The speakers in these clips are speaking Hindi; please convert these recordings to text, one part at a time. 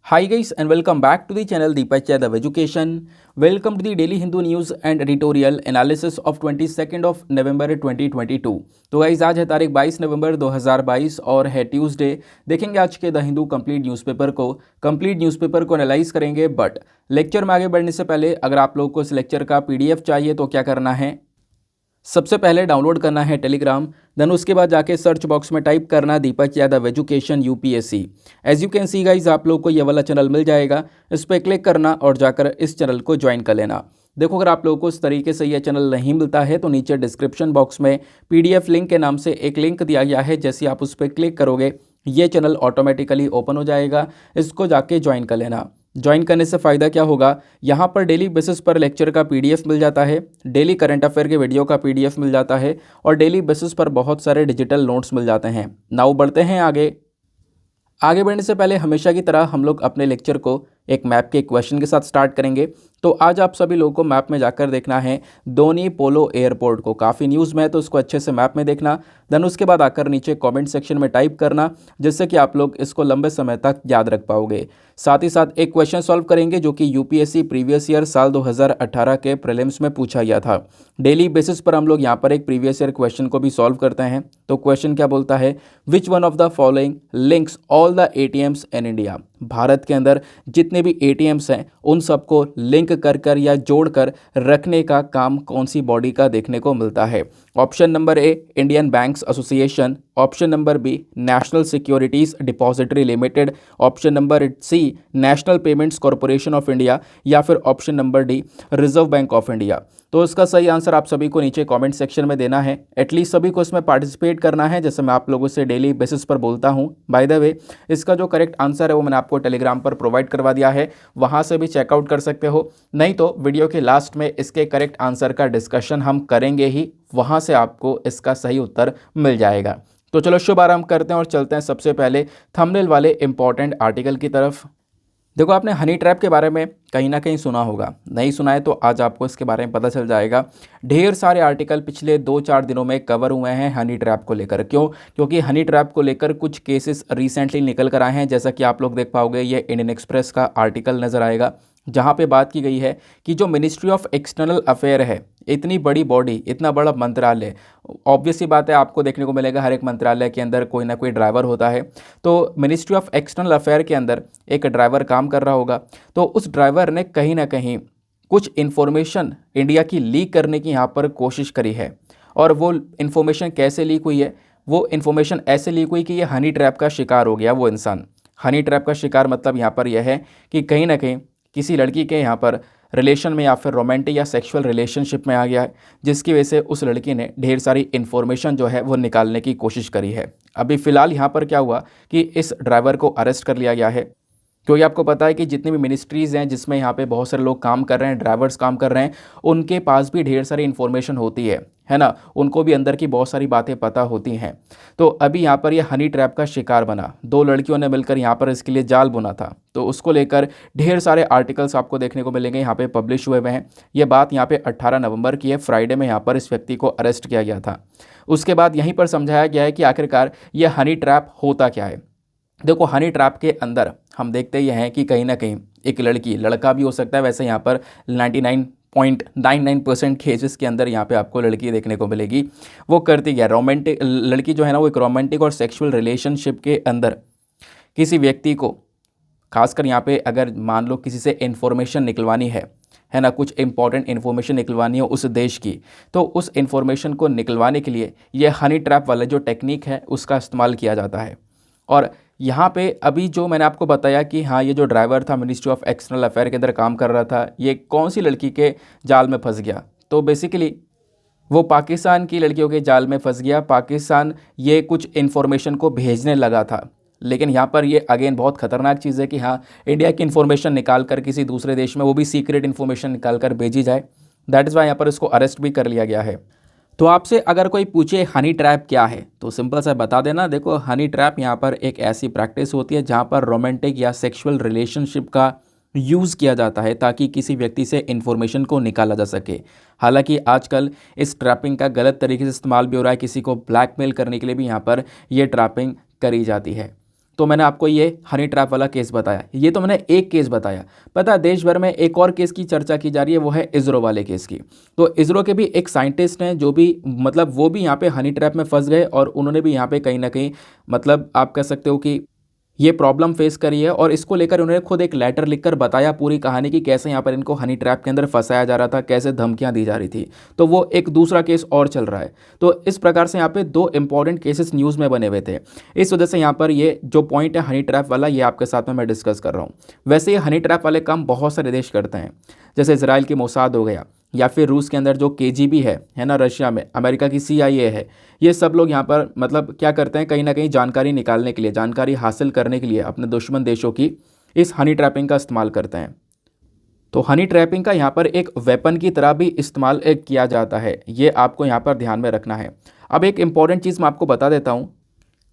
Hi guys and welcome back to the channel Deepak Yadav Education. Welcome to the Daily Hindu News and Editorial Analysis of 22nd of November 2022। तो गाइज आज है तारीख 22 नवंबर 2022 और है ट्यूसडे। देखेंगे आज के द हिंदू कंप्लीट न्यूज़पेपर को एनालाइज करेंगे। बट लेक्चर में आगे बढ़ने से पहले अगर आप लोगों को इस लेक्चर का पीडीएफ चाहिए तो क्या करना है, सबसे पहले डाउनलोड करना है टेलीग्राम, देन उसके बाद जाके सर्च बॉक्स में टाइप करना Deepak Yadav education UPSC. As you can see guys आप लोग को ये वाला चैनल मिल जाएगा, इस पर क्लिक करना और जाकर इस चैनल को ज्वाइन कर लेना। देखो अगर आप लोगों को इस तरीके से ये चैनल नहीं मिलता है तो नीचे डिस्क्रिप्शन बॉक्स में पीडीएफ लिंक के नाम से एक लिंक दिया गया है, जैसे आप उस पर क्लिक करोगे ये चैनल ऑटोमेटिकली ओपन हो जाएगा, इसको जाके ज्वाइन कर लेना। ज्वाइन करने से फ़ायदा क्या होगा, यहाँ पर डेली बेसिस पर लेक्चर का पीडीएफ मिल जाता है, डेली करंट अफेयर के वीडियो का पीडीएफ मिल जाता है और डेली बेसिस पर बहुत सारे डिजिटल नोट्स मिल जाते हैं। नाउ बढ़ते हैं आगे बढ़ने से पहले हमेशा की तरह हम लोग अपने लेक्चर को एक मैप के क्वेश्चन के साथ स्टार्ट करेंगे। तो आज आप सभी लोगों को मैप में जाकर देखना है धोनी पोलो एयरपोर्ट को। काफ़ी न्यूज़ में है तो उसको अच्छे से मैप में देखना, देन उसके बाद आकर नीचे कमेंट सेक्शन में टाइप करना, जिससे कि आप लोग इसको लंबे समय तक याद रख पाओगे। साथ ही साथ एक क्वेश्चन सॉल्व करेंगे जो कि यूपीएससी प्रीवियस ईयर साल 2018 के प्रीलिम्स में पूछा गया था। डेली बेसिस पर हम लोग यहाँ पर एक प्रीवियस ईयर क्वेश्चन को भी सॉल्व करते हैं। तो क्वेश्चन क्या बोलता है, which one of the following links all the ATMs in India. Bharat के अंदर जितने भी एटीएम्स हैं उन सबको लिंक कर या जोड़कर रखने का काम कौन सी बॉडी का देखने को मिलता है। Option number A Indian banks association, option number B national securities depository limited, option number C national payments corporation of India, या फिर option number D reserve bank of India. तो इसका सही आंसर आप सभी को नीचे कमेंट सेक्शन में देना है। एटलीस्ट सभी को इसमें पार्टिसिपेट करना है, जैसे मैं आप लोगों से डेली बेसिस पर बोलता हूं। बाय द वे इसका जो करेक्ट आंसर है वो मैंने आपको टेलीग्राम पर प्रोवाइड करवा दिया है, वहां से भी चेकआउट कर सकते हो। नहीं तो वीडियो के लास्ट में इसके करेक्ट आंसर का डिस्कशन हम करेंगे ही, वहां से आपको इसका सही उत्तर मिल जाएगा। तो चलो शुभ आरंभ करते हैं और चलते हैं सबसे पहले थंबनेल वाले इंपॉर्टेंट आर्टिकल की तरफ। देखो आपने हनी ट्रैप के बारे में कहीं ना कहीं सुना होगा, नहीं सुना है तो आज आपको इसके बारे में पता चल जाएगा। ढेर सारे आर्टिकल पिछले 2-4 दिनों में कवर हुए हैं हनी ट्रैप को लेकर। क्यों? क्योंकि हनी ट्रैप को लेकर कुछ केसेस रिसेंटली निकल कर आए हैं। जैसा कि आप लोग देख पाओगे ये इंडियन एक्सप्रेस का आर्टिकल नज़र आएगा, जहाँ पे बात की गई है कि जो मिनिस्ट्री ऑफ एक्सटर्नल अफेयर है, इतनी बड़ी बॉडी, इतना बड़ा मंत्रालय, ऑब्वियस सी बात है आपको देखने को मिलेगा हर एक मंत्रालय के अंदर कोई ना कोई ड्राइवर होता है। तो मिनिस्ट्री ऑफ एक्सटर्नल अफेयर के अंदर एक ड्राइवर काम कर रहा होगा, तो उस ड्राइवर ने कहीं ना कहीं कुछ इन्फॉर्मेशन इंडिया की लीक करने की यहाँ पर कोशिश करी है। और वो इन्फॉर्मेशन कैसे लीक हुई है, वो इन्फॉर्मेशन ऐसे लीक हुई कि ये हनी ट्रैप का शिकार हो गया वो इंसान। हनी ट्रैप का शिकार मतलब यहाँ पर यह है कि कहीं ना कहीं किसी लड़की के यहाँ पर रिलेशन में या फिर रोमांटिक या सेक्सुअल रिलेशनशिप में आ गया है, जिसकी वजह से उस लड़की ने ढेर सारी इन्फॉर्मेशन जो है वो निकालने की कोशिश करी है। अभी फ़िलहाल यहाँ पर क्या हुआ कि इस ड्राइवर को अरेस्ट कर लिया गया है, क्योंकि आपको पता है कि जितनी भी मिनिस्ट्रीज़ हैं जिसमें यहाँ पे बहुत सारे लोग काम कर रहे हैं, ड्राइवर्स काम कर रहे हैं, उनके पास भी ढेर सारी इन्फॉर्मेशन होती है ना, उनको भी अंदर की बहुत सारी बातें पता होती हैं। तो अभी यहाँ पर ये हनी ट्रैप का शिकार बना, 2 लड़कियों ने मिलकर यहाँ पर इसके लिए जाल बुना था। तो उसको लेकर ढेर सारे आर्टिकल्स आपको देखने को मिलेंगे यहाँ पे पब्लिश हुए हुए हैं। ये बात यहाँ पे 18 नवंबर की है, फ्राइडे में यहाँ पर इस व्यक्ति को अरेस्ट किया गया था। उसके बाद यहीं पर समझाया गया है कि आखिरकार ये हनी ट्रैप होता क्या है। देखो हनी ट्रैप के अंदर हम देखते ये हैं कि कहीं ना कहीं एक लड़की, लड़का भी हो सकता है, वैसे यहाँ पर 99.99% केसेस के अंदर यहाँ पे आपको लड़की देखने को मिलेगी। वो करती क्या, रोमांटिक लड़की जो है ना वो एक रोमांटिक और सेक्सुअल रिलेशनशिप के अंदर किसी व्यक्ति को, खासकर यहाँ पे अगर मान लो किसी से इन्फॉर्मेशन निकलवानी है ना, कुछ इंपॉर्टेंट इन्फॉर्मेशन निकलवानी है उस देश की, तो उस इन्फॉर्मेशन को निकलवाने के लिए ये हनी ट्रैप वाला जो टेक्निक है उसका इस्तेमाल किया जाता है। और यहाँ पे अभी जो मैंने आपको बताया कि हाँ ये जो ड्राइवर था मिनिस्ट्री ऑफ एक्सटर्नल अफेयर के अंदर काम कर रहा था, ये कौन सी लड़की के जाल में फंस गया, तो बेसिकली वो पाकिस्तान की लड़कियों के जाल में फंस गया। पाकिस्तान ये कुछ इन्फॉर्मेशन को भेजने लगा था, लेकिन यहाँ पर ये अगेन बहुत ख़तरनाक चीज़ है कि हाँ इंडिया की इन्फॉर्मेशन निकाल कर किसी दूसरे देश में, वो भी सीक्रेट इन्फॉर्मेशन निकाल कर भेजी जाए। दैट इज़ वाई यहाँ पर इसको अरेस्ट भी कर लिया गया है। तो आपसे अगर कोई पूछे हनी ट्रैप क्या है तो सिंपल सा बता देना। देखो हनी ट्रैप यहाँ पर एक ऐसी प्रैक्टिस होती है जहाँ पर रोमांटिक या सेक्सुअल रिलेशनशिप का यूज़ किया जाता है ताकि किसी व्यक्ति से इन्फॉर्मेशन को निकाला जा सके। हालांकि आजकल इस ट्रैपिंग का गलत तरीके से इस्तेमाल भी हो रहा है, किसी को ब्लैकमेल करने के लिए भी यहाँ पर ये ट्रैपिंग करी जाती है। तो मैंने आपको ये हनी ट्रैप वाला केस बताया, ये तो मैंने एक केस बताया। पता है देश भर में एक और केस की चर्चा की जा रही है, वो है इसरो वाले केस की। तो इसरो के भी एक साइंटिस्ट हैं जो भी मतलब वो भी यहाँ पे हनी ट्रैप में फंस गए और उन्होंने भी यहाँ पे कहीं ना कहीं मतलब आप कह सकते हो कि ये प्रॉब्लम फेस करी है। और इसको लेकर उन्होंने खुद एक लेटर लिखकर बताया पूरी कहानी कि कैसे यहाँ पर इनको हनी ट्रैप के अंदर फंसाया जा रहा था, कैसे धमकियाँ दी जा रही थी। तो वो एक दूसरा केस और चल रहा है। तो इस प्रकार से यहाँ पे दो इंपॉर्टेंट केसेस न्यूज़ में बने हुए थे। इस वजह से यहाँ पर ये जो पॉइंट है हनी ट्रैप वाला, ये आपके साथ में मैं डिस्कस कर रहा हूँ। वैसे ये हनी ट्रैप वाले काम बहुत सारे देश करते हैं, जैसे इसराइल की मोसाद हो गया, या फिर रूस के अंदर जो केजीबी है ना, रशिया में अमेरिका की सीआईए है। ये सब लोग यहाँ पर मतलब क्या करते हैं, कहीं ना कहीं जानकारी निकालने के लिए, जानकारी हासिल करने के लिए अपने दुश्मन देशों की इस हनी ट्रैपिंग का इस्तेमाल करते हैं। तो हनी ट्रैपिंग का यहाँ पर एक वेपन की तरह भी इस्तेमाल किया जाता है, ये आपको यहाँ पर ध्यान में रखना है। अब एक इंपॉर्टेंट चीज़ मैं आपको बता देता हूँ।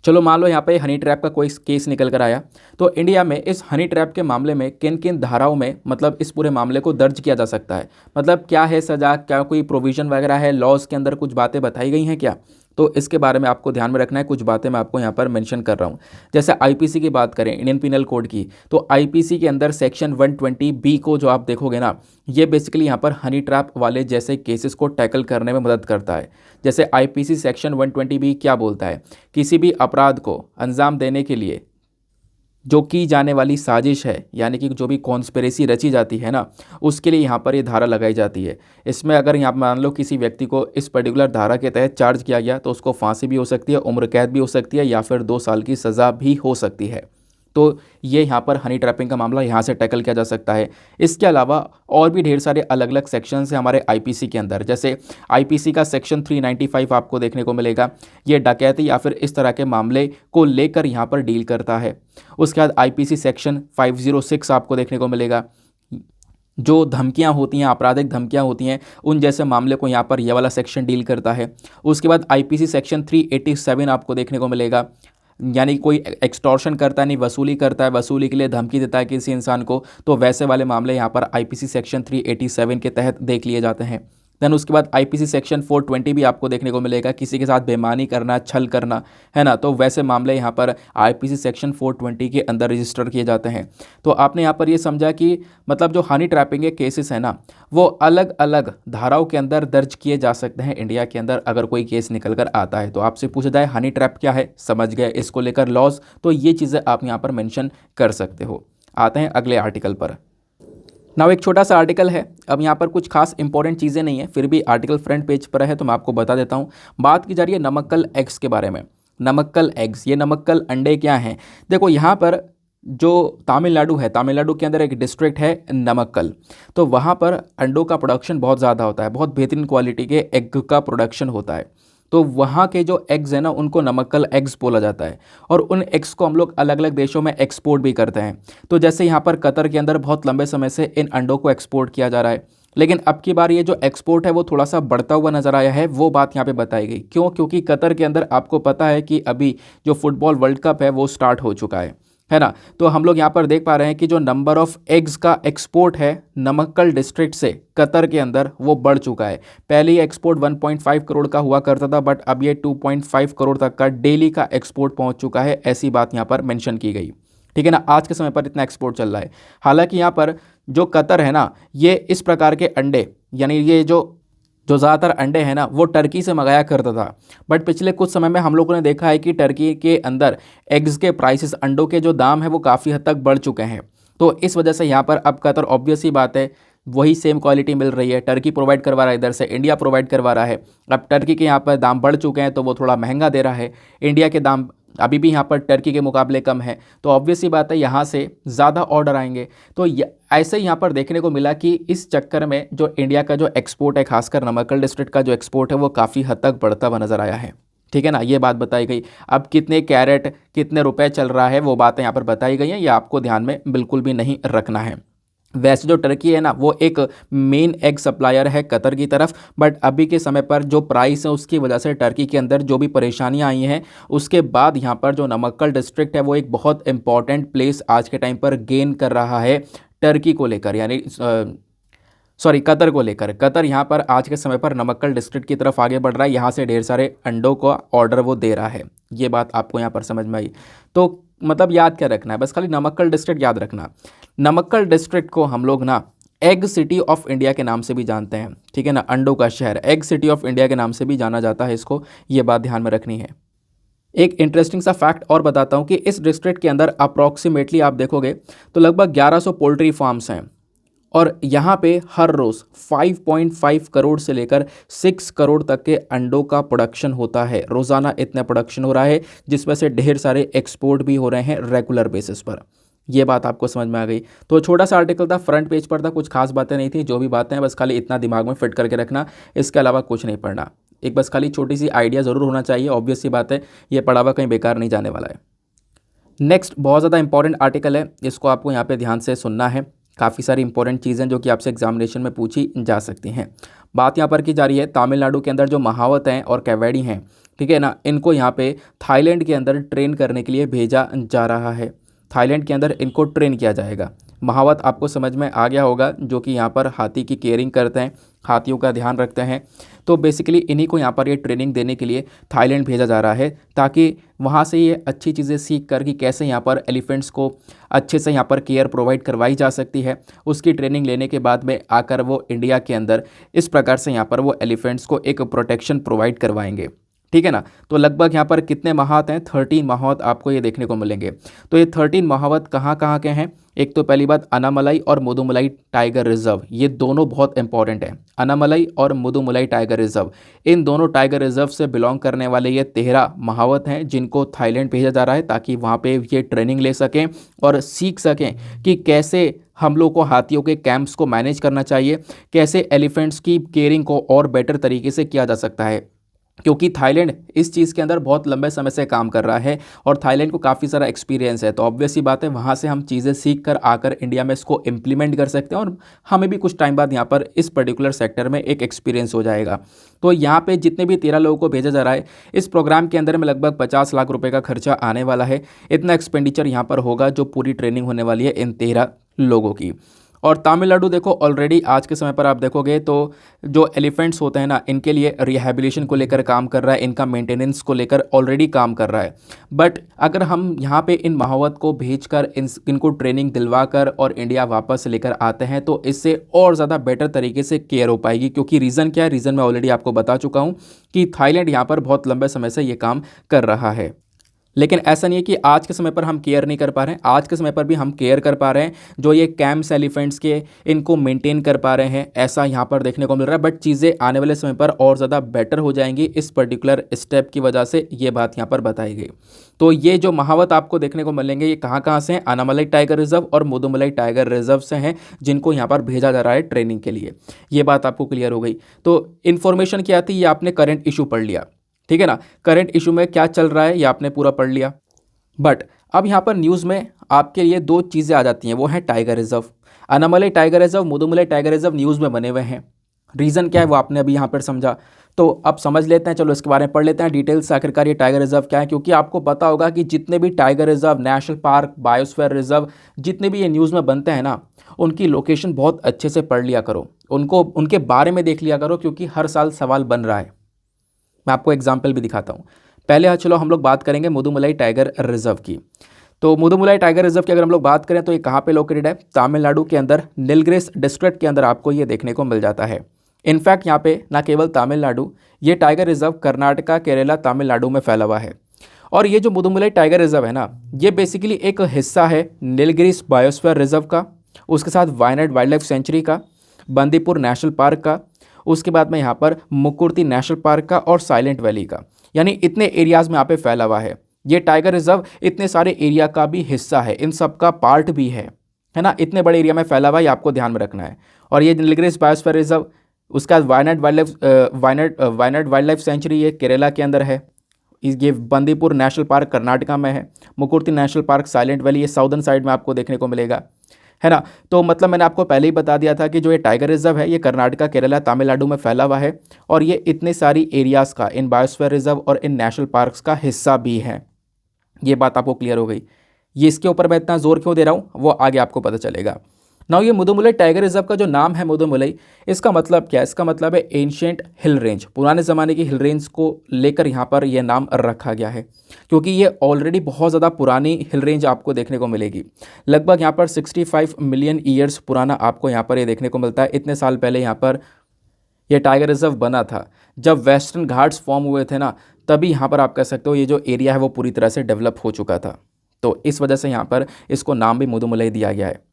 चलो मान लो यहाँ पे हनी ट्रैप का कोई केस निकल कर आया, तो इंडिया में इस हनी ट्रैप के मामले में किन किन धाराओं में मतलब इस पूरे मामले को दर्ज किया जा सकता है, मतलब क्या है सज़ा, क्या कोई प्रोविज़न वगैरह है, लॉज के अंदर कुछ बातें बताई गई हैं क्या। तो इसके बारे में आपको ध्यान में रखना है, कुछ बातें मैं आपको यहाँ पर मेंशन कर रहा हूँ। जैसे आईपीसी की बात करें, इंडियन पिनल कोड की, तो आईपीसी के अंदर सेक्शन 120B को जो आप देखोगे ना, ये बेसिकली यहाँ पर हनी ट्रैप वाले जैसे केसेस को टैकल करने में मदद करता है। जैसे आईपीसी सेक्शन 120B क्या बोलता है, किसी भी अपराध को अंजाम देने के लिए जो की जाने वाली साजिश है, यानी कि जो भी कॉन्स्पिरेसी रची जाती है ना, उसके लिए यहाँ पर ये धारा लगाई जाती है। इसमें अगर यहाँ मान लो किसी व्यक्ति को इस पर्टिकुलर धारा के तहत चार्ज किया गया, तो उसको फांसी भी हो सकती है, उम्र कैद भी हो सकती है, या फिर 2 साल की सज़ा भी हो सकती है। तो ये यहाँ पर हनी ट्रैपिंग का मामला यहाँ से टैकल किया जा सकता है। इसके अलावा और भी ढेर सारे अलग अलग सेक्शंस हैं हमारे आईपीसी के अंदर। जैसे आईपीसी का सेक्शन 395 आपको देखने को मिलेगा, ये डकैती या फिर इस तरह के मामले को लेकर यहाँ पर डील करता है। उसके बाद आईपीसी सेक्शन 506 आपको देखने को मिलेगा, जो धमकियां होती हैं, आपराधिक धमकियां होती हैं, उन जैसे मामले को यहाँ पर यह वाला सेक्शन डील करता है। उसके बाद आईपीसी सेक्शन 387 आपको देखने को मिलेगा, यानी कोई एक्सटॉर्शन करता है, नहीं वसूली करता है, वसूली के लिए धमकी देता है किसी इंसान को, तो वैसे वाले मामले यहाँ पर आईपीसी सेक्शन 387 के तहत देख लिए जाते हैं। देन उसके बाद आईपीसी सेक्शन 420 भी आपको देखने को मिलेगा, किसी के साथ बेईमानी करना, छल करना, है ना, तो वैसे मामले यहाँ पर आईपीसी सेक्शन 420 के अंदर रजिस्टर किए जाते हैं। तो आपने यहाँ पर ये समझा कि मतलब जो हनी ट्रैपिंग के केसेस हैं ना, वो अलग अलग धाराओं के अंदर दर्ज किए जा सकते हैं इंडिया के अंदर। अगर कोई केस निकल कर आता है तो आपसे पूछा जाए हनी ट्रैप क्या है, समझ गए, इसको लेकर लॉज, तो ये चीज़ें आप यहाँ पर मेंशन कर सकते हो। आते हैं अगले आर्टिकल पर। नाउ एक छोटा सा आर्टिकल है, अब यहाँ पर कुछ खास इंपॉर्टेंट चीज़ें नहीं है, फिर भी आर्टिकल फ्रंट पेज पर है तो मैं आपको बता देता हूँ। बात की जा रही है नमक्कल एग्स के बारे में। नमक्कल एग्स, ये नमक्कल अंडे क्या हैं। देखो यहाँ पर जो तमिलनाडु है, तमिलनाडु के अंदर एक डिस्ट्रिक्ट है नमक्कल, तो वहाँ पर अंडों का प्रोडक्शन बहुत ज़्यादा होता है, बहुत बेहतरीन क्वालिटी के एग का प्रोडक्शन होता है। तो वहाँ के जो एग्स हैं ना, उनको नमक्कल एग्स बोला जाता है, और उन एग्स को हम लोग अलग अलग देशों में एक्सपोर्ट भी करते हैं। तो जैसे यहाँ पर कतर के अंदर बहुत लंबे समय से इन अंडों को एक्सपोर्ट किया जा रहा है, लेकिन अब की बार ये जो एक्सपोर्ट है वो थोड़ा सा बढ़ता हुआ नजर आया है। वो बात यहाँ पे बताई गई, क्यों, क्योंकि कतर के अंदर आपको पता है कि अभी जो फुटबॉल वर्ल्ड कप है वो स्टार्ट हो चुका है ना। तो हम लोग यहाँ पर देख पा रहे हैं कि जो नंबर ऑफ एग्स का एक्सपोर्ट है नमक्कल डिस्ट्रिक्ट से कतर के अंदर, वो बढ़ चुका है। पहले ही एक्सपोर्ट 1.5 करोड़ का हुआ करता था, बट अब ये 2.5 करोड़ तक का डेली का एक्सपोर्ट पहुँच चुका है, ऐसी बात यहाँ पर मेंशन की गई। ठीक है ना, आज के समय पर इतना एक्सपोर्ट चल रहा है। हालांकि यहाँ पर जो कतर है ना, ये इस प्रकार के अंडे, यानी ये जो ज़्यादातर अंडे हैं ना, वो टर्की से मंगाया करता था। बट पिछले कुछ समय में हम लोगों ने देखा है कि टर्की के अंदर एग्स के प्राइसेस, अंडों के जो दाम है वो काफ़ी हद तक बढ़ चुके हैं। तो इस वजह से यहाँ पर अब कतर, ऑब्वियस ही बात है, वही सेम क्वालिटी मिल रही है, टर्की प्रोवाइड करवा रहा है, इधर से इंडिया प्रोवाइड करवा रहा है। अब टर्की के यहाँ पर दाम बढ़ चुके हैं तो वो थोड़ा महंगा दे रहा है, इंडिया के दाम अभी भी यहाँ पर टर्की के मुकाबले कम है, तो ऑब्वियस ही बात है यहाँ से ज़्यादा ऑर्डर आएंगे। तो ऐसे ही यहाँ पर देखने को मिला कि इस चक्कर में जो इंडिया का जो एक्सपोर्ट है, खासकर नमक्कल डिस्ट्रिक्ट का जो एक्सपोर्ट है, वो काफ़ी हद तक बढ़ता हुआ नज़र आया है। ठीक है ना, ये बात बताई गई। अब कितने कैरेट, कितने रुपए चल रहा है, वो बातें यहाँ पर बताई गई हैं, ये आपको ध्यान में बिल्कुल भी नहीं रखना है। वैसे जो टर्की है ना, वो एक मेन एग सप्लायर है कतर की तरफ, बट अभी के समय पर जो प्राइस है उसकी वजह से टर्की के अंदर जो भी परेशानियां आई हैं, उसके बाद यहाँ पर जो नमक्कल डिस्ट्रिक्ट है वो एक बहुत इंपॉर्टेंट प्लेस आज के टाइम पर गेन कर रहा है टर्की को लेकर, यानी कतर को लेकर। कतर यहाँ पर आज के समय पर नमक्कल डिस्ट्रिक्ट की तरफ आगे बढ़ रहा है, यहाँ से ढेर सारे अंडों का ऑर्डर वो दे रहा है। ये बात आपको यहाँ पर समझ में आई। तो मतलब याद क्या रखना है, बस खाली नमक्कल डिस्ट्रिक्ट याद रखना। नमक्कल डिस्ट्रिक्ट को हम लोग ना एग सिटी ऑफ इंडिया के नाम से भी जानते हैं, ठीक है ना, अंडों का शहर, एग सिटी ऑफ इंडिया के नाम से भी जाना जाता है इसको, ये बात ध्यान में रखनी है। एक इंटरेस्टिंग सा फैक्ट और बताता हूँ कि इस डिस्ट्रिक्ट के अंदर अप्रॉक्सीमेटली आप देखोगे तो लगभग 1100 पोल्ट्री फार्म्स हैं, और यहाँ पे हर रोज़ 5.5 करोड़ से लेकर 6 करोड़ तक के अंडों का प्रोडक्शन होता है। रोज़ाना इतना प्रोडक्शन हो रहा है, जिसमें से ढेर सारे एक्सपोर्ट भी हो रहे हैं रेगुलर बेसिस पर। ये बात आपको समझ में आ गई। तो छोटा सा आर्टिकल था, फ्रंट पेज पर था, कुछ खास बातें नहीं थी, जो भी बातें हैं बस खाली इतना दिमाग में फिट करके रखना, इसके अलावा कुछ नहीं पढ़ना। एक बस खाली छोटी सी आइडिया ज़रूर होना चाहिए, ऑब्वियस सी बात है, ये पढ़ा हुआ कहीं बेकार नहीं जाने वाला है। नेक्स्ट बहुत ज़्यादा इंपॉर्टेंट आर्टिकल है, इसको आपको यहाँ पे ध्यान से सुनना है। काफ़ी सारी इंपॉर्टेंट चीज़ें जो कि आपसे एग्जामिनेशन में पूछी जा सकती हैं। बात यहाँ पर की जा रही है तमिलनाडु के अंदर जो महावत हैं और कैवेडी हैं, ठीक है ना, इनको यहाँ पे थाईलैंड के अंदर ट्रेन करने के लिए भेजा जा रहा है। थाईलैंड के अंदर इनको ट्रेन किया जाएगा। महावत आपको समझ में आ गया होगा, जो कि यहाँ पर हाथी की केयरिंग करते हैं, हाथियों का ध्यान रखते हैं। तो बेसिकली इन्हीं को यहाँ पर ये ट्रेनिंग देने के लिए थाईलैंड भेजा जा रहा है, ताकि वहाँ से ये अच्छी चीज़ें सीख कर कि कैसे यहाँ पर एलिफेंट्स को अच्छे से यहाँ पर केयर प्रोवाइड करवाई जा सकती है। उसकी ट्रेनिंग लेने के बाद में आकर वो इंडिया के अंदर इस प्रकार से यहाँ पर वो एलिफेंट्स को एक प्रोटेक्शन प्रोवाइड करवाएंगे, ठीक है ना। तो लगभग यहाँ पर कितने महावत हैं, 13 महावत आपको ये देखने को मिलेंगे। तो ये 13 महावत कहाँ कहाँ के हैं? एक तो पहली बात अनामलाई और मुदुमलाई टाइगर रिजर्व, ये दोनों बहुत इंपॉर्टेंट हैं। अनामलाई और मुदुमलाई टाइगर रिजर्व, इन दोनों टाइगर रिजर्व से बिलोंग करने वाले ये 13 महावत हैं, जिनको थाईलैंड भेजा जा रहा है, ताकि वहाँ पे ये ट्रेनिंग ले सकें और सीख सकें कि कैसे हम लोग को हाथियों के कैंप्स को मैनेज करना चाहिए, कैसे एलिफेंट्स की केयरिंग को और बेटर तरीके से किया जा सकता है। क्योंकि थाईलैंड इस चीज़ के अंदर बहुत लंबे समय से काम कर रहा है और थाईलैंड को काफ़ी सारा एक्सपीरियंस है। तो ऑब्वियस ही बात है, वहाँ से हम चीज़ें सीख कर आकर इंडिया में इसको इम्प्लीमेंट कर सकते हैं, और हमें भी कुछ टाइम बाद यहाँ पर इस पर्टिकुलर सेक्टर में एक एक्सपीरियंस हो जाएगा। तो यहाँ पे जितने भी 13 लोगों को भेजा जा रहा है, इस प्रोग्राम के अंदर में लगभग 50 लाख रुपये का खर्चा आने वाला है। इतना एक्सपेंडिचर यहाँ पर होगा जो पूरी ट्रेनिंग होने वाली है इन 13 लोगों की। और तमिलनाडु देखो ऑलरेडी आज के समय पर आप देखोगे तो जो एलिफेंट्स होते हैं ना, इनके लिए रिहैबिलिटेशन को लेकर काम कर रहा है, इनका मेंटेनेंस को लेकर ऑलरेडी काम कर रहा है। बट अगर हम यहाँ पे इन महावत को भेजकर इनको ट्रेनिंग दिलवा कर और इंडिया वापस लेकर आते हैं, तो इससे और ज़्यादा बेटर तरीके से केयर हो पाएगी। क्योंकि रीज़न क्या है, रीज़न मैं ऑलरेडी आपको बता चुका हूँ कि थाईलैंड यहाँ पर बहुत लंबे समय से ये काम कर रहा है। लेकिन ऐसा नहीं है कि आज के समय पर हम केयर नहीं कर पा रहे हैं, आज के समय पर भी हम केयर कर पा रहे हैं। जो ये कैंप्स एलिफेंट्स के, इनको मेंटेन कर पा रहे हैं, ऐसा यहाँ पर देखने को मिल रहा है। बट चीज़ें आने वाले समय पर और ज़्यादा बेटर हो जाएंगी इस पर्टिकुलर स्टेप की वजह से, ये बात यहाँ पर बताई गई। तो ये जो महावत आपको देखने को मिलेंगे, ये कहाँ कहाँ से हैं? अनामलाई टाइगर रिजर्व और मुदुमलाई टाइगर रिजर्व से हैं, जिनको यहाँ पर भेजा जा रहा है ट्रेनिंग के लिए। ये बात आपको क्लियर हो गई। तो इन्फॉर्मेशन क्या थी, ये आपने करंट इशू पढ़ लिया, ठीक है ना। करंट इशू में क्या चल रहा है ये आपने पूरा पढ़ लिया। बट अब यहाँ पर न्यूज़ में आपके लिए दो चीज़ें आ जाती हैं, वो है tiger reserve. Anamalai tiger reserve, Mudumalai tiger reserve news में बने हुए हैं। रीज़न क्या है वो आपने अभी यहाँ पर समझा, तो अब समझ लेते हैं। चलो इसके बारे में पढ़ लेते हैं डिटेल से, आखिरकार ये टाइगर रिजर्व क्या है। क्योंकि आपको पता होगा कि जितने भी tiger reserve, national park, biosphere reserve, जितने भी ये न्यूज़ में बनते हैं ना, उनकी लोकेशन बहुत अच्छे से पढ़ लिया करो, उनको उनके बारे में देख लिया करो, क्योंकि हर साल सवाल बन रहा है। मैं आपको एग्जाम्पल भी दिखाता हूँ। पहले चलो हम लोग बात करेंगे मुदुमलाई टाइगर रिजर्व की। तो मुदुमलाई टाइगर रिजर्व की अगर हम लोग बात करें तो ये कहाँ पे लोकेटेड है? तमिलनाडु के अंदर नीलगिरिस डिस्ट्रिक्ट के अंदर आपको ये देखने को मिल जाता है। इनफैक्ट यहाँ पे ना केवल तमिलनाडु, ये टाइगर रिजर्व कर्नाटका, केरला, तमिलनाडु में फैला हुआ है। और ये जो मुदुमलाई टाइगर रिजर्व है ना, ये बेसिकली एक हिस्सा है नीलगिरिस बायोस्फीयर रिजर्व का, उसके साथ वायनाड वाइल्ड लाइफ सेंचुरी का, बंदीपुर नेशनल पार्क का, उसके बाद में यहाँ पर मुकुर्ती नेशनल पार्क का और साइलेंट वैली का। यानी इतने एरियाज़ में यहाँ पे फैला हुआ है। ये टाइगर रिजर्व इतने सारे एरिया का भी हिस्सा है, इन सब का पार्ट भी है ना। इतने बड़े एरिया में फैला हुआ है, ये आपको ध्यान में रखना है। और ये नीलगिरिस बायोस्फीयर रिजर्व, उसका वायनाड वाइल्ड लाइफ सेंचुरी ये केरला के अंदर है। ये बंदीपुर नेशनल पार्क कर्नाटका में है। Mukurthi national park, silent valley ये साउदर्न साइड में आपको देखने को मिलेगा, है ना। तो मतलब मैंने आपको पहले ही बता दिया था कि जो ये टाइगर रिजर्व है ये कर्नाटका, केरला, तमिलनाडु में फैला हुआ है, और ये इतने सारी एरियाज़ का, इन बायोस्फीयर रिजर्व और इन नेशनल पार्क्स का हिस्सा भी है। ये बात आपको क्लियर हो गई। ये इसके ऊपर मैं इतना जोर क्यों दे रहा हूँ वो आगे आपको पता चलेगा। नाउ ये मुदुमलई टाइगर रिजर्व का जो नाम है मुदुमलई, इसका मतलब क्या है? इसका मतलब है एंशियंट हिल रेंज, पुराने ज़माने की हिल रेंज को लेकर यहाँ पर यह नाम रखा गया है, क्योंकि ये ऑलरेडी बहुत ज़्यादा पुरानी हिल रेंज आपको देखने को मिलेगी। लगभग यहाँ पर 65 मिलियन ईयर्स पुराना आपको यहाँ पर ये देखने को मिलता है। इतने साल पहले यहाँ पर यह टाइगर रिजर्व बना था, जब वेस्टर्न घाट्स फॉर्म हुए थे ना, तभी यहाँ पर आप कह सकते हो ये जो एरिया है वो पूरी तरह से डेवलप हो चुका था। तो इस वजह से यहाँ पर इसको नाम भी मुदुमलई दिया गया है।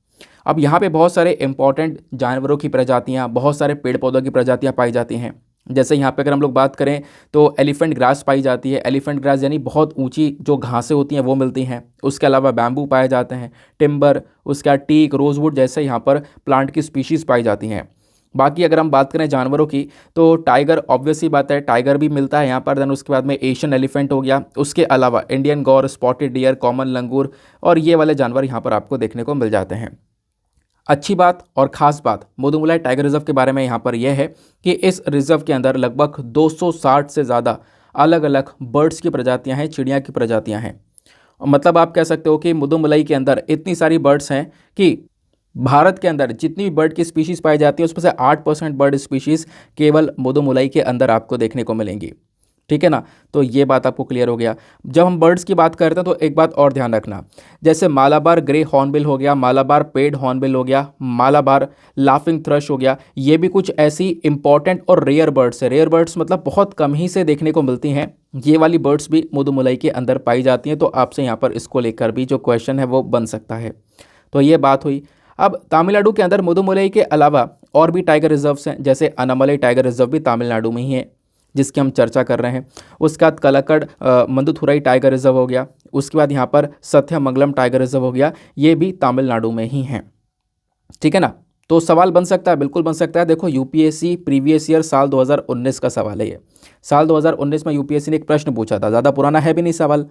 अब यहाँ पे बहुत सारे इंपॉर्टेंट जानवरों की प्रजातियाँ, बहुत सारे पेड़ पौधों की प्रजातियाँ पाई जाती हैं। जैसे यहाँ पे अगर हम लोग बात करें तो एलिफेंट ग्रास पाई जाती है। एलिफेंट ग्रास यानी बहुत ऊंची जो घासें होती हैं वो मिलती हैं। उसके अलावा बैम्बू पाए जाते हैं, टिम्बर, उसके बाद टीक, रोजवुड जैसे यहाँ पर प्लांट की स्पीशीज़ पाई जाती हैं। बाकी अगर हम बात करें जानवरों की तो टाइगर ऑब्वियस ही बात है, टाइगर भी मिलता है यहाँ पर। देन उसके बाद में एशियन एलिफेंट हो गया, उसके अलावा इंडियन गौर, स्पॉटेड डियर, कॉमन लंगूर और ये वाले जानवर यहाँ पर आपको देखने को मिल जाते हैं। अच्छी बात और ख़ास बात मुदुमलई टाइगर रिजर्व के बारे में यहाँ पर यह है कि इस रिजर्व के अंदर लगभग 260 से ज़्यादा अलग अलग बर्ड्स की प्रजातियाँ हैं, चिड़िया की प्रजातियाँ हैं। मतलब आप कह सकते हो कि मुदुमलई के अंदर इतनी सारी बर्ड्स हैं कि भारत के अंदर जितनी भी बर्ड की स्पीशीज़ पाई जाती है उसमें से 8% बर्ड स्पीशीज़ केवल मुदुमलई के अंदर आपको देखने को मिलेंगी। ठीक है ना, तो ये बात आपको क्लियर हो गया। जब हम बर्ड्स की बात करते हैं तो एक बात और ध्यान रखना, जैसे मालाबार ग्रे हॉर्नबिल हो गया, मालाबार पेड हॉर्नबिल हो गया, मालाबार लाफिंग थ्रश हो गया, ये भी कुछ ऐसी इंपॉर्टेंट और रेयर बर्ड्स है। रेयर बर्ड्स मतलब बहुत कम ही से देखने को मिलती हैं। ये वाली बर्ड्स भी मुदुमलई के अंदर पाई जाती हैं। तो आपसे यहाँ पर इसको लेकर भी जो क्वेश्चन है वो बन सकता है। तो ये बात हुई। अब तमिलनाडु के अंदर मुदुमलई के अलावा और भी टाइगर रिजर्व्स हैं, जैसे अनामलई टाइगर रिजर्व भी तमिलनाडु में ही है जिसकी हम चर्चा कर रहे हैं। उसके बाद कलकड़ मंदुथुरई टाइगर रिजर्व हो गया। उसके बाद यहाँ पर सत्यमंगलम टाइगर रिजर्व हो गया, ये भी तमिलनाडु में ही हैं। ठीक है ना, तो सवाल बन सकता है, बिल्कुल बन सकता है। देखो यूपीएससी प्रीवियस ईयर साल 2019 का सवाल है ये। साल 2019 में यूपीएससी ने एक प्रश्न पूछा था, ज़्यादा पुराना है भी नहीं सवाल।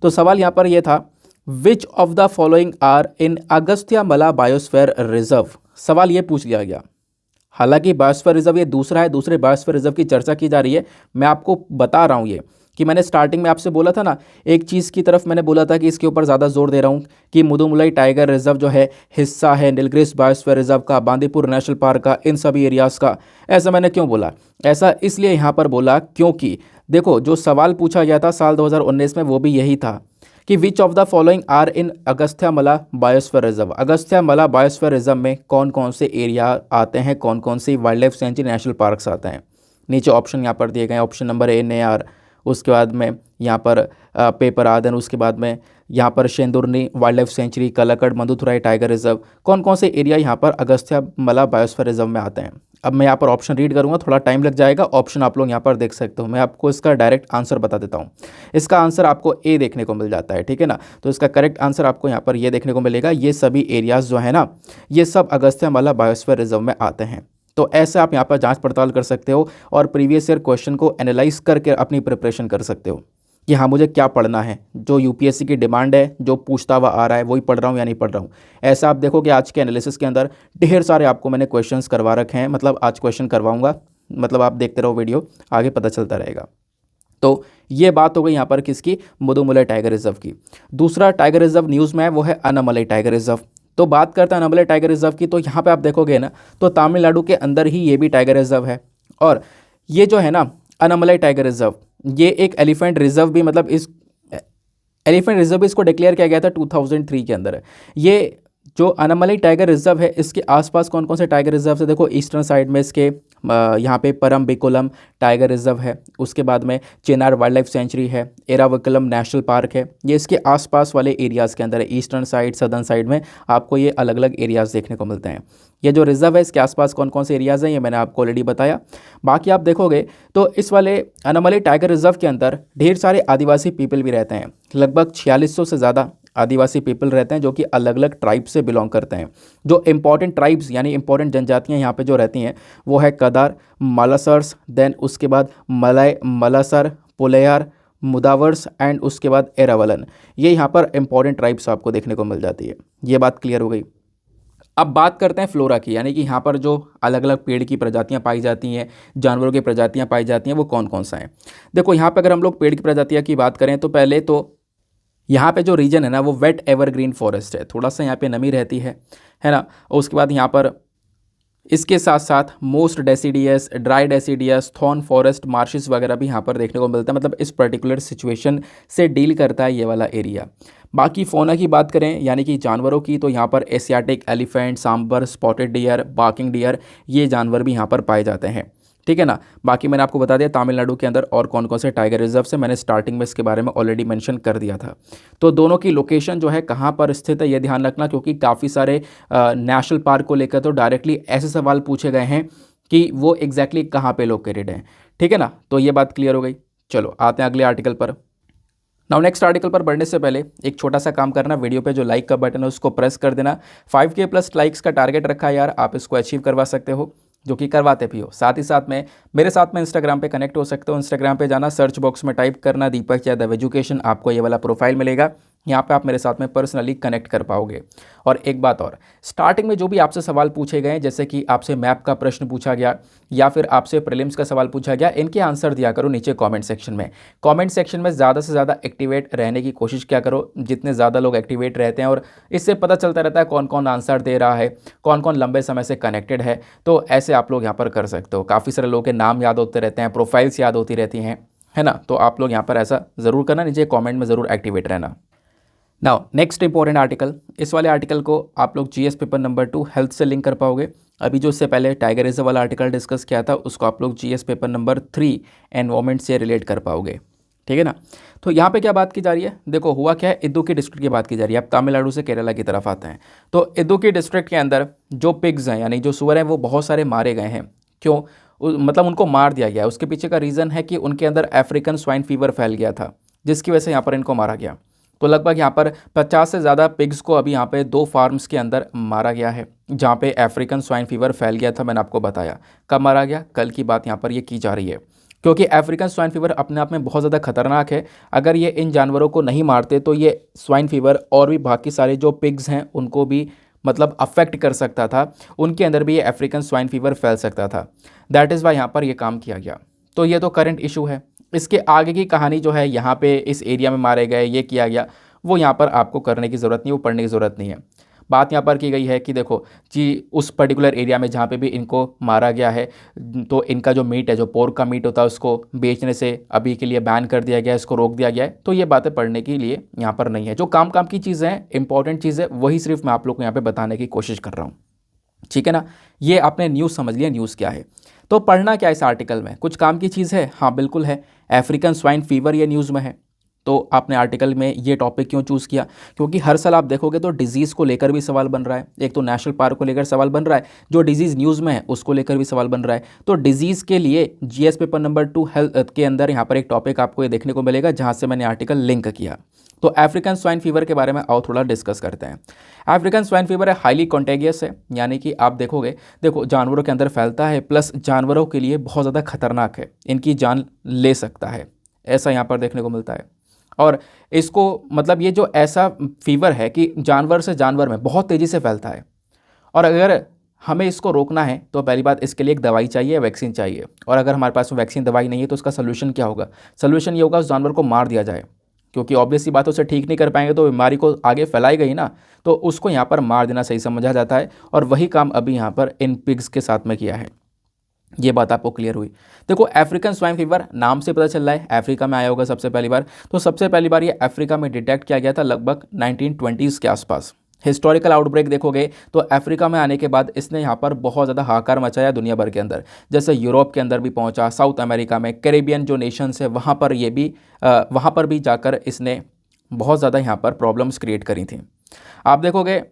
तो सवाल यहाँ पर यह था, which of the following are in Agasthyamala biosphere reserve. सवाल ये पूछ लिया गया। हालांकि बायोस्फीयर रिजर्व ये दूसरा है, दूसरे बायोस्फीयर रिजर्व की चर्चा की जा रही है। मैं आपको बता रहा हूँ ये कि मैंने स्टार्टिंग में आपसे बोला था ना, एक चीज़ की तरफ मैंने बोला था कि इसके ऊपर ज़्यादा जोर दे रहा हूँ कि मुदुमलई टाइगर रिजर्व जो है हिस्सा है नीलगिरिस बायोस्फीयर रिजर्व का, बांदीपुर नेशनल पार्क का, इन सभी एरियाज़ का। ऐसा मैंने क्यों बोला? ऐसा इसलिए यहाँ पर बोला क्योंकि देखो जो सवाल पूछा गया था साल 2019 में वो भी यही था कि which of the following are in Agasthyamala biosphere reserve. Agasthyamala biosphere reserve में कौन कौन से एरिया आते हैं, कौन कौन सी wild life sanctuary national parks आते हैं। नीचे ऑप्शन यहाँ पर दिए गए हैं। ऑप्शन नंबर ए नेयार, उसके बाद में यहाँ पर पेपर आदन, उसके बाद में यहाँ पर Shendurney wild life sanctuary, Kalakkad, Mundanthurai tiger reserve. कौन कौन से एरिया यहाँ पर अगस्त्यामला बायोस्फीयर रिजर्व में आते हैं। अब मैं यहाँ पर ऑप्शन रीड करूँगा, थोड़ा टाइम लग जाएगा। ऑप्शन आप लोग यहाँ पर देख सकते हो। मैं आपको इसका डायरेक्ट आंसर बता देता हूँ। इसका आंसर आपको ए देखने को मिल जाता है। ठीक है ना, तो इसका करेक्ट आंसर आपको यहाँ पर ये देखने को मिलेगा। ये सभी एरियाज़ जो है ना, ये सब अगस्त्यामला बायोस्फीयर रिजर्व में आते हैं। तो ऐसे आप यहाँ पर जांच पड़ताल कर सकते हो और प्रीवियस ईयर क्वेश्चन को एनालाइज करके अपनी प्रिपरेशन कर सकते हो कि हाँ मुझे क्या पढ़ना है, जो यूपीएससी की डिमांड है, जो पूछता हुआ आ रहा है वही पढ़ रहा हूँ या नहीं पढ़ रहा हूँ। ऐसा आप देखो कि आज के एनालिसिस के अंदर ढेर सारे आपको मैंने क्वेश्चंस करवा रखे हैं, मतलब आज क्वेश्चन करवाऊंगा, मतलब आप देखते रहो वीडियो, आगे पता चलता रहेगा। तो ये बात हो गई यहाँ पर किसकी, मुदुमलई टाइगर रिजर्व की। दूसरा टाइगर रिजर्व न्यूज़ में है वो है अनामलई टाइगर रिजर्व। तो बात करते हैं अनामलई टाइगर रिजर्व की, तो यहाँ पे आप देखोगे ना तो तमिलनाडु के अंदर ही ये भी टाइगर रिजर्व है। और ये जो है ना अनामलई टाइगर रिजर्व, ये एक एलिफेंट रिजर्व भी, मतलब इस एलिफेंट रिजर्व इसको डिक्लेयर किया गया था 2003 के अंदर। ये जो अनामलई टाइगर रिजर्व है इसके आसपास कौन कौन से टाइगर रिजर्व है, देखो ईस्टर्न साइड में इसके यहाँ पे परम्बिकुलम टाइगर रिजर्व है, उसके बाद में चेनार वाइल्ड लाइफ सेंचुरी है, एराविकुलम नेशनल पार्क है। ये इसके आसपास वाले एरियाज़ के अंदर है। ईस्टर्न साइड, सदर्न साइड में आपको ये अलग अलग एरियाज़ देखने को मिलते हैं। ये जो रिजर्व है इसके आसपास कौन कौन से एरियाज़ हैं ये मैंने आपको ऑलरेडी बताया। बाकी आप देखोगे तो इस वाले अनामलई टाइगर रिजर्व के अंदर ढेर सारे आदिवासी पीपल भी रहते हैं। लगभग 4600 से ज़्यादा आदिवासी पीपल रहते हैं जो कि अलग अलग ट्राइब से बिलोंग करते हैं। जो इंपॉर्टेंट ट्राइब्स यानी इंपॉर्टेंट जनजातियां यहाँ पे जो रहती हैं वो है कदार, मालासर्स, देन उसके बाद मलय, मलासर, पुलयार, मुदावर्स एंड उसके बाद एरावलन। ये यहाँ पर इंपॉर्टेंट ट्राइब्स आपको देखने को मिल जाती है। ये बात क्लियर हो गई। अब बात करते हैं फ्लोरा की, यानी कि यहाँ पर जो अलग अलग पेड़ की प्रजातियाँ पाई जाती हैं, जानवरों की प्रजातियाँ पाई जाती हैं, वो कौन कौन सा है। देखो यहाँ पर अगर हम लोग पेड़ की प्रजातियाँ की बात करें तो पहले तो यहाँ पे जो रीजन है ना वो वेट एवरग्रीन फॉरेस्ट है, थोड़ा सा यहाँ पे नमी रहती है ना। और उसके बाद यहाँ पर इसके साथ साथ moist deciduous, dry deciduous, thorn forest, marshes वगैरह भी यहाँ पर देखने को मिलता है। मतलब इस पर्टिकुलर सिचुएशन से डील करता है ये वाला एरिया। बाकी फ़ौना की बात करें यानी कि जानवरों की, तो यहाँ पर Asiatic elephant, sambar, spotted deer, barking deer, ये जानवर भी यहाँ पर पाए जाते हैं। ठीक है ना। बाकी मैंने आपको बता दिया तमिलनाडु के अंदर और कौन कौन से टाइगर रिजर्व है, मैंने स्टार्टिंग में इसके बारे में ऑलरेडी मेंशन कर दिया था। तो दोनों की लोकेशन जो है कहाँ पर स्थित है ये ध्यान रखना, क्योंकि काफ़ी सारे नेशनल पार्क को लेकर तो डायरेक्टली ऐसे सवाल पूछे गए हैं कि वो एग्जैक्टली कहाँ पे लोकेटेड है। ठीक है ना, तो ये बात क्लियर हो गई। चलो आते हैं अगले आर्टिकल पर। नाउ नेक्स्ट आर्टिकल पर बढ़ने से पहले एक छोटा सा काम करना, वीडियो पे जो लाइक का बटन है उसको प्रेस कर देना। 5K प्लस लाइक्स का टारगेट रखा है यार, आप इसको अचीव करवा सकते हो, जो कि करवाते भी हो। साथ ही साथ में मेरे साथ में इंस्टाग्राम पे कनेक्ट हो सकते हो। इंस्टाग्राम पे जाना, सर्च बॉक्स में टाइप करना दीपक यादव एजुकेशन, आपको ये वाला प्रोफाइल मिलेगा। यहाँ पे आप मेरे साथ में पर्सनली कनेक्ट कर पाओगे। और एक बात और, स्टार्टिंग में जो भी आपसे सवाल पूछे गए, जैसे कि आपसे मैप का प्रश्न पूछा गया या फिर आपसे प्रीलिम्स का सवाल पूछा गया, इनके आंसर दिया करो नीचे कमेंट सेक्शन में। कमेंट सेक्शन में ज़्यादा से ज़्यादा एक्टिवेट रहने की कोशिश किया करो। जितने ज़्यादा लोग एक्टिवेट रहते हैं और इससे पता चलता रहता है कौन कौन आंसर दे रहा है, कौन कौन लंबे समय से कनेक्टेड है। तो ऐसे आप लोग यहाँ पर कर सकते हो। काफ़ी सारे लोगों के नाम याद होते रहते हैं, प्रोफाइल्स याद होती रहती हैं, है ना। तो आप लोग यहाँ पर ऐसा ज़रूर करना, नीचे कॉमेंट में ज़रूर एक्टिवेट रहना। नाउ नेक्स्ट इंपॉर्टेंट आर्टिकल, इस वाले आर्टिकल को आप लोग जीएस पेपर नंबर 2 हेल्थ से लिंक कर पाओगे। अभी जो इससे पहले टाइगर रिजर्व वाला आर्टिकल डिस्कस किया था उसको आप लोग जीएस पेपर नंबर 3 एनवायरमेंट से रिलेट कर पाओगे। ठीक है ना। तो यहाँ पे क्या बात की जा रही है, देखो हुआ क्या है, इदुक्की डिस्ट्रिक्ट की बात की जा रही है। अब तमिलनाडु से केरला की तरफ आते हैं। तो इदुक्की डिस्ट्रिक्ट के अंदर जो पिग्स हैं यानी जो सुअर हैं वो बहुत सारे मारे गए हैं। क्यों? मतलब उनको मार दिया गया है। उसके पीछे का रीज़न है कि उनके अंदर अफ्रीकन स्वाइन फीवर फैल गया था, जिसकी वजह से यहाँ पर इनको मारा गया। तो लगभग यहाँ पर 50 से ज़्यादा पिग्स को अभी यहाँ पे 2 फार्म्स के अंदर मारा गया है, जहाँ पे अफ्रीकन स्वाइन फीवर फैल गया था। मैंने आपको बताया कब मारा गया, कल की बात यहाँ पर ये की जा रही है। क्योंकि अफ्रीकन स्वाइन फीवर अपने आप में बहुत ज़्यादा खतरनाक है। अगर ये इन जानवरों को नहीं मारते तो ये स्वाइन फीवर और भी बाकी सारे जो पिग्स हैं उनको भी मतलब अफेक्ट कर सकता था, उनके अंदर भी ये अफ्रीकन स्वाइन फीवर फैल सकता था। दैट इज़ वाई यहाँ पर ये काम किया गया। तो ये तो करंट इशू है। इसके आगे की कहानी जो है, यहाँ पे इस एरिया में मारे गए, ये किया गया, वो यहाँ पर आपको करने की ज़रूरत नहीं, वो पढ़ने की ज़रूरत नहीं है। बात यहाँ पर की गई है कि देखो जी उस पर्टिकुलर एरिया में जहाँ पे भी इनको मारा गया है, तो इनका जो मीट है, जो पोर्क का मीट होता है, उसको बेचने से अभी के लिए बैन कर दिया गया है, इसको रोक दिया गया है। तो ये बातें पढ़ने के लिए यहाँ पर नहीं है। जो काम की चीज़ें हैं, इंपॉर्टेंट चीज़ है, वही सिर्फ मैं आप लोग को यहाँ पर बताने की कोशिश कर रहा हूँ। ठीक है ना। ये आपने न्यूज़ समझ लिया, न्यूज़ क्या है। तो पढ़ना क्या है इस आर्टिकल में, कुछ काम की चीज़ है? हाँ बिल्कुल है। अफ्रीकन स्वाइन फीवर ये न्यूज़ में है। तो आपने आर्टिकल में ये टॉपिक क्यों चूज़ किया? क्योंकि हर साल आप देखोगे तो डिजीज़ को लेकर भी सवाल बन रहा है। एक तो नेशनल पार्क को लेकर सवाल बन रहा है, जो डिजीज़ न्यूज़ में है उसको लेकर भी सवाल बन रहा है। तो डिजीज़ के लिए जीएस पेपर नंबर 2 हेल्थ के अंदर यहाँ पर एक टॉपिक आपको ये देखने को मिलेगा, जहाँ से मैंने आर्टिकल लिंक किया। तो अफ्रीकन स्वाइन फीवर के बारे में आओ थोड़ा डिस्कस करते हैं। अफ्रीकन स्वाइन फीवर है हाईली कॉन्टेगियस है, यानी कि आप देखोगे, देखो जानवरों के अंदर फैलता है, प्लस जानवरों के लिए बहुत ज़्यादा खतरनाक है, इनकी जान ले सकता है, ऐसा यहाँ पर देखने को मिलता है। और इसको मतलब ये जो ऐसा फीवर है कि जानवर से जानवर में बहुत तेज़ी से फैलता है। और अगर हमें इसको रोकना है तो पहली बात इसके लिए एक दवाई चाहिए, वैक्सीन चाहिए। और अगर हमारे पास वैक्सीन दवाई नहीं है तो उसका सोल्यूशन क्या होगा? सोल्यूशन ये होगा उस जानवर को मार दिया जाए, क्योंकि ऑब्वियस सी बात है उसे ठीक नहीं कर पाएंगे तो बीमारी को आगे फैलाएगा ही ना। तो उसको यहाँ पर मार देना सही समझा जाता है, और वही काम अभी यहाँ पर इन पिग्स के साथ में किया है। ये बात आपको क्लियर हुई। देखो अफ्रीकन स्वाइन फीवर नाम से पता चल रहा है अफ्रीका में आया होगा सबसे पहली बार। तो सबसे पहली बार ये अफ्रीका में डिटेक्ट किया गया था लगभग 1920s के आसपास। हिस्टोरिकल आउटब्रेक देखोगे तो अफ्रीका में आने के बाद इसने यहाँ पर बहुत ज़्यादा हाहाकार मचाया दुनिया भर के अंदर। जैसे यूरोप के अंदर भी पहुँचा, साउथ अमेरिका में, कैरेबियन जो नेशंस है वहाँ पर भी जाकर इसने बहुत ज़्यादा यहाँ पर प्रॉब्लम्स क्रिएट करी थी। आप देखोगे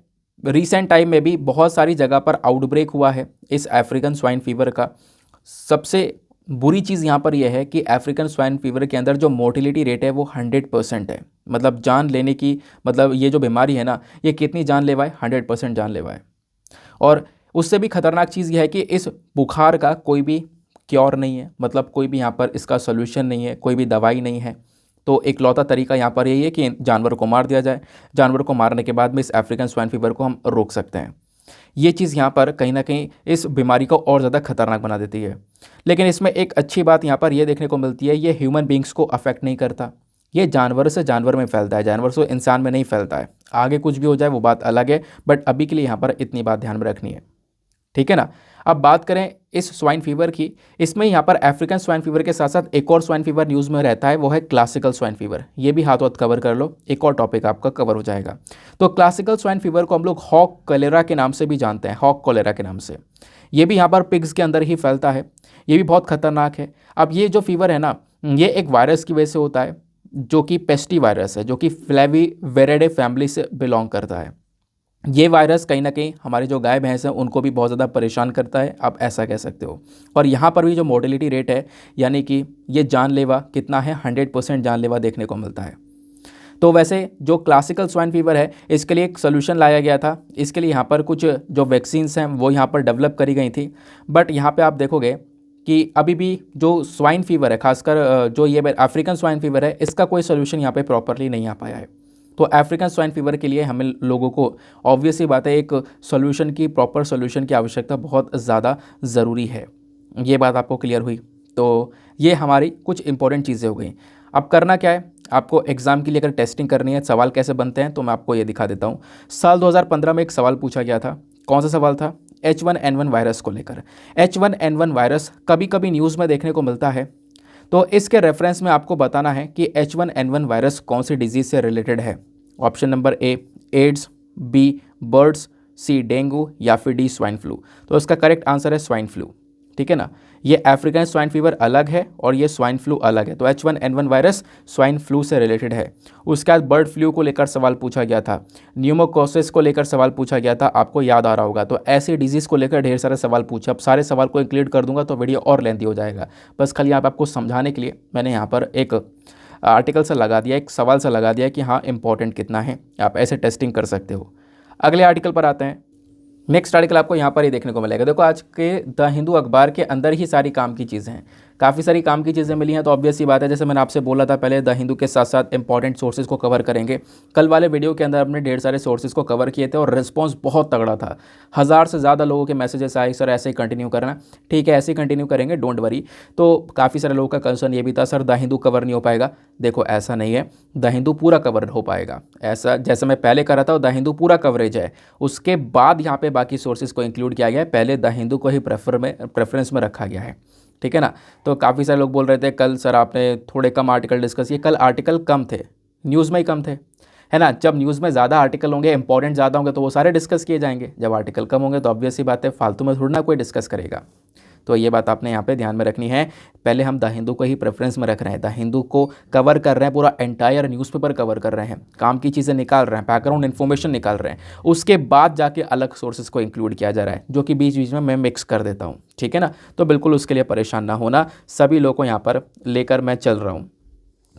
रिसेंट टाइम में भी बहुत सारी जगह पर आउटब्रेक हुआ है इस अफ्रीकन स्वाइन फीवर का। सबसे बुरी चीज़ यहाँ पर यह है कि अफ्रीकन स्वाइन फीवर के अंदर जो मोर्टिलिटी रेट है वो 100% है। मतलब जान लेने की, मतलब ये जो बीमारी है ना, ये कितनी जानलेवा है? 100% जानलेवा है। और उससे भी खतरनाक चीज़ यह है कि इस बुखार का कोई भी क्योर नहीं है, मतलब कोई भी यहाँ पर इसका सोल्यूशन नहीं है, कोई भी दवाई नहीं है। तो एक लौता तरीका यहाँ पर यही है कि जानवर को मार दिया जाए। जानवर को मारने के बाद में इस अफ्रीकन स्वाइन फीवर को हम रोक सकते हैं। ये चीज़ यहाँ पर कहीं ना कहीं इस बीमारी को और ज़्यादा खतरनाक बना देती है। लेकिन इसमें एक अच्छी बात यहाँ पर यह देखने को मिलती है, ये ह्यूमन बींग्स को अफेक्ट नहीं करता। ये जानवर से जानवर में फैलता है, जानवर से इंसान में नहीं फैलता है। आगे कुछ भी हो जाए वो बात अलग है, बट अभी के लिए यहाँ पर इतनी बात ध्यान में रखनी है, ठीक है ना। अब बात करें इस स्वाइन फीवर की, इसमें यहाँ पर अफ्रीकन स्वाइन फीवर के साथ साथ एक और स्वाइन फीवर न्यूज़ में रहता है, वो है क्लासिकल स्वाइन फीवर। ये भी हाथों हाथ कवर कर लो, एक और टॉपिक आपका कवर हो जाएगा। तो क्लासिकल स्वाइन फीवर को हम लोग हॉक कलेरा के नाम से भी जानते हैं, हॉक कॉलेरा के नाम से। ये भी यहाँ पर पिग्स के अंदर ही फैलता है, ये भी बहुत खतरनाक है। अब ये जो फीवर है ना, ये एक वायरस की वजह से होता है, जो कि पेस्टी वायरस है, जो कि फ्लेविवेरिडे फैमिली से बिलोंग करता है। ये वायरस कहीं ना कहीं हमारे जो गाय भैंस हैं उनको भी बहुत ज़्यादा परेशान करता है, आप ऐसा कह सकते हो। और यहाँ पर भी जो मोर्टेलिटी रेट है, यानी कि ये जानलेवा कितना है, 100% जानलेवा देखने को मिलता है। तो वैसे जो क्लासिकल स्वाइन फीवर है, इसके लिए एक सोल्यूशन लाया गया था। इसके लिए यहाँ पर कुछ जो वैक्सीन्स हैं वो यहाँ पर डेवलप करी गई थी, बट यहाँ पर आप देखोगे कि अभी भी जो स्वाइन फीवर है, खासकर जो ये अफ्रीकन स्वाइन फीवर है, इसका कोई सोल्यूशन यहाँ पे प्रॉपरली नहीं आ पाया है। तो अफ्रीकन स्वाइन फीवर के लिए हमें लोगों को ऑब्वियस ही बात है, एक सॉल्यूशन की, प्रॉपर सॉल्यूशन की आवश्यकता बहुत ज़्यादा ज़रूरी है। ये बात आपको क्लियर हुई। तो ये हमारी कुछ इंपॉर्टेंट चीज़ें हो गई। अब करना क्या है, आपको एग्ज़ाम के लिए अगर टेस्टिंग करनी है, सवाल कैसे बनते हैं, तो मैं आपको ये दिखा देता हूँ। साल 2015 में एक सवाल पूछा गया था। कौन सा सवाल था? H1N1 वायरस को लेकर। H1N1 वायरस कभी कभी न्यूज़ में देखने को मिलता है, तो इसके रेफरेंस में आपको बताना है कि H1N1 वायरस कौन सी डिजीज़ से रिलेटेड है। Option number A AIDS, B birds, C dengue, या फिर डी स्वाइन फ्लू। तो इसका करेक्ट आंसर है स्वाइन फ्लू, ठीक है ना। ये अफ्रीकन स्वाइन फीवर अलग है और ये स्वाइन फ्लू अलग है। तो H1N1 वायरस स्वाइन फ्लू से रिलेटेड है। उसके बाद बर्ड फ्लू को लेकर सवाल पूछा गया था, न्यूमोकोसिस को लेकर सवाल पूछा गया था, आपको याद आ रहा होगा। तो ऐसे डिजीज़ को लेकर ढेर सारे सवाल पूछे। अब सारे सवाल को इंक्लूड कर दूंगा तो वीडियो और लेंथी हो जाएगा। बस खाली आपको समझाने के लिए मैंने यहाँ पर एक आर्टिकल सा लगा दिया, एक सवाल सा लगा दिया कि हाँ इंपॉर्टेंट कितना है, आप ऐसे टेस्टिंग कर सकते हो। अगले आर्टिकल पर आते हैं। नेक्स्ट आर्टिकल आपको यहाँ पर ही देखने को मिलेगा। देखो, आज के द हिंदू अखबार के अंदर ही सारी काम की चीज़ें हैं, काफ़ी सारी काम की चीज़ें मिली हैं। तो ऑब्वियस सी बात है, जैसे मैंने आपसे बोला था पहले, द हिंदू के साथ साथ इंपॉर्टेंट सोर्सेज को कवर करेंगे। कल वाले वीडियो के अंदर हमने ढेर सारे सोर्सेज को कवर किए थे और रिस्पॉन्स बहुत तगड़ा था। 1000 से ज़्यादा लोगों के मैसेजेस आए, सर ऐसे ही कंटिन्यू करना। ठीक है, ऐसे ही कंटिन्यू करेंगे, डोंट वरी। तो काफ़ी सारे लोगों का कंसर्न ये भी था, सर द हिंदू कवर नहीं हो पाएगा। देखो ऐसा नहीं है, द हिंदू पूरा कवर हो पाएगा। ऐसा जैसे मैं पहले कर रहा था, द हिंदू पूरा कवरेज है, उसके बाद यहाँ पे बाकी सोर्सेज को इंक्लूड किया गया है। पहले द हिंदू को ही प्रेफरेंस में रखा गया है, ठीक है ना। तो काफ़ी सारे लोग बोल रहे थे कल सर आपने थोड़े कम आर्टिकल डिस्कस किए। कल आर्टिकल कम थे, न्यूज़ में ही कम थे, है ना। जब न्यूज़ में ज़्यादा आर्टिकल होंगे, इंपॉर्टेंट ज़्यादा होंगे, तो वो सारे डिस्कस किए जाएंगे। जब आर्टिकल कम होंगे तो ऑब्वियस ही बात है, फालतू में थोड़ी ना कोई डिस्कस करेगा। तो ये बात आपने यहाँ पे ध्यान में रखनी है। पहले हम द हिंदू को ही प्रेफरेंस में रख रहे हैं, द हिंदू को कवर कर रहे हैं, पूरा एंटायर न्यूज़पेपर कवर कर रहे हैं, काम की चीज़ें निकाल रहे हैं, बैकग्राउंड इन्फॉर्मेशन निकाल रहे हैं। उसके बाद जाके अलग सोर्सेज को इंक्लूड किया जा रहा है, जो कि बीच बीच में मैं मिक्स कर देता हूँ, ठीक है ना। तो बिल्कुल उसके लिए परेशान ना होना, सभी लोगों को यहाँ पर लेकर मैं चल रहा हूँ।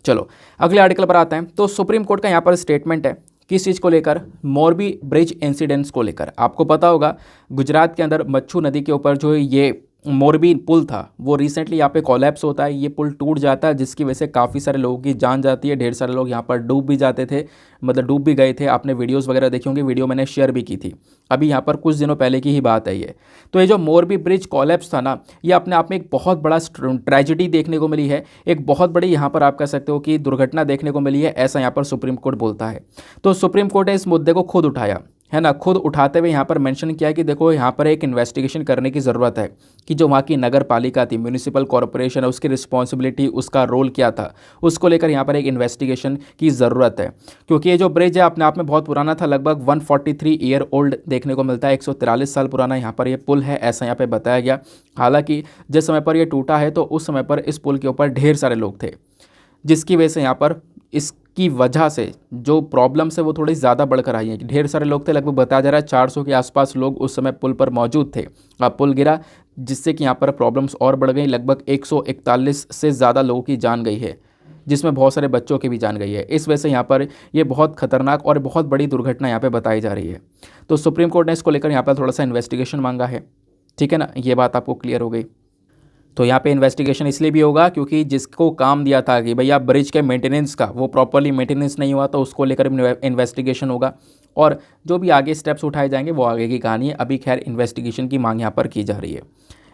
चलो अगले आर्टिकल पर आते हैं। तो सुप्रीम कोर्ट का यहाँ पर स्टेटमेंट है, किस चीज़ को लेकर? मोरबी ब्रिज इंसिडेंट्स को लेकर। आपको पता होगा गुजरात के अंदर मच्छू नदी के ऊपर जो ये मोरबी पुल था, वो रिसेंटली यहाँ पे कोलैप्स होता है, ये पुल टूट जाता है, जिसकी वजह से काफ़ी सारे लोगों की जान जाती है। ढेर सारे लोग यहाँ पर डूब भी जाते थे, मतलब डूब भी गए थे। आपने वीडियोस वगैरह देखी होंगी, वीडियो मैंने शेयर भी की थी, अभी यहाँ पर कुछ दिनों पहले की ही बात है ये। तो ये जो मोरबी ब्रिज कोलैप्स था ना, ये अपने आप में एक बहुत बड़ा ट्रेजिडी देखने को मिली है, एक बहुत बड़ी यहाँ पर आप कह सकते हो कि दुर्घटना देखने को मिली है, ऐसा यहाँ पर सुप्रीम कोर्ट बोलता है। तो सुप्रीम कोर्ट ने इस मुद्दे को खुद उठाया, है ना। खुद उठाते हुए यहाँ पर मेंशन किया कि देखो यहाँ पर एक इन्वेस्टिगेशन करने की ज़रूरत है कि जो वहाँ की नगर पालिका थी, म्यूनिसिपल कॉरपोरेशन है, उसकी रिस्पॉन्सिबिलिटी, उसका रोल क्या था, उसको लेकर यहाँ पर एक इन्वेस्टिगेशन की ज़रूरत है। क्योंकि ये जो ब्रिज है अपने आप में बहुत पुराना था, लगभग 143 ईयर ओल्ड देखने को मिलता है, 143 साल पुराना यहाँ पर ये पुल है, ऐसा यहाँ पर बताया गया। हालाँकि जिस समय पर यह टूटा है तो उस समय पर इस पुल के ऊपर ढेर सारे लोग थे, जिसकी वजह से यहाँ पर इसकी वजह से जो प्रॉब्लम्स है वो थोड़ी ज़्यादा बढ़कर आई हैं। ढेर सारे लोग थे, लगभग बताया जा रहा है 400 के आसपास लोग उस समय पुल पर मौजूद थे। अब पुल गिरा, जिससे कि यहाँ पर प्रॉब्लम्स और बढ़ गई। लगभग 141 से ज़्यादा लोगों की जान गई है, जिसमें बहुत सारे बच्चों की भी जान गई है। इस वजह से यहाँ पर ये बहुत खतरनाक और बहुत बड़ी दुर्घटना यहाँ पर बताई जा रही है। तो सुप्रीम कोर्ट ने इसको लेकर यहाँ पर थोड़ा सा इन्वेस्टिगेशन मांगा है, ठीक है ना। ये बात आपको क्लियर हो गई। तो यहाँ पे इन्वेस्टिगेशन इसलिए भी होगा क्योंकि जिसको काम दिया था कि भैया ब्रिज के मेंटेनेंस का, वो प्रॉपर्ली मेंटेनेंस नहीं हुआ, तो उसको लेकर इन्वेस्टिगेशन होगा। और जो भी आगे स्टेप्स उठाए जाएंगे वो आगे की कहानी है। अभी खैर इन्वेस्टिगेशन की मांग यहाँ पर की जा रही है।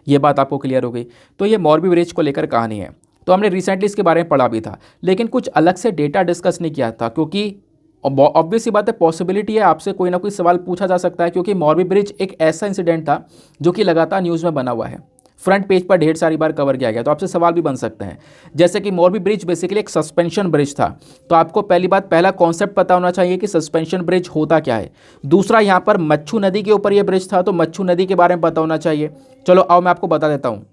ये बात आपको क्लियर हो गई। तो ये मोरबी ब्रिज को लेकर कहानी है। तो हमने रिसेंटली इसके बारे में पढ़ा भी था, लेकिन कुछ अलग से डेटा डिस्कस नहीं किया था, क्योंकि ऑब्वियस सी बात है, पॉसिबिलिटी है आपसे कोई ना कोई सवाल पूछा जा सकता है, क्योंकि मॉरबी ब्रिज एक ऐसा इंसिडेंट था जो कि लगातार न्यूज़ में बना हुआ है, फ्रंट पेज पर ढेर सारी बार कवर किया गया, तो आपसे सवाल भी बन सकते हैं। जैसे कि मॉरबी ब्रिज बेसिकली एक सस्पेंशन ब्रिज था, तो आपको पहली बात, पहला कॉन्सेप्ट पता होना चाहिए कि सस्पेंशन ब्रिज होता क्या है। दूसरा, यहाँ पर मच्छू नदी के ऊपर यह ब्रिज था, तो मच्छू नदी के बारे में पता होना चाहिए। चलो आओ मैं आपको बता देता हूँ।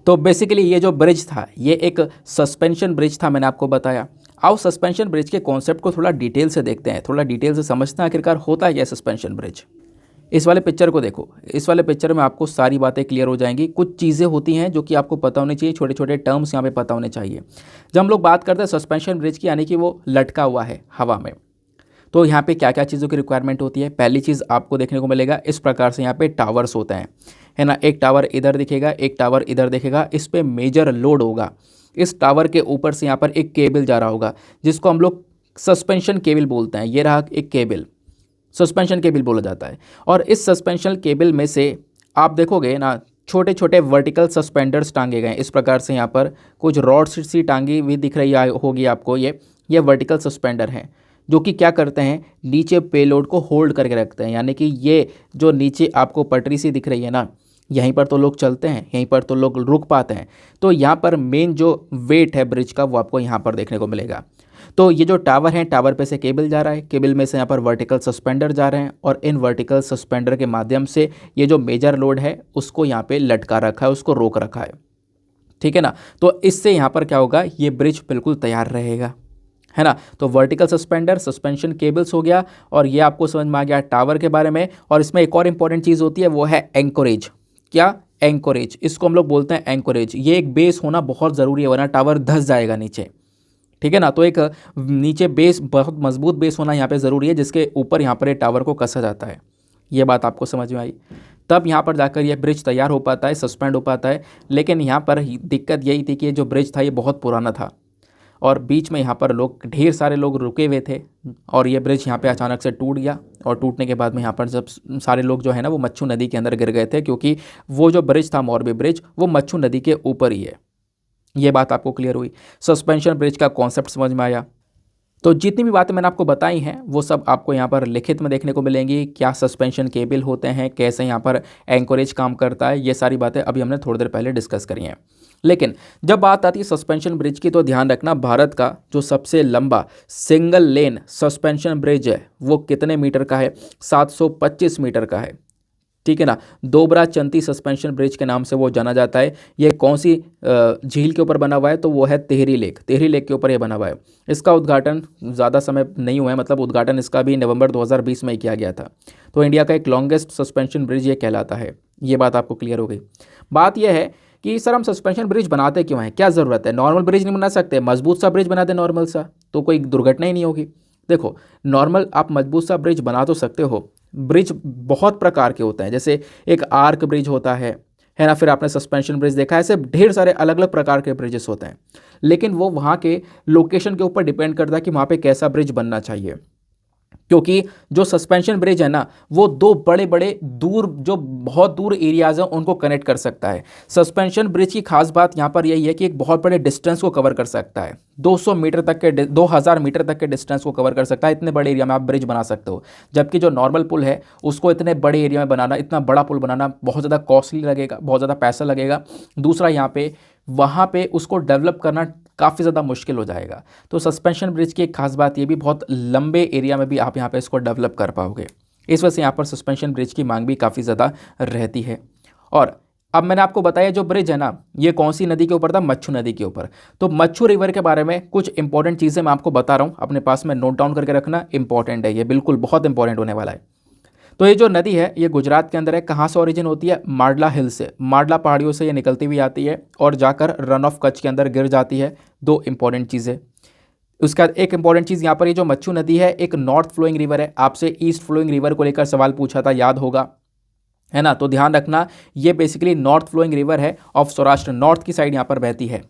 तो बेसिकली ये जो ब्रिज था ये एक सस्पेंशन ब्रिज था, मैंने आपको बताया। आओ सस्पेंशन ब्रिज के कॉन्सेप्ट को थोड़ा डिटेल से देखते हैं, थोड़ा डिटेल से समझते हैं आखिरकार होता है क्या सस्पेंशन ब्रिज। इस वाले पिक्चर को देखो, इस वाले पिक्चर में आपको सारी बातें क्लियर हो जाएंगी। कुछ चीज़ें होती हैं जो कि आपको पता होनी चाहिए, छोटे छोटे टर्म्स यहाँ पे पता होने चाहिए। जब हम लोग बात करते हैं सस्पेंशन ब्रिज की, यानी कि वो लटका हुआ है हवा में, तो यहाँ पे क्या क्या चीज़ों की रिक्वायरमेंट होती है। पहली चीज़ आपको देखने को मिलेगा, इस प्रकार से यहाँ पे टावर्स होते हैं, है ना। एक टावर इधर दिखेगा, एक टावर इधर दिखेगा, इस पर मेजर लोड होगा। इस टावर के ऊपर से यहाँ पर एक केबल जा रहा होगा, जिसको हम लोग सस्पेंशन केबल बोलते हैं। ये रहा एक केबल, सस्पेंशन केबल बोला जाता है। और इस सस्पेंशन केबल में से आप देखोगे ना, छोटे छोटे वर्टिकल सस्पेंडर्स टांगे गए हैं। इस प्रकार से यहाँ पर कुछ रॉड्स सी टांगी हुई दिख रही होगी आपको, ये वर्टिकल सस्पेंडर हैं, जो कि क्या करते हैं, नीचे पेलोड को होल्ड करके रखते हैं। यानी कि ये जो नीचे आपको पटरी सी दिख रही है ना, यहीं पर तो लोग चलते हैं, यहीं पर तो लोग रुक पाते हैं। तो यहाँ पर मेन जो वेट है ब्रिज का, वो आपको यहाँ पर देखने को मिलेगा। तो ये जो टावर है, टावर पे से केबल जा रहा है, केबल में से यहाँ पर वर्टिकल सस्पेंडर जा रहे हैं, और इन वर्टिकल सस्पेंडर के माध्यम से ये जो मेजर लोड है उसको यहाँ पे लटका रखा है, उसको रोक रखा है, ठीक है ना। तो इससे यहाँ पर क्या होगा, ये ब्रिज बिल्कुल तैयार रहेगा, है ना। तो वर्टिकल सस्पेंडर, सस्पेंशन केबल्स हो गया, और ये आपको समझ में आ गया टावर के बारे में। और इसमें एक और इंपॉर्टेंट चीज़ होती है, वो है एंकोरेज। क्या? एंकोरेज, इसको हम लोग बोलते हैं एंकोरेज। ये एक बेस होना बहुत ज़रूरी है, वरना टावर धंस जाएगा नीचे, ठीक है ना। तो एक नीचे बेस, बहुत मजबूत बेस होना यहाँ पे ज़रूरी है, जिसके ऊपर यहाँ पर ये टावर को कसा जाता है। ये बात आपको समझ में आई, तब यहाँ पर जाकर ये ब्रिज तैयार हो पाता है, सस्पेंड हो पाता है। लेकिन यहाँ पर दिक्कत यही थी कि ये जो ब्रिज था ये बहुत पुराना था, और बीच में यहाँ पर लोग, ढेर सारे लोग रुके हुए थे, और ये ब्रिज यहाँ पे अचानक से टूट गया। और टूटने के बाद में यहाँ पर जब सारे लोग जो है ना, वो मच्छू नदी के अंदर गिर गए थे, क्योंकि वो जो ब्रिज था मॉरबी ब्रिज, वो मच्छू नदी के ऊपर ही है। ये बात आपको क्लियर हुई, सस्पेंशन ब्रिज का कॉन्सेप्ट समझ में आया। तो जितनी भी बातें मैंने आपको बताई हैं वो सब आपको यहाँ पर लिखित में देखने को मिलेंगी। क्या सस्पेंशन केबल होते हैं, कैसे यहाँ पर एंकोरेज काम करता है, ये सारी बातें अभी हमने थोड़ी देर पहले डिस्कस करी हैं। लेकिन जब बात आती है सस्पेंशन ब्रिज की, तो ध्यान रखना, भारत का जो सबसे लंबा सिंगल लेन सस्पेंशन ब्रिज है वो कितने मीटर का है? 725 मीटर का है, ठीक है ना। दोबरा चंती सस्पेंशन ब्रिज के नाम से वो जाना जाता है। ये कौन सी झील के ऊपर बना हुआ है? तो वो है टिहरी लेक, टिहरी लेक के ऊपर ये बना हुआ है। इसका उद्घाटन ज़्यादा समय नहीं हुआ है, मतलब उद्घाटन इसका भी नवंबर 2020 में ही किया गया था। तो इंडिया का एक लॉन्गेस्ट सस्पेंशन ब्रिज ये कहलाता है। ये बात आपको क्लियर हो गई। बात यह है कि सर हम सस्पेंशन ब्रिज बनाते क्यों हैं, क्या ज़रूरत है? नॉर्मल ब्रिज नहीं बना सकते? मजबूत सा ब्रिज बना दे नॉर्मल सा, तो कोई दुर्घटना ही नहीं होगी। देखो, नॉर्मल आप मजबूत सा ब्रिज बना तो सकते हो, ब्रिज बहुत प्रकार के होते हैं, जैसे एक आर्क ब्रिज होता है ना, फिर आपने सस्पेंशन ब्रिज देखा है, ऐसे ढेर सारे अलग अलग प्रकार के ब्रिजेस होते हैं। लेकिन वो वहाँ के लोकेशन के ऊपर डिपेंड करता है कि वहाँ पे कैसा ब्रिज बनना चाहिए, क्योंकि जो सस्पेंशन ब्रिज है ना, वो दो बड़े बड़े दूर, जो बहुत दूर एरियाज हैं उनको कनेक्ट कर सकता है। सस्पेंशन ब्रिज की खास बात यहाँ पर यही है कि एक बहुत बड़े डिस्टेंस को कवर कर सकता है, 200 मीटर तक के 2000 मीटर तक के डिस्टेंस को कवर कर सकता है। इतने बड़े एरिया में आप ब्रिज बना सकते हो, जबकि जो नॉर्मल पुल है उसको इतने बड़े एरिया में बनाना, इतना बड़ा पुल बनाना बहुत ज़्यादा कॉस्टली लगेगा, बहुत ज़्यादा पैसा लगेगा। दूसरा, यहाँ पे वहाँ पे उसको डेवलप करना काफ़ी ज़्यादा मुश्किल हो जाएगा। तो सस्पेंशन ब्रिज की एक खास बात ये भी, बहुत लंबे एरिया में भी आप यहाँ पे इसको डेवलप कर पाओगे। इस वजह से यहाँ पर सस्पेंशन ब्रिज की मांग भी काफ़ी ज़्यादा रहती है। और अब मैंने आपको बताया जो ब्रिज है ना, ये कौन सी नदी के ऊपर था? मच्छू नदी के ऊपर। तो मच्छू रिवर के बारे में कुछ इंपॉर्टेंट चीज़ें मैं आपको बता रहा हूँ, अपने पास में नोट डाउन करके रखना, इंपॉर्टेंट है ये, बिल्कुल बहुत इंपॉर्टेंट होने वाला है। तो ये जो नदी है ये गुजरात के अंदर है। कहाँ से ओरिजिन होती है? माडला हिल से, माडला पहाड़ियों से ये निकलती हुई आती है और जाकर रन ऑफ कच्छ के अंदर गिर जाती है। दो इंपॉर्टेंट चीज़ें। उसका एक इंपॉर्टेंट चीज़ यहाँ पर, ये जो मच्छू नदी है एक नॉर्थ फ्लोइंग रिवर है। आपसे ईस्ट फ्लोइंग रिवर को लेकर सवाल पूछा था, याद होगा, है ना। तो ध्यान रखना, ये बेसिकली नॉर्थ फ्लोइंग रिवर है ऑफ सौराष्ट्र, नॉर्थ की साइड यहाँ पर बहती है।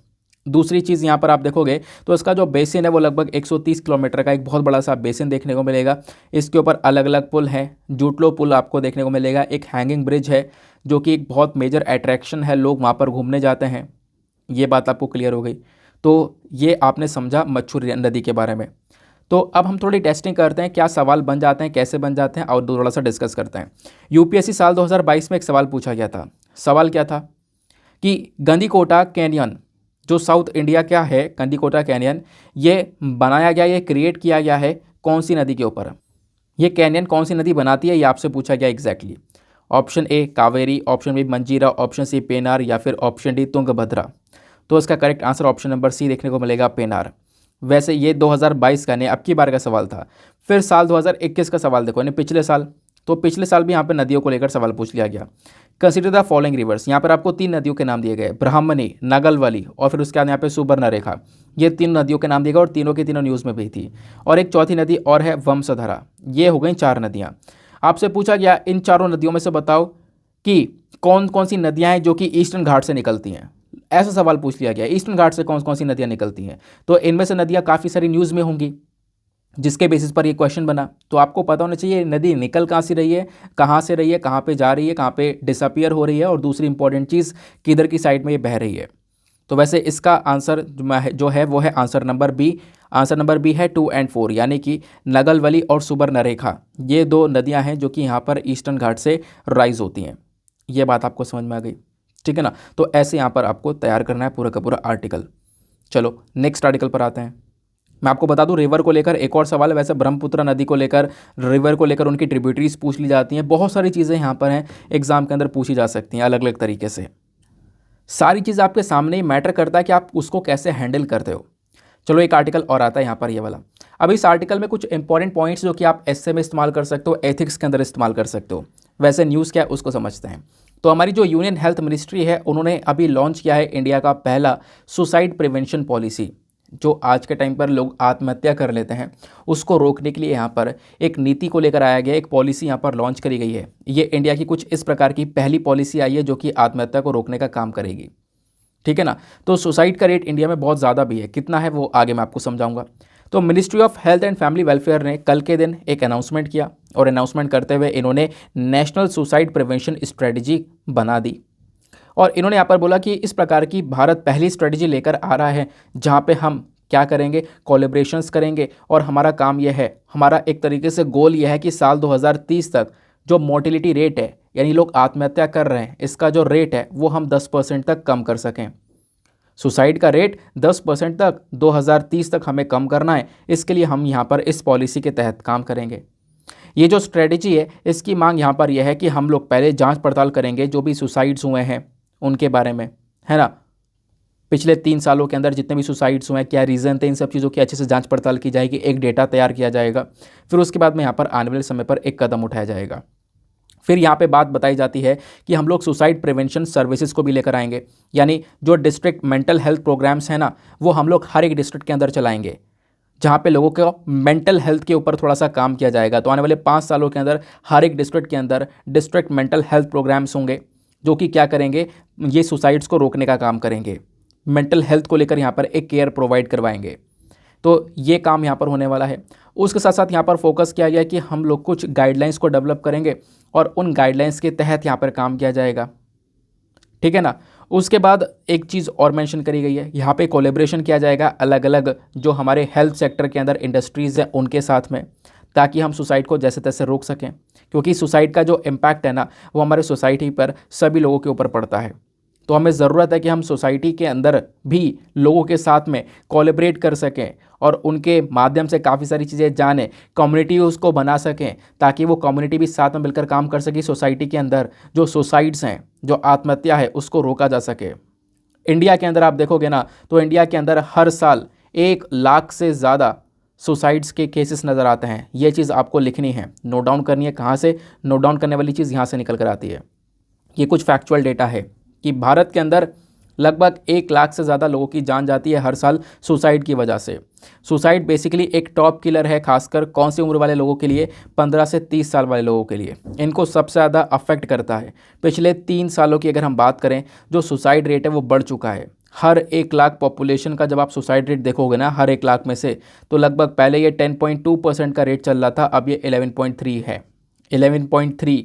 दूसरी चीज़ यहाँ पर आप देखोगे तो इसका जो बेसिन है वो लगभग 130 किलोमीटर का एक बहुत बड़ा सा बेसिन देखने को मिलेगा। इसके ऊपर अलग अलग पुल हैं, जूटलो पुल आपको देखने को मिलेगा, एक हैंगिंग ब्रिज है जो कि एक बहुत मेजर अट्रैक्शन है, लोग वहाँ पर घूमने जाते हैं। ये बात आपको क्लियर हो गई। तो ये आपने समझा मच्छू नदी के बारे में। तो अब हम थोड़ी टेस्टिंग करते हैं, क्या सवाल बन जाते हैं, कैसे बन जाते हैं, और थोड़ा सा डिस्कस करते हैं। यूपीएससी साल 2022 में एक सवाल पूछा गया था। सवाल क्या था कि गंदीकोटा कैनियन जो साउथ इंडिया क्या है, गंदीकोटा कैनियन ये बनाया गया, ये क्रिएट किया गया है कौन सी नदी के ऊपर? ये कैनियन कौन सी नदी बनाती है, ये आपसे पूछा गया exactly. Option A Kaveri, option B Manjira, option C Penar, या फिर ऑप्शन डी तुंगभद्रा। तो इसका correct answer option number C देखने को मिलेगा, पेनार। वैसे ये 2022 का नहीं, अब की बार का सवाल था। फिर साल 2021 का सवाल देखो, यानी पिछले साल। तो पिछले साल भी यहाँ पे नदियों को लेकर सवाल पूछ लिया गया। Consider the following rivers. यहाँ पर आपको 3 नदियों के नाम दिए गए, ब्राह्मणी, नागलवाली और फिर उसके बाद यहाँ पे सुवर्णरेखा। ये 3 नदियों के नाम दिए गए और तीनों की तीनों न्यूज़ में भी थी। और एक चौथी नदी और है वंशधारा। ये हो गई 4 नदियाँ। आपसे पूछा गया इन चारों नदियों में से बताओ कि कौन कौन सी नदियाँ हैं जो कि ईस्टर्न घाट से निकलती हैं। ऐसा सवाल पूछ लिया गया, ईस्टर्न घाट से कौन कौन सी नदियाँ निकलती हैं। तो इनमें से नदियाँ काफ़ी सारी न्यूज़ में होंगी, जिसके बेसिस पर ये क्वेश्चन बना। तो आपको पता होना चाहिए नदी निकल कहाँ से रही है, कहाँ से रही है, कहाँ पे जा रही है, कहाँ पे डिसअपियर हो रही है, और दूसरी इंपॉर्टेंट चीज़ किधर की साइड में ये बह रही है। तो वैसे इसका आंसर जो है वो है answer number B. Answer number B है 2 और 4, यानी कि नगलवली और सुवर्णरेखा। ये 2 नदियाँ हैं जो कि यहाँ पर ईस्टर्न घाट से राइज होती हैं। ये बात आपको समझ में आ गई, ठीक है ना। तो ऐसे यहाँ पर आपको तैयार करना है पूरा का पूरा आर्टिकल। चलो नेक्स्ट आर्टिकल पर आते हैं। मैं आपको बता दूं रिवर को लेकर एक और सवाल है। वैसे ब्रह्मपुत्र नदी को लेकर, रिवर को लेकर उनकी ट्रिब्यूटरीज पूछ ली जाती हैं। बहुत सारी चीज़ें यहाँ पर हैं, एग्जाम के अंदर पूछी जा सकती हैं अलग अलग तरीके से। सारी चीज़ आपके सामने ही मैटर करता है कि आप उसको कैसे हैंडल करते हो। चलो एक आर्टिकल और आता है यहाँ पर, ये वाला। अब इस आर्टिकल में कुछ इंपॉर्टेंट पॉइंट्स जो कि आप एसए में इस्तेमाल कर सकते हो, एथिक्स के अंदर इस्तेमाल कर सकते हो। वैसे न्यूज़ क्या है उसको समझते हैं। तो हमारी जो यूनियन हेल्थ मिनिस्ट्री है, उन्होंने अभी लॉन्च किया है इंडिया का पहला सुसाइड प्रिवेंशन पॉलिसी। जो आज के टाइम पर लोग आत्महत्या कर लेते हैं, उसको रोकने के लिए यहाँ पर एक नीति को लेकर आया गया, एक पॉलिसी यहाँ पर लॉन्च करी गई है। ये इंडिया की कुछ इस प्रकार की पहली पॉलिसी आई है जो कि आत्महत्या को रोकने का काम करेगी, ठीक है ना। तो सुसाइड का रेट इंडिया में बहुत ज़्यादा भी है, कितना है वो आगे मैं आपको समझाऊंगा। तो ministry of health and family welfare ने कल के दिन एक अनाउंसमेंट किया, और अनाउंसमेंट करते हुए इन्होंने नेशनल सुसाइड प्रिवेंशन स्ट्रेटजी बना दी। और इन्होंने यहाँ पर बोला कि इस प्रकार की भारत पहली स्ट्रेटजी लेकर आ रहा है, जहाँ पे हम क्या करेंगे, कोलैबोरेशंस करेंगे। और हमारा काम यह है, हमारा एक तरीके से गोल यह है कि साल 2030 तक जो मोर्टिलिटी रेट है, यानी लोग आत्महत्या कर रहे हैं, इसका जो रेट है वो हम 10% तक कम कर सकें। सुसाइड का रेट 10% तक 2030 तक हमें कम करना है। इसके लिए हम यहाँ पर इस पॉलिसी के तहत काम करेंगे। ये जो स्ट्रेटजी है, इसकी मांग यहाँ पर यह है कि हम लोग पहले जांच पड़ताल करेंगे जो भी सुसाइड्स हुए हैं उनके बारे में, है ना। पिछले 3 सालों के अंदर जितने भी सुसाइड्स हुए हैं, क्या रीज़न थे, इन सब चीज़ों की अच्छे से जांच पड़ताल की जाएगी, एक डेटा तैयार किया जाएगा। फिर उसके बाद में यहाँ पर आने वाले समय पर एक कदम उठाया जाएगा। फिर यहाँ पे बात बताई जाती है कि हम लोग सुसाइड प्रिवेंशन सर्विसेज को भी लेकर आएंगे, यानी जो डिस्ट्रिक्ट मेंटल हेल्थ प्रोग्राम्स हैं ना, वो हम लोग हर एक डिस्ट्रिक्ट के अंदर चलाएंगे, जहाँ पे लोगों को मेंटल हेल्थ के ऊपर थोड़ा सा काम किया जाएगा। तो आने वाले 5 सालों के अंदर हर एक डिस्ट्रिक्ट के अंदर डिस्ट्रिक्ट मेंटल हेल्थ प्रोग्राम्स होंगे, जो कि क्या करेंगे, ये सुसाइड्स को रोकने का काम करेंगे। मेंटल हेल्थ को लेकर यहाँ पर एक केयर प्रोवाइड करवाएंगे। तो ये काम यहाँ पर होने वाला है। उसके साथ साथ यहाँ पर फोकस किया गया कि हम लोग कुछ गाइडलाइंस को डेवलप करेंगे, और उन गाइडलाइंस के तहत यहाँ पर काम किया जाएगा, ठीक है ना। उसके बाद एक चीज़ और मेंशन करी गई है, यहाँ पे कोलैबोरेशन किया जाएगा अलग अलग जो हमारे हेल्थ सेक्टर के अंदर इंडस्ट्रीज़ है उनके साथ में, ताकि हम सुसाइड को जैसे तैसे रोक सकें। क्योंकि सुसाइड का जो इम्पैक्ट है ना, वो हमारे सोसाइटी पर सभी लोगों के ऊपर पड़ता है। तो हमें ज़रूरत है कि हम सोसाइटी के अंदर भी लोगों के साथ में कोलैबोरेट कर सकें, और उनके माध्यम से काफ़ी सारी चीज़ें जानें, कम्युनिटी उसको बना सकें, ताकि वो कम्युनिटी भी साथ में मिलकर काम कर सके। सोसाइटी के अंदर जो सुसाइड्स हैं, जो आत्महत्या है, उसको रोका जा सके। इंडिया के अंदर आप देखोगे ना, तो इंडिया के अंदर हर साल 1 लाख से ज़्यादा सुसाइड्स के केसेस नज़र आते हैं। ये चीज़ आपको लिखनी है, नोट डाउन करनी है। कहाँ से नोट डाउन करने वाली चीज़ यहाँ से निकल कर आती है। ये कुछ फैक्चुअल डेटा है कि भारत के अंदर लगभग 1 लाख से ज़्यादा लोगों की जान जाती है हर साल सुसाइड की वजह से। सुसाइड बेसिकली एक टॉप किलर है, खासकर कौन सी उम्र वाले लोगों के लिए, 15 से 30 साल वाले लोगों के लिए इनको सबसे ज़्यादा अफेक्ट करता है। पिछले 3 सालों की अगर हम बात करें, जो सुसाइड रेट है वो बढ़ चुका है। हर 1 लाख पॉपुलेशन का जब आप सुसाइड रेट देखोगे ना, हर 1 लाख में से, तो लगभग पहले ये 10.2% का रेट चल रहा था, अब ये 11.3 है। 11.3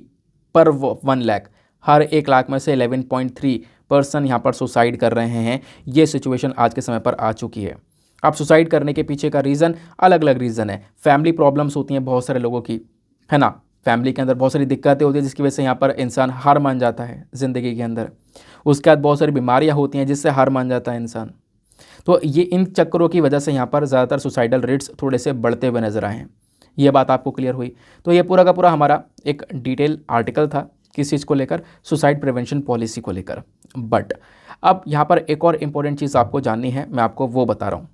पर 1 लाख, हर 1 लाख में से 11.3 पर्सन यहाँ पर सुसाइड कर रहे हैं। ये सिचुएशन आज के समय पर आ चुकी है। अब सुसाइड करने के पीछे का रीज़न अलग अलग रीज़न है। फैमिली प्रॉब्लम्स होती हैं बहुत सारे लोगों की, है ना, फैमिली के अंदर बहुत सारी दिक्कतें होती हैं जिसकी वजह से यहाँ पर इंसान हार मान जाता है ज़िंदगी के अंदर। उसके बाद बहुत सारी बीमारियाँ होती हैं जिससे हार मान जाता है इंसान। तो ये इन चक्करों की वजह से यहाँ पर ज़्यादातर सुसाइडल रेट्स थोड़े से बढ़ते हुए नजर आए हैं। ये बात आपको क्लियर हुई। तो ये पूरा का पूरा हमारा एक डिटेल आर्टिकल था किस चीज़ को लेकर, सुसाइड प्रिवेंशन पॉलिसी को लेकर। बट अब यहाँ पर एक और इम्पोर्टेंट चीज़ आपको जाननी है, मैं आपको वो बता रहा हूँ।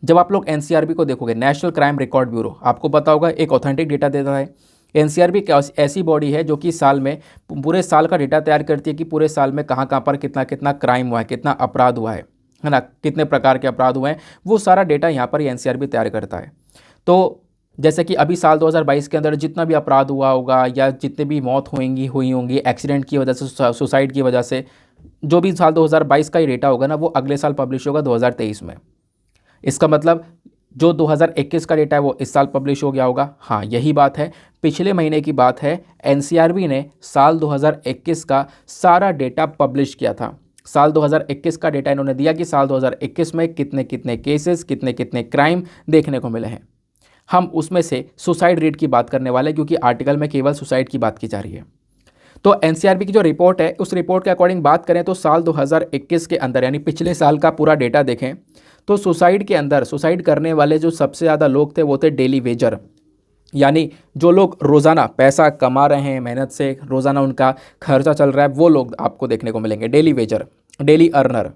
जब आप लोग एनसीआरबी को देखोगे, नेशनल क्राइम रिकॉर्ड ब्यूरो, आपको पता होगा एक ऑथेंटिक डेटा देता है। एनसीआरबी ऐसी बॉडी है जो कि साल में पूरे साल का डेटा तैयार करती है कि पूरे साल में कहाँ कहाँ पर कितना कितना क्राइम हुआ है, कितना अपराध हुआ है ना, कितने प्रकार के अपराध हुए हैं, वो सारा डेटा यहाँ पर एनसीआरबी तैयार करता है। तो जैसे कि अभी साल 2022 के अंदर जितना भी अपराध हुआ होगा या जितने भी मौत हुई होंगी एक्सीडेंट की वजह से, सुसाइड की वजह से, जो भी साल 2022 का ही डेटा होगा ना, वो अगले साल पब्लिश होगा 2023 में। इसका मतलब जो 2021 का डेटा है वो इस साल पब्लिश हो गया होगा। हाँ, यही बात है, पिछले महीने की बात है। एनसीआरबी ने साल 2021 का सारा डेटा पब्लिश किया था। साल 2021 का डेटा इन्होंने दिया कि साल 2021 में कितने कितने केसेस, कितने कितने क्राइम देखने को मिले हैं। हम उसमें से सुसाइड रेट की बात करने वाले हैं क्योंकि आर्टिकल में केवल सुसाइड की बात की जा रही है। तो एनसीआरबी की जो रिपोर्ट है, उस रिपोर्ट के अकॉर्डिंग बात करें तो साल 2021 के अंदर, यानी पिछले साल का पूरा डेटा देखें तो सुसाइड के अंदर सुसाइड करने वाले जो सबसे ज़्यादा लोग थे वो थे डेली वेजर, यानी जो लोग रोज़ाना पैसा कमा रहे हैं, मेहनत से रोज़ाना उनका खर्चा चल रहा है, वो लोग आपको देखने को मिलेंगे। डेली वेजर, डेली अर्नर,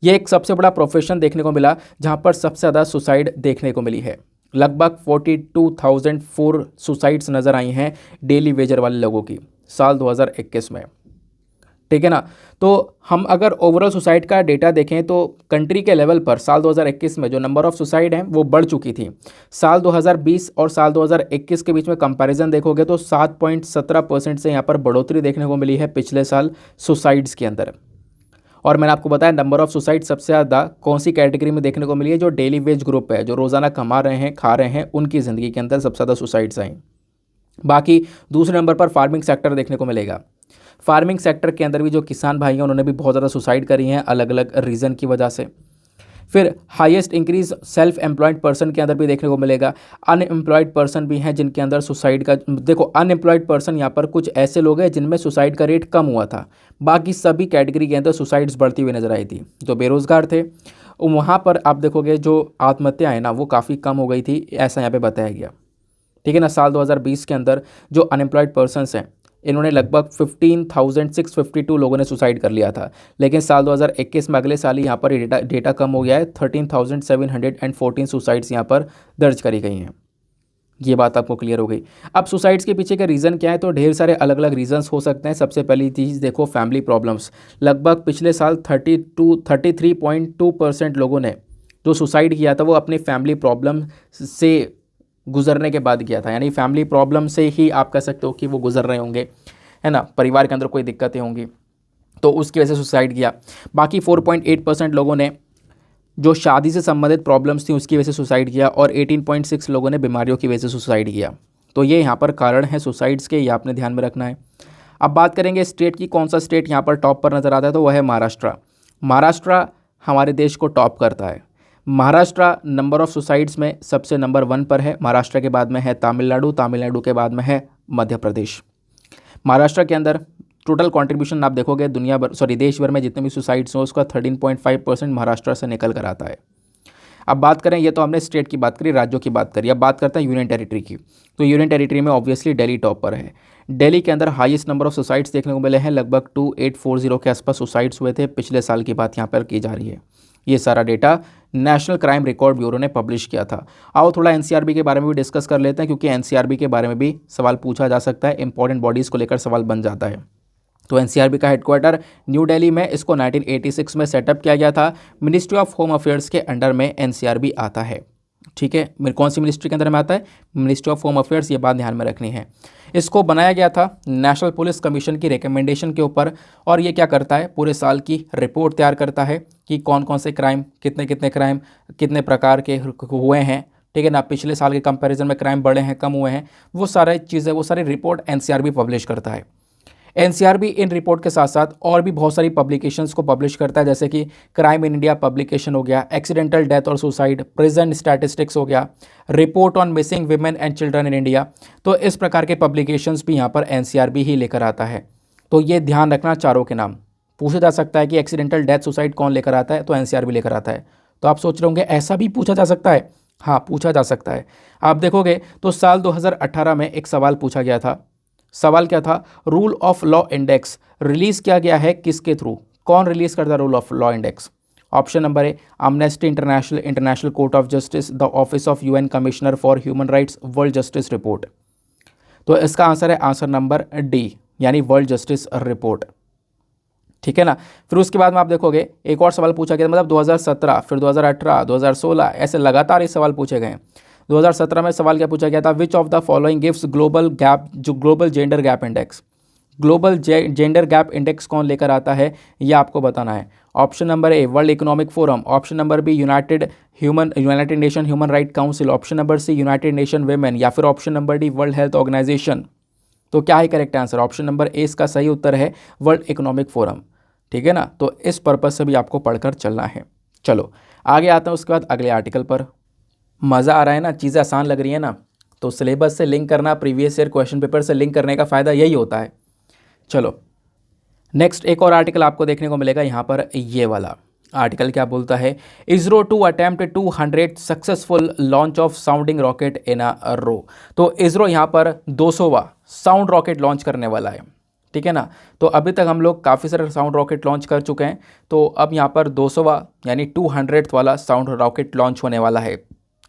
ये एक सबसे बड़ा प्रोफेशन देखने को मिला जहाँ पर सबसे ज़्यादा सुसाइड देखने को मिली है। लगभग 42,004 सुसाइड्स नज़र आई हैं डेली वेजर वाले लोगों की साल 2021 में, ठीक है ना। तो हम अगर ओवरऑल सुसाइड का डेटा देखें तो कंट्री के लेवल पर साल 2021 में जो नंबर ऑफ़ सुसाइड हैं वो बढ़ चुकी थी। साल 2020 और साल 2021 के बीच में कंपैरिजन देखोगे तो 7.17% से यहाँ पर बढ़ोतरी देखने को मिली है पिछले साल सुसाइड्स के अंदर। और मैंने आपको बताया नंबर ऑफ़ सुसाइड सबसे ज़्यादा कौन सी कैटेगरी में देखने को मिली है, जो डेली वेज ग्रुप है, जो रोज़ाना कमा रहे हैं, खा रहे हैं, उनकी ज़िंदगी के अंदर सबसे ज़्यादा सुसाइड्स आई। बाकी दूसरे नंबर पर फार्मिंग सेक्टर देखने को मिलेगा। फार्मिंग सेक्टर के अंदर भी जो किसान भाई हैं उन्होंने भी बहुत ज़्यादा सुसाइड करी हैं अलग अलग रीज़न की वजह से। फिर highest increase self employed person के अंदर भी देखने को मिलेगा। अनएम्प्लॉयड पर्सन भी हैं जिनके अंदर सुसाइड का, देखो अनएम्प्लॉयड पर्सन यहाँ पर कुछ ऐसे लोग हैं जिनमें सुसाइड का रेट कम हुआ था, बाकी सभी कैटेगरी के अंदर सुसाइड्स बढ़ती हुई नजर आई थी। जो बेरोज़गार थे वहाँ पर आप देखोगे जो आत्महत्या है ना वो काफ़ी कम हो गई थी, ऐसा यहाँ पर बताया गया, ठीक है ना। साल 2020 के अंदर जो अनएम्प्लॉयड पर्सनस हैं इन्होंने लगभग 15,652 लोगों ने सुसाइड कर लिया था, लेकिन साल 2021 में अगले साल ही यहाँ पर डेटा कम हो गया है। 13,714 सुसाइड्स यहाँ पर दर्ज करी गई हैं। ये बात आपको क्लियर हो गई। अब सुसाइड्स के पीछे का रीज़न क्या है, तो ढेर सारे अलग अलग रीजंस हो सकते हैं। सबसे पहली चीज़ देखो फैमिली प्रॉब्लम्स। लगभग पिछले साल 33.2% लोगों ने जो सुसाइड किया था वो अपनी फैमिली प्रॉब्लम से गुजरने के बाद किया था, यानी फैमिली प्रॉब्लम से ही आप कह सकते हो कि वो गुजर रहे होंगे, है ना, परिवार के अंदर कोई दिक्कतें होंगी तो उसकी वजह से सुसाइड किया। बाकी 4.8% लोगों ने जो शादी से संबंधित प्रॉब्लम्स थी उसकी वजह से सुसाइड किया और 18.6 लोगों ने बीमारियों की वजह से सुसाइड किया। तो ये यहाँ पर कारण है सुसाइड्स के, ये आपने ध्यान में रखना है। अब बात करेंगे स्टेट की, कौन सा स्टेट यहाँ पर टॉप पर नज़र आता है, तो वह है महाराष्ट्र। महाराष्ट्र हमारे देश को टॉप करता है। महाराष्ट्र नंबर ऑफ़ सुसाइड्स में सबसे नंबर 1 पर है। महाराष्ट्र के बाद में है तमिलनाडु, तमिलनाडु के बाद में है मध्य प्रदेश। महाराष्ट्र के अंदर टोटल कंट्रीब्यूशन आप देखोगे देश भर में जितने भी सुसाइड्स हो उसका 13.5% महाराष्ट्र से निकल कर आता है। अब बात करें, ये तो हमने स्टेट की बात करी, राज्यों की बात करी, अब बात करते हैं यूनियन टेरिटरी की। तो यूनियन टेरिटरी में ऑब्वियसली दिल्ली टॉप पर है। दिल्ली के अंदर हाईएस्ट नंबर ऑफ सुसाइड्स देखने को मिले हैं, लगभग 2840 के आसपास सुसाइड्स हुए थे। पिछले साल की बात यहाँ पर की जा रही है। ये सारा data national crime record bureau ने पब्लिश किया था। आओ थोड़ा एनसीआरबी के बारे में भी डिस्कस कर लेते हैं, क्योंकि एनसीआरबी के बारे में भी सवाल पूछा जा सकता है, इंपॉर्टेंट बॉडीज़ को लेकर सवाल बन जाता है। तो एनसीआरबी का हेडक्वार्टर न्यू दिल्ली में, इसको 1986 में सेटअप किया गया था। मिनिस्ट्री ऑफ होम अफेयर्स के अंडर में एनसीआरबी आता है, ठीक है। कौन सी मिनिस्ट्री के अंदर में आता है? मिनिस्ट्री ऑफ होम अफेयर्स, ये बात ध्यान में रखनी है। इसको बनाया गया था नेशनल पुलिस कमीशन की रिकमेंडेशन के ऊपर, और ये क्या करता है, पूरे साल की रिपोर्ट तैयार करता है कि कौन कौन से क्राइम, कितने कितने क्राइम कितने प्रकार के हुए हैं, ठीक है ना, पिछले साल के कंपैरिजन में क्राइम बढ़े हैं, कम हुए हैं, वो सारी चीज़ें, वो सारी रिपोर्ट एनसीआरबी पब्लिश करता है। एनसीआरबी इन रिपोर्ट के साथ साथ और भी बहुत सारी पब्लिकेशंस को पब्लिश करता है, जैसे कि क्राइम इन इंडिया पब्लिकेशन हो गया, एक्सीडेंटल डेथ और सुसाइड, प्रिजन स्टैटिस्टिक्स हो गया, report on missing women and children in India. तो इस प्रकार के पब्लिकेशंस भी यहाँ पर एनसीआरबी ही लेकर आता है। तो ये ध्यान रखना, चारों के नाम पूछा जा सकता है कि एक्सीडेंटल डेथ सुसाइड कौन लेकर आता है, तो एनसीआरबी लेकर आता है। तो आप सोच रहे होंगे ऐसा भी पूछा जा सकता है? हाँ, पूछा जा सकता है। आप देखोगे तो साल 2018 में एक सवाल पूछा गया था। सवाल क्या था? Rule of law index release किया गया है किसके थ्रू? कौन रिलीज करता है rule of law index? Option number A Amnesty international, international court of justice, the office of UN commissioner for human rights, world justice report. तो इसका आंसर है आंसर नंबर डी, यानी वर्ल्ड जस्टिस रिपोर्ट। ठीक है ना। फिर उसके बाद में आप देखोगे एक और सवाल पूछा गया, मतलब 2017, फिर 2018, 2016, ऐसे लगातार ये सवाल पूछे गए। 2017 में सवाल क्या पूछा गया था? Which of the following gives global gap, जो global gender gap index, global gender gap index कौन लेकर आता है, ये आपको बताना है। Option number A world economic forum, option number B united nation human right council, option number C united nation women, या फिर option number D world health organisation. तो क्या है correct answer? Option number A इसका सही उत्तर है, वर्ल्ड इकोनॉमिक फोरम। ठीक है ना। तो इस पर्पज से भी आपको पढ़कर चलना है। चलो आगे आते हैं उसके बाद अगले आर्टिकल पर। मज़ा आ रहा है ना, चीज़ें आसान लग रही है ना? तो सिलेबस से लिंक करना, प्रीवियस ईयर क्वेश्चन पेपर से लिंक करने का फ़ायदा यही होता है। चलो नेक्स्ट एक और आर्टिकल आपको देखने को मिलेगा यहाँ पर। ये वाला आर्टिकल क्या बोलता है? ISRO to attempt 200 successful launch of sounding rocket in a row. तो इसरो यहाँ पर 200वां साउंड रॉकेट लॉन्च करने वाला है। ठीक है ना। तो अभी तक हम लोग काफ़ी सारे साउंड रॉकेट लॉन्च कर चुके हैं, तो अब यहाँ पर 200वां यानी 200th वाला साउंड रॉकेट लॉन्च होने वाला है।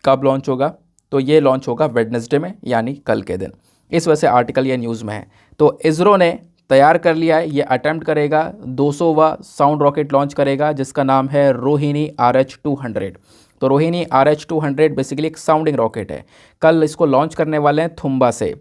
कब लॉन्च होगा? तो ये लॉन्च होगा वेडनेसडे में, यानी कल के दिन। इस वजह से आर्टिकल ये न्यूज़ में है। तो इसरो ने तैयार कर लिया है, ये अटेम्प्ट करेगा 200वां साउंड रॉकेट लॉन्च करेगा, जिसका नाम है रोहिणी RH-200। तो रोहिणी RH-200 बेसिकली एक साउंडिंग रॉकेट है। कल इसको लॉन्च करने वाले हैं थुम्बा से।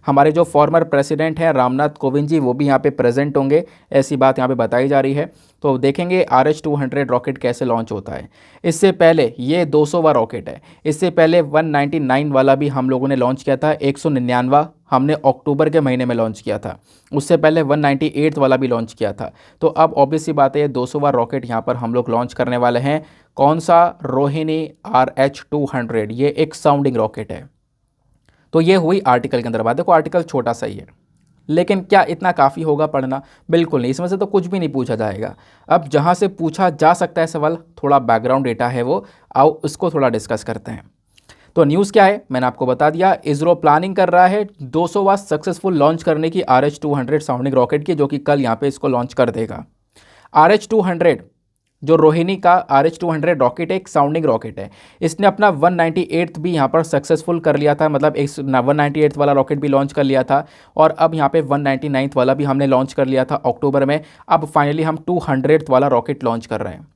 हमारे जो फॉर्मर प्रेसिडेंट हैं रामनाथ कोविंद जी, वो भी यहाँ पे प्रेजेंट होंगे, ऐसी बात यहाँ पे बताई जा रही है। तो देखेंगे RH-200 रॉकेट कैसे लॉन्च होता है। इससे पहले ये 200वां रॉकेट है। इससे पहले 199 वाला भी हम लोगों ने लॉन्च किया था, 199वां हमने अक्टूबर के महीने में लॉन्च किया था। उससे पहले 198 वाला भी लॉन्च किया था। तो अब ऑब्वियस सी बात है 200वां रॉकेट यहाँ पर हम लोग लॉन्च करने वाले हैं। कौन सा? रोहिणी RH-200। ये एक साउंडिंग रॉकेट है। तो ये हुई आर्टिकल के अंदर बात। देखो आर्टिकल छोटा सा ही है, लेकिन क्या इतना काफ़ी होगा पढ़ना? बिल्कुल नहीं, इसमें से तो कुछ भी नहीं पूछा जाएगा। अब जहाँ से पूछा जा सकता है सवाल, थोड़ा बैकग्राउंड डेटा है वो, आओ उसको थोड़ा डिस्कस करते हैं। तो न्यूज़ क्या है मैंने आपको बता दिया। इसरो प्लानिंग कर रहा है 200वां सक्सेसफुल लॉन्च करने की RH-200 साउंडिंग रॉकेट की, जो कि कल यहाँ पे इसको लॉन्च कर देगा। RH-200 जो रोहिणी का RH-200 रॉकेट एक साउंडिंग रॉकेट है। इसने अपना 198 भी यहाँ पर सक्सेसफुल कर लिया था, मतलब एक 198 वाला रॉकेट भी लॉन्च कर लिया था, और अब यहाँ पे 199 वाला भी हमने लॉन्च कर लिया था अक्टूबर में। अब फाइनली हम 200 वाला रॉकेट लॉन्च कर रहे हैं।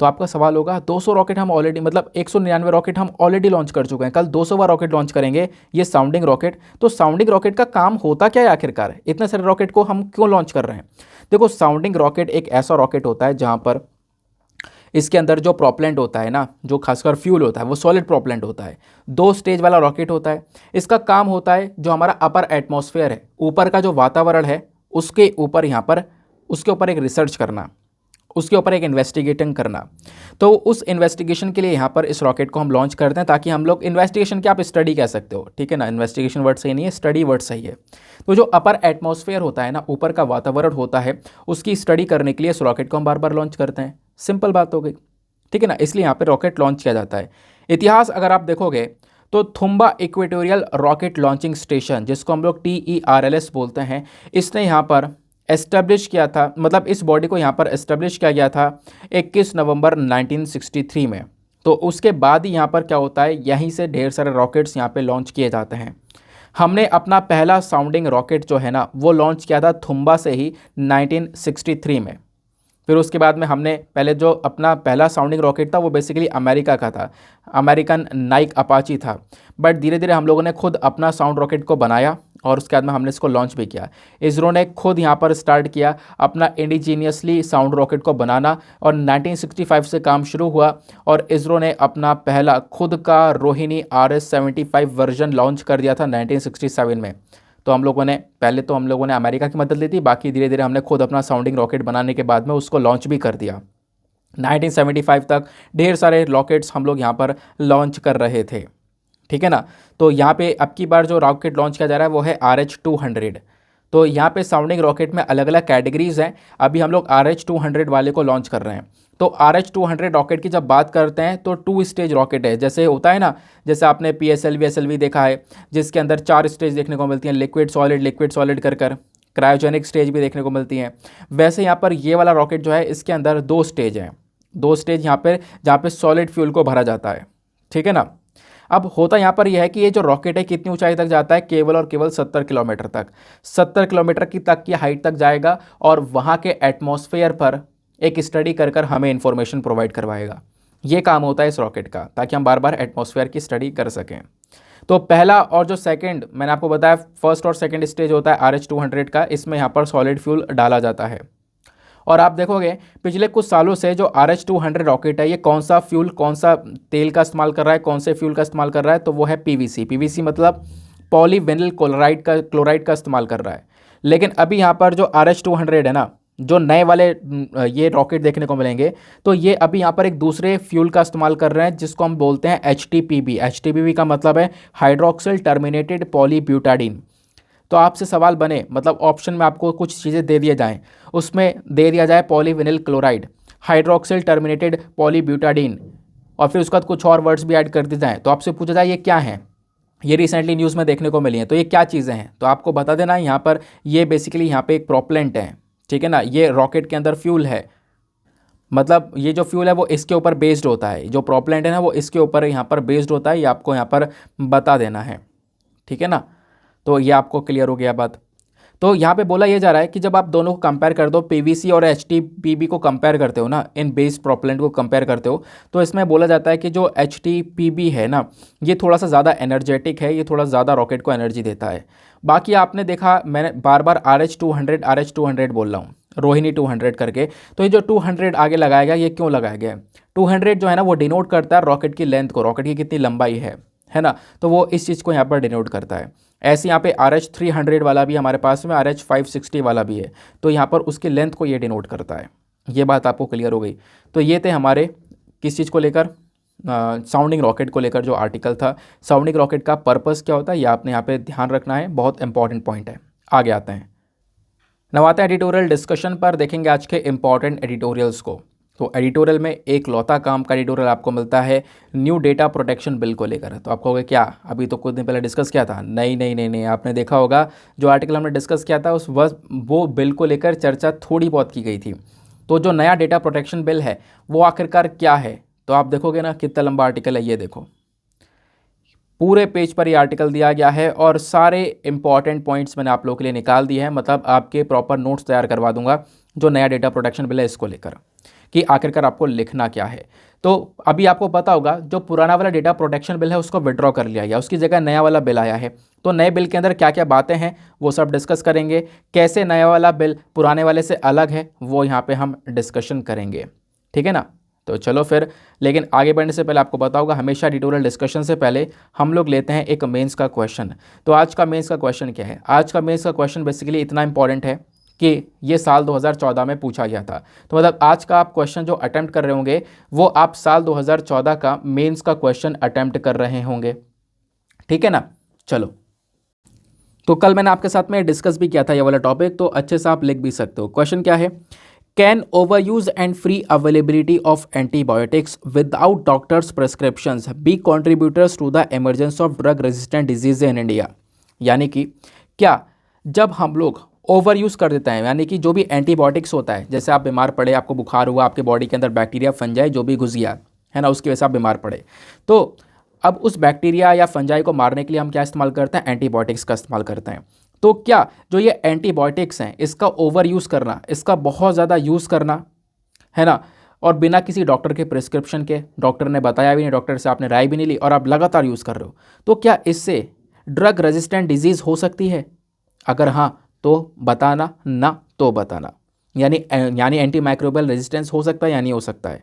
तो आपका सवाल होगा 200 रॉकेट हम ऑलरेडी, मतलब 199 रॉकेट हम ऑलरेडी लॉन्च कर चुके हैं, कल 200वां रॉकेट लॉन्च करेंगे, ये साउंडिंग रॉकेट। तो साउंडिंग रॉकेट का काम होता क्या है आखिरकार? इतने सारे रॉकेट को हम क्यों लॉन्च कर रहे हैं? देखो साउंडिंग रॉकेट एक ऐसा रॉकेट होता है जहाँ पर इसके अंदर जो प्रोपेलेंट होता है ना, जो खासकर फ्यूल होता है, वो सॉलिड प्रोपेलेंट होता है। 2 स्टेज वाला रॉकेट होता है। इसका काम होता है जो हमारा अपर एटमॉस्फेयर है, ऊपर का जो वातावरण है, उसके ऊपर यहाँ पर उसके ऊपर एक रिसर्च करना, उसके ऊपर एक इन्वेस्टिगेटिंग करना। तो उस इन्वेस्टिगेशन के लिए यहाँ पर इस रॉकेट को हम लॉन्च करते हैं, ताकि हम लोग इन्वेस्टिगेशन क्या, आप स्टडी कह सकते हो, ठीक है ना। इन्वेस्टिगेशन वर्ड सही नहीं है, स्टडी वर्ड सही है। तो जो अपर एटमॉस्फेयर होता है ना, ऊपर का वातावरण होता है, उसकी स्टडी करने के लिए इस रॉकेट को हम बार बार लॉन्च करते हैं। सिंपल बात हो गई, ठीक है ना। इसलिए यहाँ पर रॉकेट लॉन्च किया जाता है। इतिहास अगर आप देखोगे तो Thumba equatorial rocket launching station, जिसको हम लोग TERLS बोलते हैं, इसने यहाँ पर एस्टेब्लिश किया था, मतलब इस बॉडी को यहाँ पर एस्टेब्लिश किया गया था 21 नवंबर 1963 में। तो उसके बाद ही यहाँ पर क्या होता है, यहीं से ढेर सारे रॉकेट्स यहाँ पे लॉन्च किए जाते हैं। हमने अपना पहला साउंडिंग रॉकेट जो है ना, वो लॉन्च किया था थुम्बा से ही 1963 में। फिर उसके बाद में हमने पहले जो अपना पहला साउंडिंग रॉकेट था, वो बेसिकली अमेरिका का था, अमेरिकन नाइक अपाची था। बट धीरे धीरे हम लोगों ने खुद अपना साउंड रॉकेट को बनाया, और उसके बाद में हमने इसको लॉन्च भी किया। इसरो ने खुद यहाँ पर स्टार्ट किया अपना इंडिजीनियसली साउंड रॉकेट को बनाना, और 1965 से काम शुरू हुआ, और इसरो ने अपना पहला खुद का रोहिणी RS-75 वर्जन लॉन्च कर दिया था 1967 में। तो हम लोगों ने पहले तो हम लोगों ने अमेरिका की मदद ली थी, बाकी धीरे धीरे हमने खुद अपना साउंडिंग रॉकेट बनाने के बाद में उसको लॉन्च भी कर दिया। 1975 तक ढेर सारे रॉकेट्स हम लोग यहाँ पर लॉन्च कर रहे थे, ठीक है ना। तो यहाँ पे अब की बार जो रॉकेट लॉन्च किया जा रहा है वो है RH-200। तो यहाँ पे साउंडिंग रॉकेट में अलग अलग कैटेगरीज हैं। अभी हम लोग RH-200 वाले को लॉन्च कर रहे हैं। तो RH-200 रॉकेट की जब बात करते हैं तो 2 स्टेज रॉकेट है, जैसे होता है ना, जैसे आपने PSLV SLV देखा है जिसके अंदर 4 स्टेज देखने को मिलती हैं, लिक्विड सॉलिड कर क्रायोजेनिक स्टेज भी देखने को मिलती हैं। वैसे यहाँ पर ये वाला रॉकेट जो है इसके अंदर 2 स्टेज हैं, 2 स्टेज यहाँ पर जहाँ पे सॉलिड फ्यूल को भरा जाता है, ठीक है ना। अब होता यहाँ पर यह है कि ये जो रॉकेट है कितनी ऊंचाई तक जाता है, केवल और केवल 70 किलोमीटर तक, 70 किलोमीटर की हाइट तक जाएगा और वहाँ के एटमॉस्फेयर पर एक स्टडी कर हमें इंफॉर्मेशन प्रोवाइड करवाएगा। ये काम होता है इस रॉकेट का, ताकि हम बार बार एटमॉस्फेयर की स्टडी कर सकें। तो पहला और जो सेकंड मैंने आपको बताया, फर्स्ट और सेकंड स्टेज होता है RH-200 का, इसमें यहाँ पर सॉलिड फ्यूल डाला जाता है। और आप देखोगे पिछले कुछ सालों से जो RH-200 रॉकेट है ये कौन सा फ्यूल, कौन सा तेल का इस्तेमाल कर रहा है, कौन से फ्यूल का इस्तेमाल कर रहा है, तो वो है PVC मतलब पॉलीविनिल क्लोराइड का इस्तेमाल कर रहा है। लेकिन अभी यहाँ पर जो RH-200 है ना, जो नए वाले ये रॉकेट देखने को मिलेंगे, तो ये अभी यहाँ पर एक दूसरे फ्यूल का इस्तेमाल कर रहे हैं जिसको हम बोलते हैं HTPB का मतलब है हाइड्रोक्सिल टर्मिनेटेड पॉलीब्यूटाडीन। तो आपसे सवाल बने, मतलब ऑप्शन में आपको कुछ चीज़ें दे दिए जाएं, उसमें दे दिया जाए पॉलीविनिल क्लोराइड, हाइड्रोक्सिल टर्मिनेटेड पॉलीब्यूटाडीन, और फिर उसके बाद कुछ और वर्ड्स भी ऐड कर दिए जाएँ, तो आपसे पूछा जाए ये क्या है, ये रिसेंटली न्यूज़ में देखने को मिली हैं, तो ये क्या चीज़ें हैं, तो आपको बता देना यहाँ पर ये बेसिकली यहाँ पे एक प्रोपेलेंट है, ठीक है ना। ये रॉकेट के अंदर फ्यूल है, मतलब ये जो फ्यूल है वो इसके ऊपर बेस्ड होता है, जो प्रोपेलेंट है ना वो इसके ऊपर यहाँ पर बेस्ड होता है, ये आपको यहाँ पर बता देना है, ठीक है ना। तो ये आपको क्लियर हो गया बात। तो यहाँ पे बोला ये जा रहा है कि जब आप दोनों को कंपेयर कर दो, PVC और HTPB को कंपेयर करते हो ना, इन बेस प्रोपेलेंट को कंपेयर करते हो, तो इसमें बोला जाता है कि जो HTPB है ना, ये थोड़ा सा ज़्यादा एनर्जेटिक है, ये थोड़ा ज़्यादा रॉकेट को एनर्जी देता है। बाकी आपने देखा, मैंने बार बार RH-200 बोल रहा हूँ, रोहिणी 200 करके, तो ये जो 200 आगे लगाया गया, ये क्यों लगाया गया है? 200 जो है ना वो डिनोट करता है रॉकेट की लेंथ को, रॉकेट की कितनी लंबाई है ना, तो वो इस चीज़ को यहाँ पर डिनोट करता है। ऐसे यहाँ पे RH-300 वाला भी हमारे पास में, RH-560 वाला भी है, तो यहाँ पर उसकी लेंथ को ये डिनोट करता है। ये बात आपको क्लियर हो गई। तो ये थे हमारे किस चीज़ को लेकर, साउंडिंग रॉकेट को लेकर जो आर्टिकल था। साउंडिंग रॉकेट का पर्पस क्या होता है ये आपने यहाँ पे ध्यान रखना है, बहुत इंपॉर्टेंट पॉइंट है। आगे आते हैं, नवाते एडिटोरियल डिस्कशन पर देखेंगे आज के इंपॉर्टेंट एडिटोरियल्स को। तो एडिटोरियल में एक लौता काम का एडिटोरियल आपको मिलता है न्यू डेटा प्रोटेक्शन बिल को लेकर। तो आप कहोगे क्या, अभी तो कुछ दिन पहले डिस्कस किया था? नहीं, आपने देखा होगा जो आर्टिकल हमने डिस्कस किया था वो बिल को लेकर चर्चा थोड़ी बहुत की गई थी। तो जो नया डेटा प्रोटेक्शन बिल है वो आखिरकार क्या है, तो आप देखोगे ना कितना लंबा आर्टिकल है। ये देखो पूरे पेज पर ये आर्टिकल दिया गया है और सारे इंपॉर्टेंट पॉइंट्स मैंने आप लोगों के लिए निकाल दिए हैं, मतलब आपके प्रॉपर नोट्स तैयार करवा दूंगा जो नया डेटा प्रोटेक्शन बिल है इसको लेकर, कि आखिरकार आपको लिखना क्या है। तो अभी आपको पता होगा जो पुराना वाला डेटा प्रोटेक्शन बिल है उसको विड्रॉ कर लिया गया, उसकी जगह नया वाला बिल आया है। तो नए बिल के अंदर क्या क्या बातें हैं वो सब डिस्कस करेंगे, कैसे नया वाला बिल पुराने वाले से अलग है वो यहाँ पे हम डिस्कशन करेंगे, ठीक है ना। तो चलो फिर, लेकिन आगे बढ़ने से पहले आपको पता होगा हमेशा एडिटोरियल डिस्कशन से पहले हम लोग लेते हैं एक मेंस का क्वेश्चन। तो आज का मेंस का क्वेश्चन क्या है? आज का मेंस का क्वेश्चन बेसिकली इतना इंपॉर्टेंट है कि ये साल 2014 में पूछा गया था। तो मतलब आज का आप क्वेश्चन जो अटेम्प्ट कर रहे होंगे वो आप साल 2014 का मेंस का क्वेश्चन अटेम्प्ट कर रहे होंगे, ठीक है ना। चलो, तो कल मैंने आपके साथ में डिस्कस भी किया था ये वाला टॉपिक, तो अच्छे से आप लिख भी सकते हो। क्वेश्चन क्या है? Can over use and free availability of antibiotics without doctors prescriptions be contributors to the emergence of drug resistant disease in India. यानी कि क्या जब हम लोग ओवर यूज़ कर देते हैं, यानी कि जो भी एंटीबायोटिक्स होता है, जैसे आप बीमार पड़े, आपको बुखार हुआ, आपके बॉडी के अंदर बैक्टीरिया फंजाई जो भी घुस गया है ना, उसकी वजह से आप बीमार पड़े, तो अब उस बैक्टीरिया या फंजाई को मारने के लिए हम क्या इस्तेमाल करते हैं? एंटीबायोटिक्स का इस्तेमाल करते हैं। तो क्या जो ये एंटीबायोटिक्स हैं इसका ओवर यूज़ करना, इसका बहुत ज़्यादा यूज़ करना है ना, और बिना किसी डॉक्टर के प्रिस्क्रिप्शन के, डॉक्टर ने बताया भी नहीं, डॉक्टर से आपने राय भी नहीं ली और आप लगातार यूज़ कर रहे हो, तो क्या इससे ड्रग रेजिस्टेंट डिजीज़ हो सकती है? अगर हाँ तो बताना, ना तो बताना। यानी एंटी माइक्रोबियल रेजिस्टेंस हो सकता है या नहीं हो सकता है।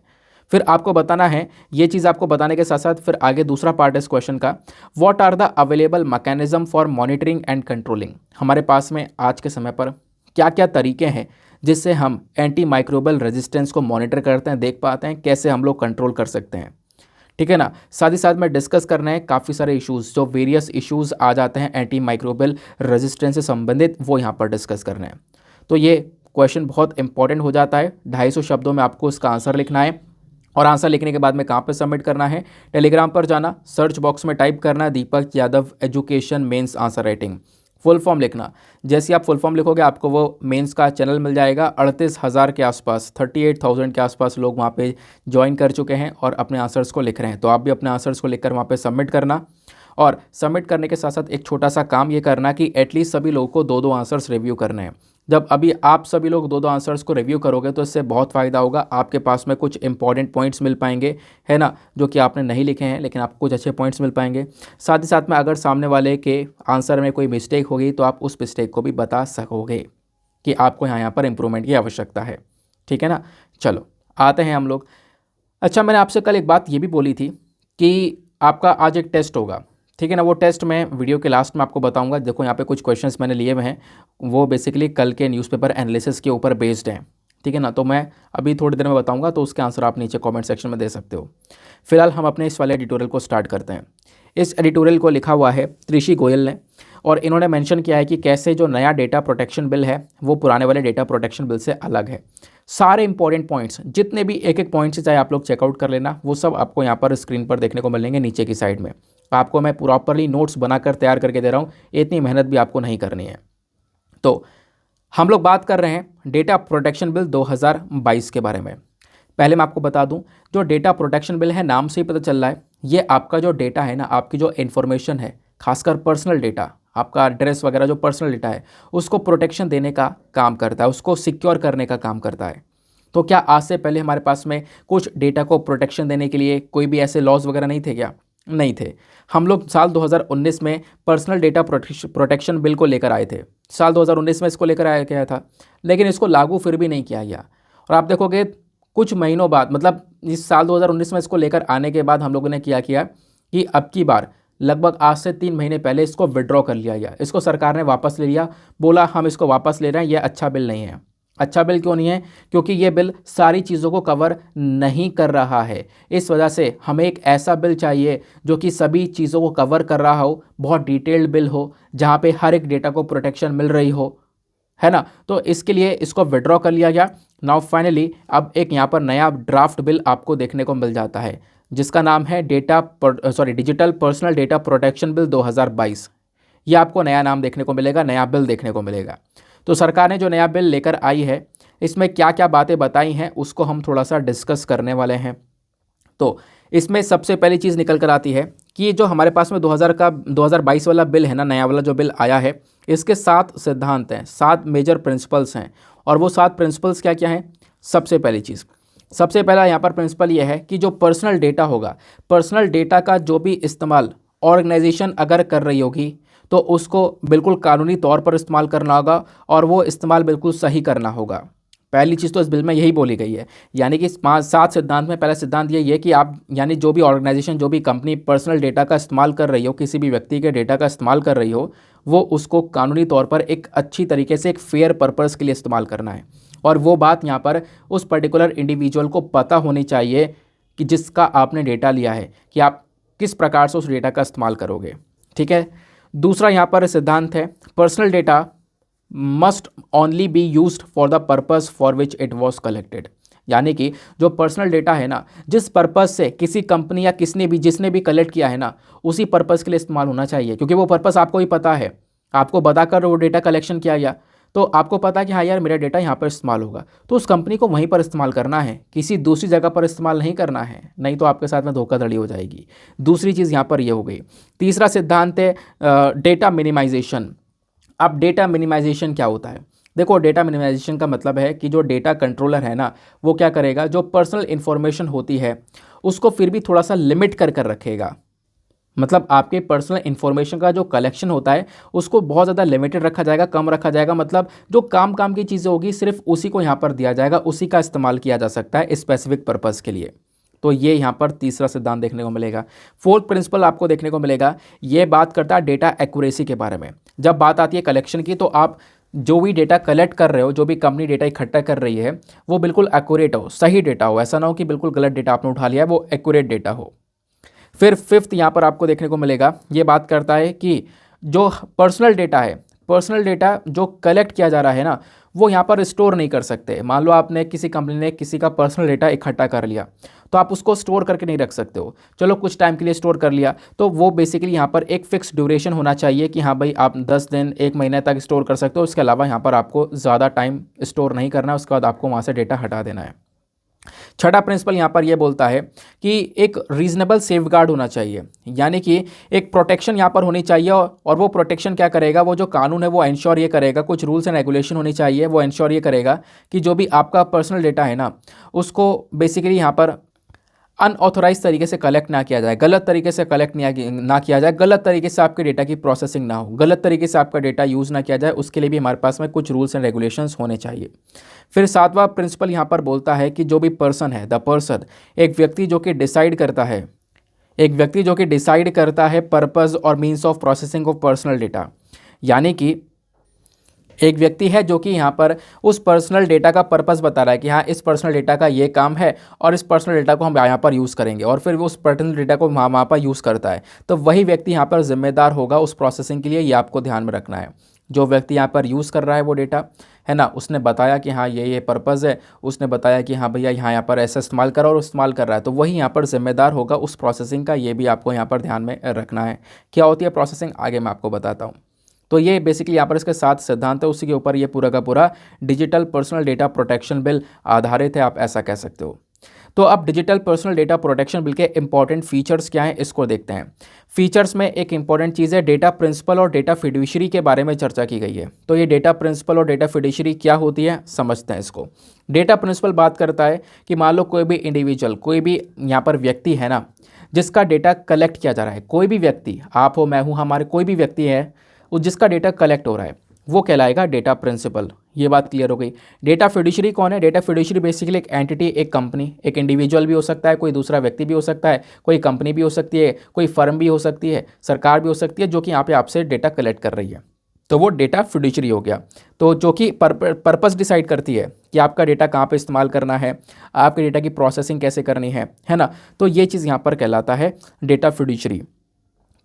फिर आपको बताना है, ये चीज़ आपको बताने के साथ साथ फिर आगे दूसरा पार्ट है इस क्वेश्चन का, what are the available mechanism for monitoring and controlling. हमारे पास में आज के समय पर क्या क्या तरीके हैं जिससे हम एंटी माइक्रोबियल रेजिस्टेंस को मॉनिटर करते हैं, देख पाते हैं, कैसे हम लोग कंट्रोल कर सकते हैं, ठीक है ना। साथ ही साथ में डिस्कस करना है काफ़ी सारे इश्यूज़, जो वेरियस इश्यूज़ आ जाते हैं एंटी माइक्रोबियल रेजिस्टेंस से संबंधित, वो यहाँ पर डिस्कस करना है। तो ये क्वेश्चन बहुत इंपॉर्टेंट हो जाता है। 250 शब्दों में आपको इसका आंसर लिखना है, और आंसर लिखने के बाद में कहाँ पे सबमिट करना है, टेलीग्राम पर जाना, सर्च बॉक्स में टाइप करना है Deepak Yadav education mains answer writing, full form लिखना। जैसे आप फुल फॉर्म लिखोगे आपको वो मेंस का चैनल मिल जाएगा। 38,000 के आसपास, 38,000 के आसपास लोग वहाँ पे ज्वाइन कर चुके हैं और अपने आंसर्स को लिख रहे हैं। तो आप भी अपने आंसर्स को लिखकर वहाँ पे सबमिट करना, और सबमिट करने के साथ साथ एक छोटा सा काम ये करना कि एटलीस्ट सभी लोगों को 2-2 आंसर्स रिव्यू करने हैं। जब अभी आप सभी लोग 2-2 आंसर्स को रिव्यू करोगे तो इससे बहुत फ़ायदा होगा, आपके पास में कुछ इंपॉर्टेंट पॉइंट्स मिल पाएंगे, है ना, जो कि आपने नहीं लिखे हैं, लेकिन आपको कुछ अच्छे पॉइंट्स मिल पाएंगे। साथ ही साथ में अगर सामने वाले के आंसर में कोई मिस्टेक होगी तो आप उस मिस्टेक को भी बता सकोगे कि आपको यहाँ पर इम्प्रूवमेंट की आवश्यकता है, ठीक है ना। चलो आते हैं हम लोग। अच्छा, मैंने आपसे कल एक बात ये भी बोली थी कि आपका आज एक टेस्ट होगा, ठीक है ना। वो टेस्ट मैं वीडियो के लास्ट में आपको बताऊंगा। देखो यहाँ पे कुछ क्वेश्चंस मैंने लिए हुए हैं, वो बेसिकली कल के न्यूज़पेपर एनालिसिस के ऊपर बेस्ड हैं, ठीक है ना। तो मैं अभी थोड़ी देर में बताऊंगा, तो उसके आंसर आप नीचे कमेंट सेक्शन में दे सकते हो। फिलहाल हम अपने इस वाले एडिटोरियल को स्टार्ट करते हैं। इस एडिटोरियल को लिखा हुआ है त्रिशी गोयल ने, और इन्होंने मेंशन किया है कि कैसे जो नया डेटा प्रोटेक्शन बिल है वो पुराने वाले डेटा प्रोटेक्शन बिल से अलग है। सारे इंपॉर्टेंट पॉइंट्स, जितने भी एक एक पॉइंट्स चाहे आप लोग चेकआउट कर लेना, वो सब आपको यहाँ पर स्क्रीन पर देखने को मिलेंगे नीचे की साइड में। आपको मैं प्रॉपरली नोट्स बनाकर तैयार करके दे रहा हूँ, इतनी मेहनत भी आपको नहीं करनी है। तो हम लोग बात कर रहे हैं डेटा प्रोटेक्शन बिल 2022 के बारे में। पहले मैं आपको बता दूं, जो डेटा प्रोटेक्शन बिल है, नाम से ही पता चल रहा है, ये आपका जो डेटा है ना, आपकी जो इन्फॉर्मेशन है, खासकर पर्सनल डेटा, आपका एड्रेस वगैरह जो पर्सनल डेटा है, उसको प्रोटेक्शन देने का काम करता है, उसको सिक्योर करने का काम करता है। तो क्या आज से पहले हमारे पास में कुछ डेटा को प्रोटेक्शन देने के लिए कोई भी ऐसे लॉज वगैरह नहीं थे क्या? नहीं थे। हम लोग साल 2019 में पर्सनल डेटा प्रोटेक्शन बिल को लेकर आए थे, साल 2019 में इसको लेकर आया गया था, लेकिन इसको लागू फिर भी नहीं किया गया। और आप देखोगे कुछ महीनों बाद, मतलब इस साल 2019 में इसको लेकर आने के बाद हम लोगों ने क्या किया कि अब की बार लगभग आज से 3 महीने पहले इसको विड्रॉ कर लिया गया, इसको सरकार ने वापस ले लिया, बोला हम इसको वापस ले रहे हैं, ये अच्छा बिल नहीं है। अच्छा बिल क्यों नहीं है? क्योंकि ये बिल सारी चीज़ों को कवर नहीं कर रहा है। इस वजह से हमें एक ऐसा बिल चाहिए जो कि सभी चीज़ों को कवर कर रहा हो, बहुत डिटेल्ड बिल हो, जहाँ पे हर एक डेटा को प्रोटेक्शन मिल रही हो, है ना। तो इसके लिए इसको विड्रॉ कर लिया गया। नाउ फाइनली अब एक यहाँ पर नया ड्राफ्ट बिल आपको देखने को मिल जाता है, जिसका नाम है digital personal data protection bill 2022। ये आपको नया नाम देखने को मिलेगा, नया बिल देखने को मिलेगा। तो सरकार ने जो नया बिल लेकर आई है, इसमें क्या क्या बातें बताई हैं उसको हम थोड़ा सा डिस्कस करने वाले हैं। तो इसमें सबसे पहली चीज़ निकल कर आती है कि जो हमारे पास में 2022 वाला बिल है ना, नया वाला जो बिल आया है, इसके 7 सिद्धांत हैं, 7 मेजर प्रिंसिपल्स हैं। और वो 7 प्रिंसिपल्स क्या क्या हैं? सबसे पहली चीज़, सबसे पहला यहाँ पर प्रिंसिपल ये है कि जो पर्सनल डेटा होगा, पर्सनल डेटा का जो भी इस्तेमाल ऑर्गेनाइजेशन अगर कर रही होगी तो उसको बिल्कुल कानूनी तौर पर इस्तेमाल करना होगा, और वो इस्तेमाल बिल्कुल सही करना होगा। पहली चीज़ तो इस बिल में यही बोली गई है। यानी कि 5-7 सिद्धांत में पहला सिद्धांत ये है कि आप, यानी जो भी ऑर्गेनाइजेशन, जो भी कंपनी पर्सनल डेटा का इस्तेमाल कर रही हो, किसी भी व्यक्ति के डेटा का इस्तेमाल कर रही हो, वो उसको कानूनी तौर पर एक अच्छी तरीके से, एक फेयर पर्पज़ के लिए इस्तेमाल करना है। और वो बात यहाँ पर उस पर्टिकुलर इंडिविजुअल को पता होनी चाहिए कि जिसका आपने डेटा लिया है, कि आप किस प्रकार से उस डेटा का इस्तेमाल करोगे, ठीक है। दूसरा यहाँ पर सिद्धांत है, personal data must only be used for the purpose for which it was collected. यानी कि जो पर्सनल डेटा है ना, जिस पर्पस से किसी कंपनी या जिसने भी कलेक्ट किया है ना, उसी पर्पस के लिए इस्तेमाल होना चाहिए। क्योंकि वो पर्पस आपको ही पता है, आपको बताकर वो डेटा कलेक्शन किया गया, तो आपको पता है कि हाँ यार मेरा डेटा यहाँ पर इस्तेमाल होगा, तो उस कंपनी को वहीं पर इस्तेमाल करना है, किसी दूसरी जगह पर इस्तेमाल नहीं करना है, नहीं तो आपके साथ में धोखाधड़ी हो जाएगी। दूसरी चीज़ यहाँ पर ये हो गई। तीसरा सिद्धांत है डेटा मिनिमाइजेशन। अब डेटा मिनिमाइजेशन क्या होता है? देखो, डेटा मिनिमाइजेशन का मतलब है कि जो डेटा कंट्रोलर है ना, वो क्या करेगा, जो पर्सनल इन्फॉर्मेशन होती है उसको फिर भी थोड़ा सा लिमिट कर कर रखेगा। मतलब आपके पर्सनल इन्फॉर्मेशन का जो कलेक्शन होता है उसको बहुत ज़्यादा लिमिटेड रखा जाएगा, कम रखा जाएगा। मतलब जो काम की चीज़ें होगी सिर्फ उसी को यहाँ पर दिया जाएगा, उसी का इस्तेमाल किया जा सकता है स्पेसिफिक पर्पज़ के लिए। तो ये यहाँ पर तीसरा सिद्धांत देखने को मिलेगा। फोर्थ प्रिंसिपल आपको देखने को मिलेगा, ये बात करता है डेटा एक्यूरेसी के बारे में। जब बात आती है कलेक्शन की, तो आप जो भी डेटा कलेक्ट कर रहे हो, जो भी कंपनी डेटा इकट्ठा कर रही है, वो बिल्कुल एक्यूरेट हो, सही डेटा हो। ऐसा ना हो कि बिल्कुल गलत डेटा आपने उठा लिया है, वो एक्यूरेट डेटा हो। फिर फिफ्थ यहाँ पर आपको देखने को मिलेगा, ये बात करता है कि जो पर्सनल डेटा है, पर्सनल डेटा जो कलेक्ट किया जा रहा है ना, वो यहाँ पर स्टोर नहीं कर सकते। मान लो आपने किसी कंपनी ने किसी का पर्सनल डेटा इकट्ठा कर लिया, तो आप उसको स्टोर करके नहीं रख सकते हो। चलो कुछ टाइम के लिए स्टोर कर लिया, तो वो बेसिकली यहाँ पर एक फिक्स ड्यूरेशन होना चाहिए कि हाँ भाई आप 10 दिन 1 महीने तक स्टोर कर सकते हो। उसके अलावा यहाँ पर आपको ज़्यादा टाइम स्टोर नहीं करना है, उसके बाद आपको वहाँ से डेटा हटा देना है। छठा प्रिंसिपल यहाँ पर यह बोलता है कि एक रीजनेबल सेफगार्ड होना चाहिए, यानी कि एक प्रोटेक्शन यहाँ पर होनी चाहिए। और वो प्रोटेक्शन क्या करेगा, वो जो कानून है वो इंश्योर ये करेगा, कुछ रूल्स एंड रेगुलेशन होनी चाहिए, वो इंश्योर ये करेगा कि जो भी आपका पर्सनल डेटा है ना, उसको बेसिकली यहाँ पर अनऑथोराइज तरीके से कलेक्ट ना किया जाए, गलत तरीके से कलेक्ट ना किया जाए, गलत तरीके से आपके डेटा की प्रोसेसिंग ना हो, गलत तरीके से आपका डेटा यूज़ ना किया जाए। उसके लिए भी हमारे पास में कुछ रूल्स एंड रेगुलेशंस होने चाहिए। फिर सातवां प्रिंसिपल यहाँ पर बोलता है कि जो भी पर्सन है, द पर्सन, एक व्यक्ति जो कि डिसाइड करता है, एक व्यक्ति जो कि डिसाइड करता है पर्पज़ और means of processing of personal data, यानी कि एक व्यक्ति है जो कि यहाँ पर उस पर्सनल डेटा का पर्पस बता रहा है कि हाँ इस पर्सनल डेटा का ये काम है और इस पर्सनल डेटा को हम यहाँ पर यूज़ करेंगे, और फिर वो उस पर्सनल डेटा को वहाँ पर यूज़ करता है, तो वही व्यक्ति यहाँ पर जिम्मेदार होगा उस प्रोसेसिंग के लिए। ये आपको ध्यान में रखना है। जो व्यक्ति यहाँ पर यूज़ कर रहा है वो डेटा है ना, उसने बताया कि हाँ ये पर्पज़ है, उसने बताया कि हाँ भैया यहाँ पर ऐसा इस्तेमाल करो और इस्तेमाल कर रहा है, तो वही यहाँ पर जिम्मेदार होगा उस प्रोसेसिंग का। ये भी आपको यहाँ पर ध्यान में रखना है। क्या होती है प्रोसेसिंग, आगे मैं आपको बताता हूँ। तो ये बेसिकली यहाँ पर इसके 7 सिद्धांत है, उसी के ऊपर ये पूरा का पूरा digital personal data protection bill आधारित है, आप ऐसा कह सकते हो। तो अब digital personal data protection bill के इंपॉर्टेंट फीचर्स क्या हैं, इसको देखते हैं। फीचर्स में एक इंपॉर्टेंट चीज़ है डेटा प्रिंसिपल और डेटा फिड्यूशरी के बारे में चर्चा की गई है। तो ये डेटा प्रिंसिपल और डेटा फिड्यूशरी क्या होती है, समझते हैं इसको। डेटा प्रिंसिपल बात करता है कि मान लो कोई भी इंडिविजुअल, कोई भी यहाँ पर व्यक्ति है ना, जिसका डेटा कलेक्ट किया जा रहा है, कोई भी व्यक्ति, आप हो मैं हूँ, हमारे कोई भी व्यक्ति है जिसका डेटा कलेक्ट हो रहा है, वो कहलाएगा डेटा प्रिंसिपल। ये बात क्लियर हो गई। डेटा फिड्यूशरी कौन है, डेटा फिड्यूशरी बेसिकली एक एंटिटी, एक कंपनी, एक इंडिविजुअल भी हो सकता है, कोई दूसरा व्यक्ति भी हो सकता है, कोई कंपनी भी हो सकती है, कोई फर्म भी हो सकती है, सरकार भी हो सकती है, जो कि यहाँ पे आपसे डेटा कलेक्ट कर रही है, तो वो डेटा फिड्यूशरी हो गया। तो जो कि पर्पस डिसाइड करती है कि आपका डेटा कहाँ पे इस्तेमाल करना है, आपके डेटा की प्रोसेसिंग कैसे करनी है ना, तो ये चीज़ यहाँ पर कहलाता है डेटा फिड्यूशरी।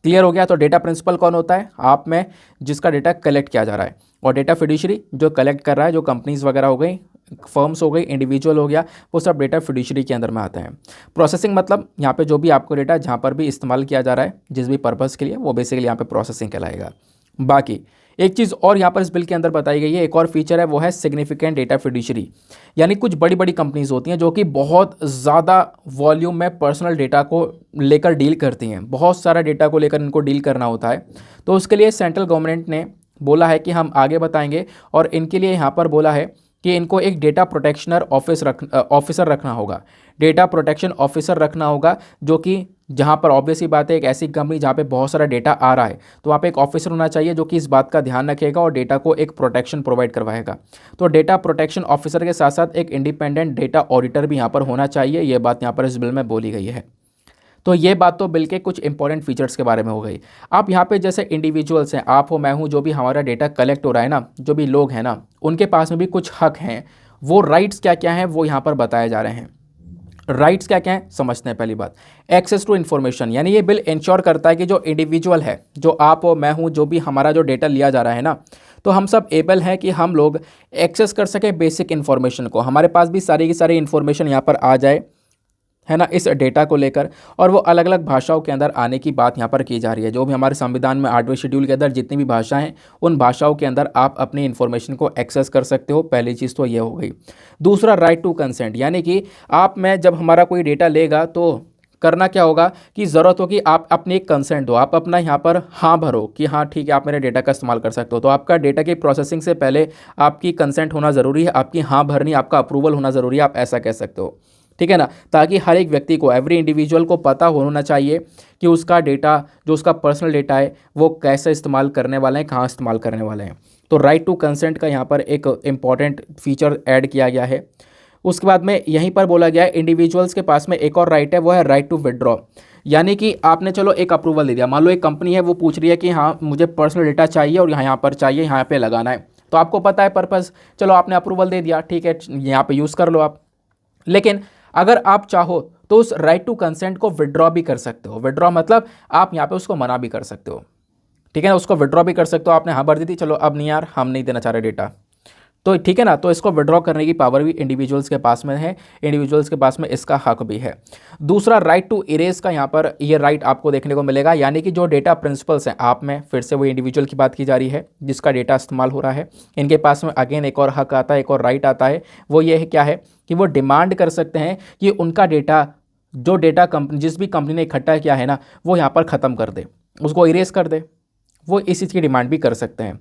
क्लियर हो गया। तो डेटा प्रिंसिपल कौन होता है, आप में जिसका डेटा कलेक्ट किया जा रहा है, और डेटा फिड्यूशरी जो कलेक्ट कर रहा है, जो कंपनीज वगैरह हो गई, फर्म्स हो गई, इंडिविजुअल हो गया, वो सब डेटा फिड्यूशरी के अंदर में आते हैं। प्रोसेसिंग मतलब यहाँ पे जो भी आपको डेटा जहाँ पर भी इस्तेमाल किया जा रहा है, जिस भी पर्पज़ के लिए, वो बेसिकली यहाँ पे प्रोसेसिंग कहलाएगा। बाकी एक चीज़ और यहाँ पर इस बिल के अंदर बताई गई है, एक और फीचर है, वो है सिग्निफिकेंट डेटा फिड्यूशरी। यानी कुछ बड़ी बड़ी कंपनीज होती हैं जो कि बहुत ज़्यादा वॉल्यूम में पर्सनल डेटा को लेकर डील करती हैं, बहुत सारा डेटा को लेकर इनको डील करना होता है। तो उसके लिए सेंट्रल गवर्नमेंट ने बोला है कि हम आगे बताएंगे, और इनके लिए यहाँ पर बोला है कि इनको एक डेटा प्रोटेक्शनर ऑफिसर रखना होगा, डेटा प्रोटेक्शन ऑफिसर रखना होगा, जो कि जहाँ पर ऑब्वियस ही बात है, एक ऐसी कंपनी जहाँ पे बहुत सारा डेटा आ रहा है, तो वहाँ पे एक ऑफिसर होना चाहिए जो कि इस बात का ध्यान रखेगा और डेटा को एक प्रोटेक्शन प्रोवाइड करवाएगा। तो डेटा प्रोटेक्शन ऑफिसर के साथ साथ एक इंडिपेंडेंट डेटा ऑडिटर भी यहाँ पर होना चाहिए। ये बात यहाँ पर इस बिल में बोली गई है। तो ये बात तो बिल के कुछ इंपॉर्टेंट फीचर्स के बारे में हो गई। आप यहाँ पे जैसे इंडिविजुअल्स हैं, आप हो मैं हूँ, जो भी हमारा डेटा कलेक्ट हो रहा है ना, जो भी लोग हैं ना, उनके पास में भी कुछ हक हैं। वो राइट्स क्या क्या हैं वो यहाँ पर बताए जा रहे हैं। राइट्स क्या क्या हैं समझते हैं। पहली बात, एक्सेस टू इन्फॉर्मेशन, यानी ये बिल इंश्योर करता है कि जो इंडिविजुअल है, जो आप हो मैं हूँ, जो भी हमारा जो डेटा लिया जा रहा है ना, तो हम सब एबल हैं कि हम लोग एक्सेस कर सकें बेसिक इन्फॉर्मेशन को, हमारे पास भी सारी की सारी इन्फॉर्मेशन यहाँ पर आ जाए, है ना, इस डेटा को लेकर। और वो अलग अलग भाषाओं के अंदर आने की बात यहाँ पर की जा रही है। जो भी हमारे संविधान में 8वें शेड्यूल के अंदर जितनी भी भाषाएं हैं, उन भाषाओं के अंदर आप अपनी इन्फॉर्मेशन को एक्सेस कर सकते हो। पहली चीज़ तो ये हो गई। दूसरा, राइट टू कंसेंट, यानी कि आप में जब हमारा कोई डेटा लेगा तो करना क्या होगा कि ज़रूरत हो कि आप अपनी एक कंसेंट दो, आप अपना यहाँ पर हाँ भरो कि हाँ ठीक है आप मेरे डेटा का इस्तेमाल कर सकते हो। तो आपका डेटा की प्रोसेसिंग से पहले आपकी कंसेंट होना ज़रूरी है, आपकी हाँ भरनी, आपका अप्रूवल होना ज़रूरी है, आप ऐसा कह सकते हो, ठीक है ना। ताकि हर एक व्यक्ति को, एवरी इंडिविजुअल को पता होना चाहिए कि उसका डेटा, जो उसका पर्सनल डेटा है, वो कैसे इस्तेमाल करने वाले हैं, कहाँ इस्तेमाल करने वाले हैं। तो राइट टू कंसेंट का यहाँ पर एक इम्पॉर्टेंट फीचर ऐड किया गया है। उसके बाद में यहीं पर बोला गया है इंडिविजुअल्स के पास में एक और राइट है, वो है राइट टू विड्रॉ। यानी कि आपने चलो एक अप्रूवल दे दिया, मान लो एक कंपनी है वो पूछ रही है कि हाँ मुझे पर्सनल डेटा चाहिए और यहाँ पर चाहिए, यहाँ पे लगाना है, तो आपको पता है पर्पज़, चलो आपने अप्रूवल दे दिया, ठीक है यहाँ पे यूज़ कर लो आप। लेकिन अगर आप चाहो तो उस राइट टू कंसेंट को विड्रॉ भी कर सकते हो। विड्रॉ मतलब आप यहाँ पे उसको मना भी कर सकते हो, ठीक है ना, उसको विड्रॉ भी कर सकते हो। आपने हाँ भर दी थी, चलो अब नहीं यार हम नहीं देना चाह रहे डेटा, तो ठीक है ना, तो इसको विड्रॉ करने की पावर भी इंडिविजुअल्स के पास में है, इंडिविजुअल्स के पास में इसका हक भी है। दूसरा राइट टू इरेज का यहाँ पर ये राइट आपको देखने को मिलेगा, यानी कि जो डेटा प्रिंसिपल्स हैं आप में, फिर से वो इंडिविजुअल की बात की जा रही है जिसका डेटा इस्तेमाल हो रहा है, इनके पास में अगेन एक और हक आता है, एक और राइट आता है। वो ये है क्या है कि वो डिमांड कर सकते हैं कि उनका डेटा, जो डेटा कंपनी जिस भी कंपनी ने इकट्ठा किया है ना, वो यहाँ पर ख़त्म कर दे, उसको इरेज कर दे, वो इस चीज़ की डिमांड भी कर सकते हैं।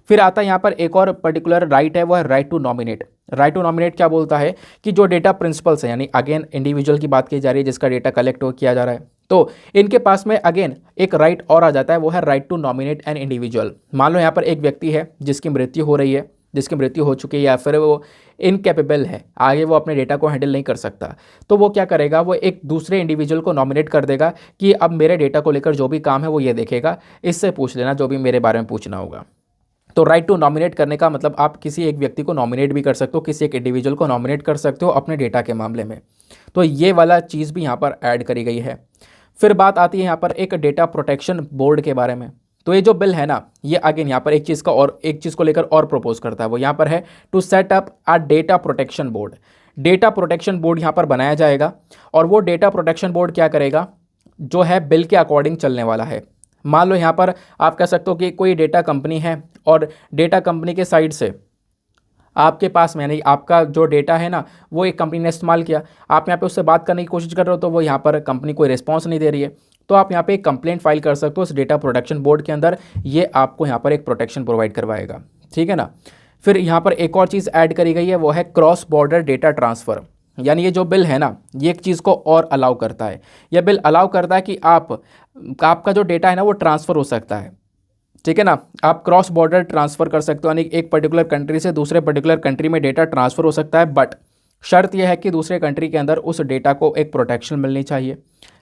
फिर आता है यहाँ पर एक और पर्टिकुलर राइट है, वो है right to nominate. Right to nominate क्या बोलता है कि जो डेटा प्रिंसिपल्स हैं, यानी अगेन इंडिविजुअल की बात की जा रही है जिसका डेटा कलेक्ट किया जा रहा है, तो इनके पास में अगेन एक राइट और आ जाता है, वो है right to nominate an individual. मान लो यहाँ पर एक व्यक्ति है जिसकी मृत्यु हो रही है, जिसकी मृत्यु हो चुकी है, या फिर वो इनकेपेबल है, आगे वो अपने डेटा को हैंडल नहीं कर सकता, तो वो क्या करेगा, वो एक दूसरे इंडिविजुअल को नॉमिनेट कर देगा कि अब मेरे डेटा को लेकर जो भी काम है वो ये देखेगा, इससे पूछ लेना जो भी मेरे बारे में पूछना होगा। तो राइट टू नॉमिनेट करने का मतलब आप किसी एक व्यक्ति को नॉमिनेट भी कर सकते हो, किसी एक इंडिविजुअल को नॉमिनेट कर सकते हो अपने डेटा के मामले में। तो ये वाला चीज़ भी यहाँ पर ऐड करी गई है। फिर बात आती है यहाँ पर एक डेटा प्रोटेक्शन बोर्ड के बारे में। तो ये जो बिल है ना, ये अगेन यहाँ पर एक चीज़ का और एक चीज़ को लेकर और प्रपोज करता है, वो यहाँ पर है to set up a data protection board. Data protection board यहाँ पर बनाया जाएगा, और वो डेटा प्रोटेक्शन बोर्ड क्या करेगा, जो है बिल के अकॉर्डिंग चलने वाला है। मान लो यहाँ पर आप कह सकते हो कि कोई डेटा कंपनी है और डेटा कंपनी के साइड से आपके पास में, यानी आपका जो डेटा है ना वो एक कंपनी ने इस्तेमाल किया, आप यहाँ पे उससे बात करने की कोशिश कर रहे हो, तो वो यहाँ पर कंपनी कोई रिस्पॉन्स नहीं दे रही है, तो आप यहाँ पे एक कंप्लेंट फाइल कर सकते हो उस डेटा प्रोटेक्शन बोर्ड के अंदर। ये आपको यहाँ पर एक प्रोटेक्शन प्रोवाइड करवाएगा, ठीक है ना। फिर यहाँ पर एक और चीज़ ऐड करी गई है, वो है क्रॉस बॉर्डर डेटा ट्रांसफ़र। यानी ये जो बिल है ना, ये एक चीज़ को और अलाउ करता है, यह बिल अलाउ करता है कि आपका जो डेटा है ना वो ट्रांसफ़र हो सकता है, ठीक है ना। आप क्रॉस बॉर्डर ट्रांसफ़र कर सकते हो, यानी एक पर्टिकुलर कंट्री से दूसरे पर्टिकुलर कंट्री में डेटा ट्रांसफ़र हो सकता है, बट शर्त यह है कि दूसरे कंट्री के अंदर उस डेटा को एक प्रोटेक्शन मिलनी चाहिए,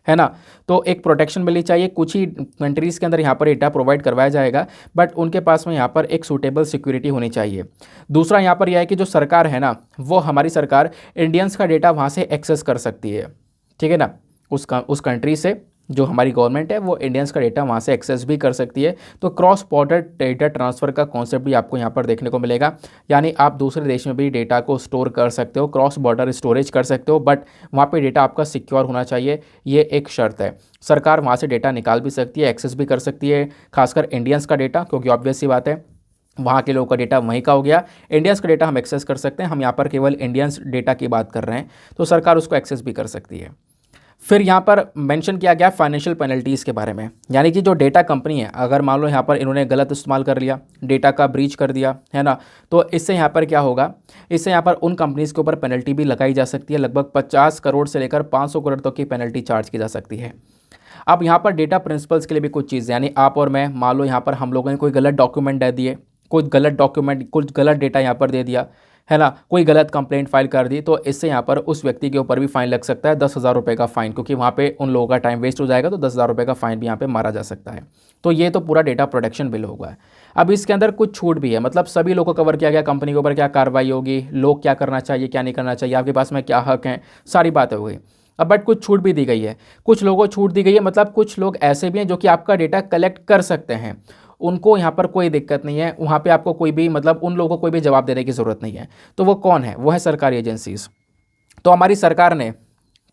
है ना। तो एक प्रोटेक्शन मिलनी चाहिए, कुछ ही कंट्रीज़ के अंदर यहाँ पर डेटा प्रोवाइड करवाया जाएगा, बट उनके पास में यहाँ पर एक सूटेबल सिक्योरिटी होनी चाहिए। दूसरा यहाँ पर यह है कि जो सरकार है ना, वो हमारी सरकार इंडियंस का डेटा वहाँ से एक्सेस कर सकती है, ठीक है ना। उस कंट्री से जो हमारी गवर्नमेंट है वो इंडियंस का डेटा वहाँ से एक्सेस भी कर सकती है। तो क्रॉस बॉर्डर डेटा ट्रांसफ़र का कॉन्सेप्ट भी आपको यहाँ पर देखने को मिलेगा, यानी आप दूसरे देश में भी डेटा को स्टोर कर सकते हो, क्रॉस बॉर्डर स्टोरेज कर सकते हो, बट वहाँ पे डेटा आपका सिक्योर होना चाहिए, ये एक शर्त है। सरकार वहाँ से डेटा निकाल भी सकती है, एक्सेस भी कर सकती है, खासकर इंडियंस का डेटा, क्योंकि ऑब्वियस सी बात है वहाँ के लोगों का डेटा वहीं का हो गया, इंडियंस का डेटा हम एक्सेस कर सकते हैं, हम यहाँ पर केवल इंडियंस डेटा की बात कर रहे हैं, तो सरकार उसको एक्सेस भी कर सकती है। फिर यहाँ पर मेंशन किया गया फाइनेंशियल पेनल्टीज़ के बारे में, यानी कि जो डेटा कंपनी है, अगर मान लो यहाँ पर इन्होंने गलत इस्तेमाल कर लिया, डेटा का ब्रीच कर दिया, है ना, तो इससे यहाँ पर क्या होगा, इससे यहाँ पर उन कंपनीज़ के ऊपर पेनल्टी भी लगाई जा सकती है, लगभग 50 करोड़ से लेकर 500 करोड़ तक की पेनल्टी चार्ज की जा सकती है। अब यहाँ पर डेटा प्रिंसिपल्स के लिए भी कुछ चीज़, यानी आप और मैं, मान लो यहाँ पर हम लोगों ने कोई गलत डॉक्यूमेंट दे दिए, कुछ गलत डेटा यहाँ पर दे दिया, है ना, कोई गलत कंप्लेंट फाइल कर दी, तो इससे यहाँ पर उस व्यक्ति के ऊपर भी फाइन लग सकता है, 10,000 रुपये का फ़ाइन, क्योंकि वहाँ पे उन लोगों का टाइम वेस्ट हो जाएगा, तो 10,000 रुपये का फ़ाइन भी यहाँ पे मारा जा सकता है। तो ये तो पूरा डेटा प्रोटेक्शन बिल होगा। अब इसके अंदर कुछ छूट भी है, मतलब सभी लोगों को कवर किया गया, कंपनी के ऊपर क्या कार्रवाई होगी, लोग क्या करना चाहिए क्या नहीं करना चाहिए, आपके पास में क्या हक हैं, सारी बातें हो गई। अब बट कुछ छूट भी दी गई है, कुछ लोगों को छूट दी गई है, मतलब कुछ लोग ऐसे भी हैं जो कि आपका डेटा कलेक्ट कर सकते हैं, उनको यहाँ पर कोई दिक्कत नहीं है, वहाँ पे आपको कोई भी, मतलब उन लोगों को कोई भी जवाब देने की ज़रूरत नहीं है। तो वो कौन है, वो है सरकारी एजेंसीज़। तो हमारी सरकार ने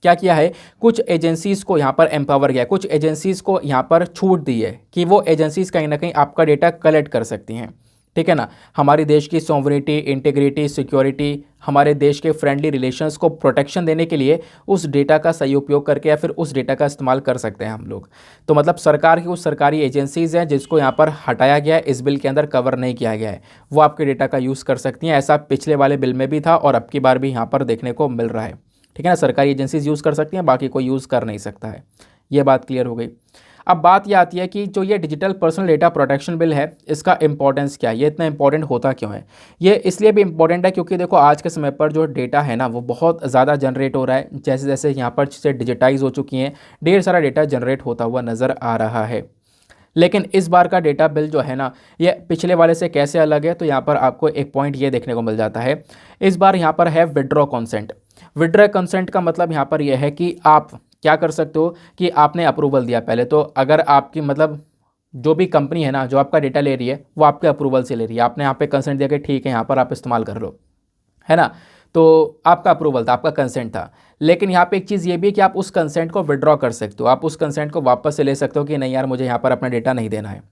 क्या किया है, कुछ एजेंसीज़ को यहाँ पर एम्पावर किया, कुछ एजेंसीज़ को यहाँ पर छूट दी है कि वो एजेंसीज़ कहीं ना कहीं आपका डेटा कलेक्ट कर सकती हैं, ठीक है ना। हमारी देश की सॉवरेनिटी, इंटीग्रिटी, सिक्योरिटी, हमारे देश के फ्रेंडली रिलेशंस को प्रोटेक्शन देने के लिए उस डेटा का सही उपयोग करके या फिर उस डेटा का इस्तेमाल कर सकते हैं हम लोग। तो मतलब सरकार की कुछ सरकारी एजेंसीज़ हैं जिसको यहाँ पर हटाया गया है, इस बिल के अंदर कवर नहीं किया गया है, वो आपके डेटा का यूज़ कर सकती हैं। ऐसा पिछले वाले बिल में भी था और अब की बार भी यहाँ पर देखने को मिल रहा है, ठीक है ना। सरकारी एजेंसीज यूज़ कर सकती हैं, बाकी कोई यूज़ कर नहीं सकता है, ये बात क्लियर हो गई। अब बात ये आती है कि जो ये digital personal data protection bill है, इसका इंपॉर्टेंस क्या है, ये इतना इंपॉर्टेंट होता क्यों है। ये इसलिए भी इंपॉर्टेंट है क्योंकि देखो आज के समय पर जो डेटा है ना वो बहुत ज़्यादा जनरेट हो रहा है। जैसे जैसे यहाँ पर चीज़ें डिजिटाइज हो चुकी हैं, ढेर सारा डेटा जनरेट होता हुआ नज़र आ रहा है। लेकिन इस बार का डेटा बिल जो है ना, ये पिछले वाले से कैसे अलग है, तो यहाँ पर आपको एक पॉइंट ये देखने को मिल जाता है। इस बार यहाँ पर है विड्रॉ कंसेंट। विड्रॉ कंसेंट का मतलब यहाँ पर यह है कि आप क्या कर सकते हो कि आपने अप्रूवल दिया पहले, तो अगर आपकी मतलब जो भी कंपनी है ना जो आपका डेटा ले रही है वो आपके अप्रूवल से ले रही है, आपने यहाँ पे कंसेंट दिया कि ठीक है यहाँ पर आप इस्तेमाल कर लो, है ना, तो आपका अप्रूवल था, आपका कंसेंट था। लेकिन यहाँ पे एक चीज़ ये भी है कि आप उस कंसेंट को विड्रॉ कर सकते हो, आप उस कंसेंट को वापस से ले सकते हो कि नहीं यार मुझे यहाँ पर अपना डेटा नहीं देना है,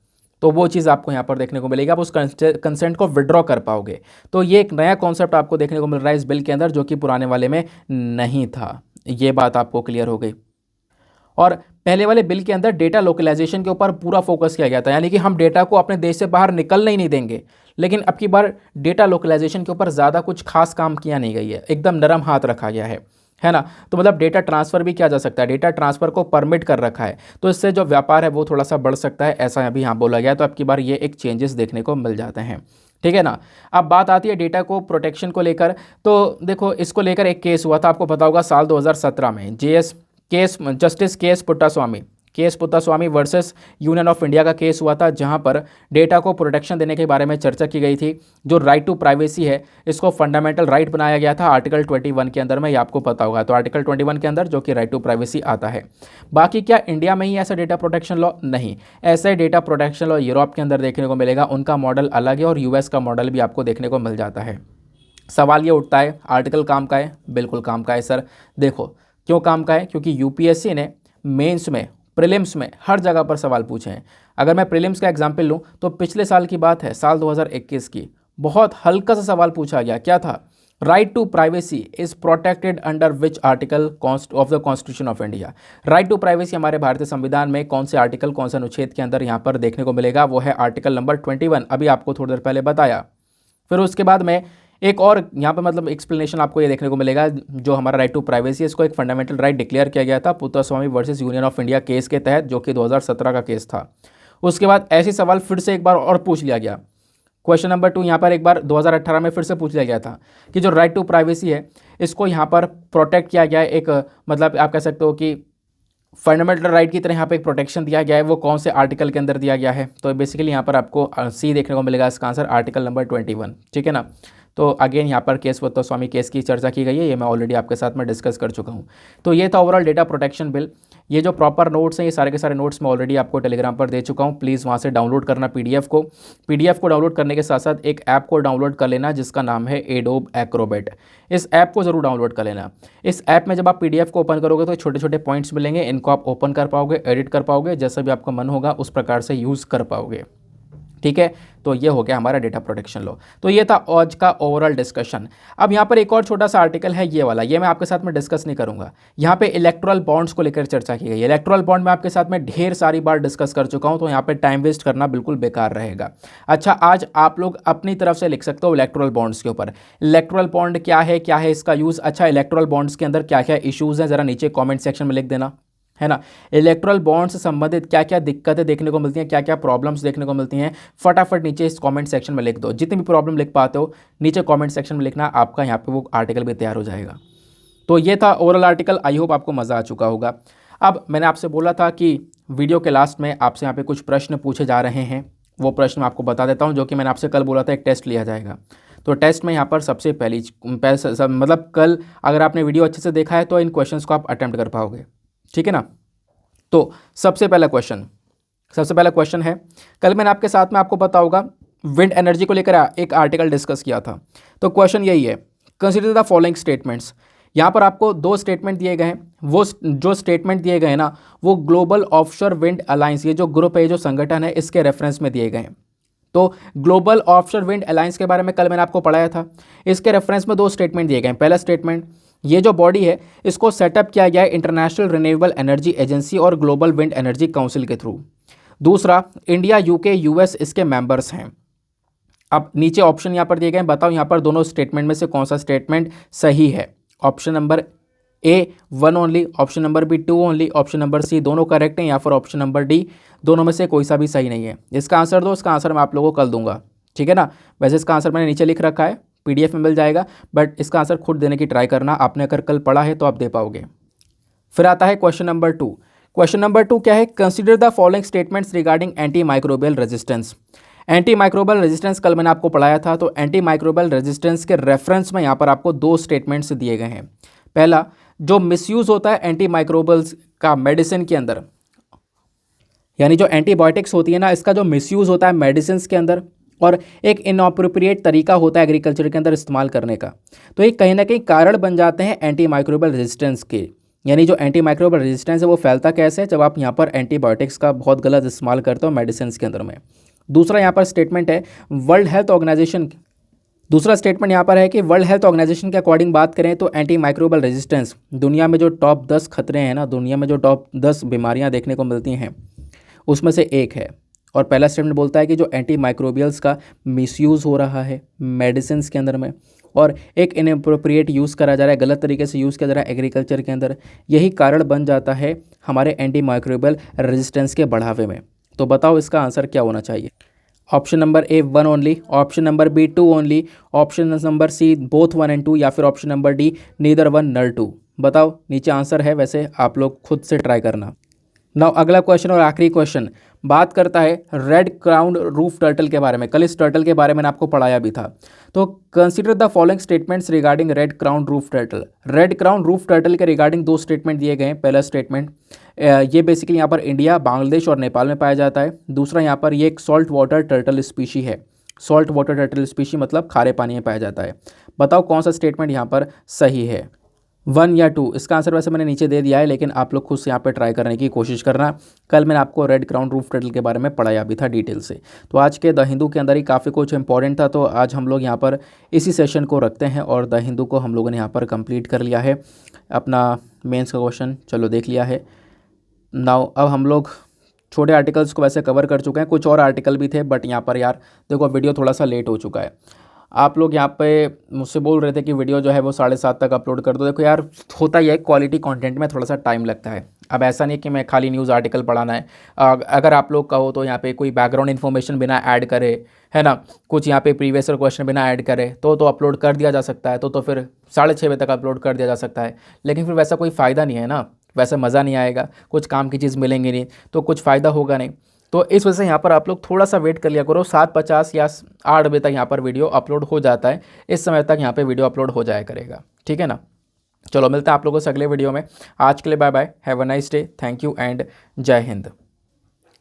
तो वो चीज़ आपको यहाँ पर देखने को मिलेगी, आप उस कंसेंट को विड्रॉ कर पाओगे। तो ये एक नया कॉन्सेप्ट आपको देखने को मिल रहा है इस बिल के अंदर, जो कि पुराने वाले में नहीं था। ये बात आपको क्लियर हो गई। और पहले वाले बिल के अंदर डेटा लोकलाइजेशन के ऊपर पूरा फोकस किया गया था, यानी कि हम डेटा को अपने देश से बाहर निकलने ही नहीं देंगे। लेकिन अब की बार डेटा लोकलाइजेशन के ऊपर ज़्यादा कुछ खास काम किया नहीं गई है, एकदम नरम हाथ रखा गया है ना। तो मतलब डेटा ट्रांसफ़र भी किया जा सकता है, डेटा ट्रांसफ़र को परमिट कर रखा है, तो इससे जो व्यापार है वो थोड़ा सा बढ़ सकता है, ऐसा अभी यहाँ बोला गया है। तो अब की बार ये एक चेंजेस देखने को मिल जाते हैं, ठीक है ना। अब बात आती है डेटा को प्रोटेक्शन को लेकर, तो देखो इसको लेकर एक केस हुआ था, आपको पता होगा साल 2017 में जस्टिस के S Puttaswamy versus union of India का केस हुआ था, जहां पर डेटा को प्रोटेक्शन देने के बारे में चर्चा की गई थी। जो राइट टू प्राइवेसी है इसको फंडामेंटल राइट बनाया गया था आर्टिकल 21 के अंदर में, ये आपको पता होगा। तो आर्टिकल 21 के अंदर जो कि राइट टू प्राइवेसी आता है। बाकी क्या इंडिया में ही ऐसा डेटा प्रोटेक्शन लॉ? नहीं, ऐसे डेटा प्रोटेक्शन लॉ यूरोप के अंदर देखने को मिलेगा, उनका मॉडल अलग है, और यूएस का मॉडल भी आपको देखने को मिल जाता है। सवाल ये उठता है आर्टिकल काम का है? बिल्कुल काम का है सर। देखो क्यों काम का है, क्योंकि यूपीएससी ने मेंस में, प्रीलिम्स में हर जगह पर सवाल पूछे हैं। अगर मैं प्रीलिम्स का एग्जाम्पल लूँ तो पिछले साल की बात है, साल 2021 की, बहुत हल्का सा सवाल पूछा गया, क्या था? Right to privacy is protected under which article of the constitution of India. Right to privacy हमारे भारतीय संविधान में कौन से आर्टिकल, कौन से अनुच्छेद के अंदर यहाँ पर देखने को मिलेगा? वो है आर्टिकल नंबर 21, अभी आपको थोड़ी देर पहले बताया। फिर उसके बाद में एक और यहाँ पे मतलब एक्सप्लेनेशन आपको ये देखने को मिलेगा, जो हमारा राइट टू प्राइवेसी है इसको एक फंडामेंटल राइट डिक्लेयर किया गया था Puttaswamy versus union of India case के तहत, जो कि 2017 का केस था। उसके बाद ऐसे सवाल फिर से एक बार और पूछ लिया गया। क्वेश्चन नंबर 2 यहाँ पर एक बार 2018 में फिर से पूछ लिया गया था कि जो राइट टू प्राइवेसी है इसको यहाँ पर प्रोटेक्ट किया गया है, एक मतलब आप कह सकते हो कि फंडामेंटल राइट की तरह यहाँ पे एक प्रोटेक्शन दिया गया है, वो कौन से आर्टिकल के अंदर दिया गया है? तो बेसिकली यहाँ पर आपको सी देखने को मिलेगा इसका आंसर, आर्टिकल नंबर 21, ठीक है ना। तो अगेन यहाँ पर केस पुट्टास्वामी केस की चर्चा की गई है, ये मैं ऑलरेडी आपके साथ में डिस्कस कर चुका हूँ। तो ये था ओवरऑल डेटा प्रोटेक्शन बिल। ये जो प्रॉपर नोट्स हैं ये सारे के सारे नोट्स मैं ऑलरेडी आपको टेलीग्राम पर दे चुका हूँ, प्लीज़ वहाँ से डाउनलोड करना पीडीएफ को। पीडीएफ को डाउनलोड करने के साथ साथ एक ऐप को डाउनलोड कर लेना जिसका नाम है एडोब एक्रोबैट। इस ऐप को ज़रूर डाउनलोड कर लेना। इस ऐप में जब आप पीडीएफ को ओपन करोगे तो छोटे छोटे पॉइंट्स मिलेंगे, इनको आप ओपन कर पाओगे, एडिट कर पाओगे, जैसा भी आपका मन होगा उस प्रकार से यूज़ कर पाओगे, ठीक है। तो ये हो गया हमारा डेटा प्रोटेक्शन लॉ। तो ये था आज का ओवरऑल डिस्कशन। अब यहाँ पर एक और छोटा सा आर्टिकल है ये वाला, ये मैं आपके साथ में डिस्कस नहीं करूँगा। यहाँ पे इलेक्टोरल बॉन्ड्स को लेकर चर्चा की गई है। इलेक्टोरल बॉन्ड मैं आपके साथ में ढेर सारी बार डिस्कस कर चुका हूँ, तो यहाँ पे टाइम वेस्ट करना बिल्कुल बेकार रहेगा। अच्छा, आज आप लोग अपनी तरफ से लिख सकते हो इलेक्टोरल बॉन्ड्स के ऊपर। इलेक्टोरल बॉन्ड क्या है इसका यूज़, अच्छा इलेक्टोरल बॉन्ड्स के अंदर क्या क्या इशूज़ हैं ज़रा नीचे कॉमेंट सेक्शन में लिख देना, है ना। इलेक्टोरल बॉन्ड से संबंधित क्या क्या दिक्कतें देखने को मिलती हैं, क्या क्या प्रॉब्लम्स देखने को मिलती हैं, फटाफट नीचे इस कमेंट सेक्शन में लिख दो। जितनी भी प्रॉब्लम लिख पाते हो नीचे कमेंट सेक्शन में लिखना, आपका यहाँ पे वो आर्टिकल भी तैयार हो जाएगा। तो ये था ओवरऑल आर्टिकल, आई होप आपको मज़ा आ चुका होगा। अब मैंने आपसे बोला था कि वीडियो के लास्ट में आपसे यहाँ पर कुछ प्रश्न पूछे जा रहे हैं, वो प्रश्न मैं आपको बता देता हूँ, जो कि मैंने आपसे कल बोला था एक टेस्ट लिया जाएगा। तो टेस्ट में यहाँ पर सबसे पहली मतलब कल अगर आपने वीडियो अच्छे से देखा है तो इन क्वेश्चंस को आप अटेम्प्ट कर पाओगे, ठीक है ना। तो सबसे पहला क्वेश्चन है, कल मैंने आपके साथ में आपको पता होगा विंड एनर्जी को लेकर एक आर्टिकल डिस्कस किया था। तो क्वेश्चन यही है, कंसीडर द फॉलोइंग स्टेटमेंट्स। यहाँ पर आपको 2 स्टेटमेंट दिए गए हैं, वो जो स्टेटमेंट दिए गए ना वो ग्लोबल ऑफशोर विंड अलायंस, ये जो ग्रुप है, जो संगठन है, इसके रेफरेंस में दिए गए हैं। तो ग्लोबल ऑफशोर विंड अलायंस के बारे में कल मैंने आपको पढ़ाया था। इसके रेफरेंस में 2 स्टेटमेंट दिए गए हैं। पहला स्टेटमेंट, ये जो बॉडी है इसको सेटअप किया गया है इंटरनेशनल रिन्यूएबल एनर्जी एजेंसी और ग्लोबल विंड एनर्जी काउंसिल के थ्रू। दूसरा, इंडिया, यूके, यूएस इसके मेंबर्स हैं। अब नीचे ऑप्शन यहाँ पर दिए गए हैं, बताओ यहाँ पर दोनों स्टेटमेंट में से कौन सा स्टेटमेंट सही है। Option number A 1 only, option number B 2 only, option number C दोनों करेक्ट हैं, या फिर ऑप्शन नंबर डी दोनों में से कोई सा भी सही नहीं है। इसका आंसर दो, इसका आंसर मैं आप लोगों को कल दूंगा, ठीक है ना। वैसे इसका आंसर मैंने नीचे लिख रखा है, पीडीएफ में मिल जाएगा, बट इसका आंसर खुद देने की ट्राई करना, आपने अगर कल पढ़ा है तो आप दे पाओगे। फिर आता है क्वेश्चन नंबर 2। क्वेश्चन नंबर 2 क्या है, consider the following statements regarding anti microbial resistance. Anti microbial resistance कल मैंने आपको पढ़ाया था, तो एंटी माइक्रोबियल रेजिस्टेंस के रेफरेंस में यहाँ पर आपको दो स्टेटमेंट्स दिए गए हैं। पहला, जो मिसयूज़ होता है एंटी माइक्रोबियल्स का मेडिसिन के अंदर, यानी जो एंटीबायोटिक्स होती है ना, इसका जो मिसयूज़ होता है मेडिसिन के अंदर, और एक इनअप्रोप्रिएट तरीका होता है एग्रीकल्चर के अंदर इस्तेमाल करने का, तो ये कहीं ना कहीं कारण बन जाते हैं एंटी माइक्रोबियल रेजिस्टेंस के। यानी जो एंटी माइक्रोबियल रेजिस्टेंस है वो फैलता कैसे है, जब आप यहाँ पर एंटीबायोटिक्स का बहुत गलत इस्तेमाल करते हो मेडिसिन के अंदर में। दूसरा यहाँ पर स्टेटमेंट है वर्ल्ड हेल्थ ऑर्गेनाइजेशन, दूसरा स्टेटमेंट यहाँ पर है कि वर्ल्ड हेल्थ ऑर्गेनाइजेशन के अकॉर्डिंग बात करें तो एंटी माइक्रोबियल रेजिस्टेंस दुनिया में जो टॉप 10 खतरे हैं ना, दुनिया में जो टॉप 10 बीमारियाँ देखने को मिलती हैं उसमें से एक है। और पहला स्टेटमेंट बोलता है कि जो एंटी माइक्रोबियल्स का मिसयूज़ हो रहा है मेडिसिन के अंदर में, और एक इनअप्रोप्रिएट यूज़ करा जा रहा है, गलत तरीके से यूज़ किया जा रहा है एग्रीकल्चर के अंदर, यही कारण बन जाता है हमारे एंटी माइक्रोबियल रेजिस्टेंस के बढ़ावे में। तो बताओ इसका आंसर क्या होना चाहिए। Option number A 1 only, option number B 2 only, option number C both 1 and 2, या फिर ऑप्शन नंबर डी नीदर 1 नर 2। बताओ, नीचे आंसर है, वैसे आप लोग खुद से ट्राई करना। नाउ अगला क्वेश्चन और आखिरी क्वेश्चन बात करता है रेड क्राउन रूफ टर्टल के बारे में। कल इस टर्टल के बारे में आपको पढ़ाया भी था। तो consider the following statements regarding red crown roof turtle. Red crown roof turtle के रिगार्डिंग दो स्टेटमेंट दिए गए हैं। पहला स्टेटमेंट, ये बेसिकली यहाँ पर इंडिया, बांग्लादेश और नेपाल में पाया जाता है। दूसरा, यहाँ पर ये एक सॉल्ट वाटर टर्टल स्पीशी है। सॉल्ट वाटर टर्टल स्पीशी मतलब खारे पानी में पाया जाता है। बताओ कौन सा स्टेटमेंट यहाँ पर सही है, 1 या 2। इसका आंसर वैसे मैंने नीचे दे दिया है, लेकिन आप लोग खुद से यहाँ पे ट्राई करने की कोशिश करना। कल मैंने आपको रेड क्राउन रूफ टर्टल के बारे में पढ़ाया भी था डिटेल से। तो आज के द हिंदू के अंदर ही काफ़ी कुछ इंपॉर्टेंट था, तो आज हम लोग यहाँ पर इसी सेशन को रखते हैं, और द हिंदू को हम लोगों ने यहाँ पर कंप्लीट कर लिया है। अपना मेंस का क्वेश्चन चलो देख लिया है। नाउ अब हम लोग छोटे आर्टिकल्स को वैसे कवर कर चुके हैं, कुछ और आर्टिकल भी थे, बट यहाँ पर यार देखो वीडियो थोड़ा सा लेट हो चुका है। आप लोग यहाँ पे मुझसे बोल रहे थे कि वीडियो जो है वो 7:30 तक अपलोड कर दो। देखो यार, होता ही है, क्वालिटी कंटेंट में थोड़ा सा टाइम लगता है। अब ऐसा नहीं कि मैं खाली न्यूज़ आर्टिकल पढ़ाना है। अगर आप लोग कहो तो यहाँ पे कोई बैकग्राउंड इन्फॉर्मेशन बिना ऐड करे, है ना, कुछ यहाँ पे प्रीवियस क्वेश्चन बिना ऐड करे तो अपलोड कर दिया जा सकता है। तो फिर 6:30 बजे तक अपलोड कर दिया जा सकता है, लेकिन फिर वैसा कोई फ़ायदा नहीं है ना, वैसे मज़ा नहीं आएगा, कुछ काम की चीज़ मिलेंगी नहीं, तो कुछ फ़ायदा होगा नहीं। तो इस वजह से यहाँ पर आप लोग थोड़ा सा वेट कर लिया करो। 7:50 या 8 बजे तक यहाँ पर वीडियो अपलोड हो जाता है। इस समय तक यहाँ पे वीडियो अपलोड हो जाया करेगा, ठीक है ना। चलो मिलते हैं आप लोगों से अगले वीडियो में। आज के लिए bye bye, have a nice day, thank you and जय हिंद।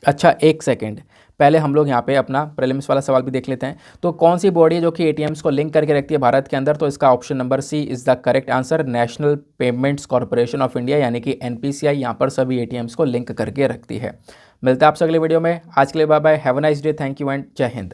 अच्छा एक सेकेंड, पहले हम लोग यहाँ पे अपना प्रीलिम्स वाला सवाल भी देख लेते हैं। तो कौन सी बॉडी है जो कि एटीएम्स को लिंक करके रखती है भारत के अंदर, तो इसका option number C is the correct answer, national payments corporation of India, यानी कि एनपीसीआई यहाँ पर सभी एटीएम्स को लिंक करके रखती है। मिलते हैं आपसे अगले वीडियो में। आज के लिए bye bye, have a nice day, thank you and जय हिंद।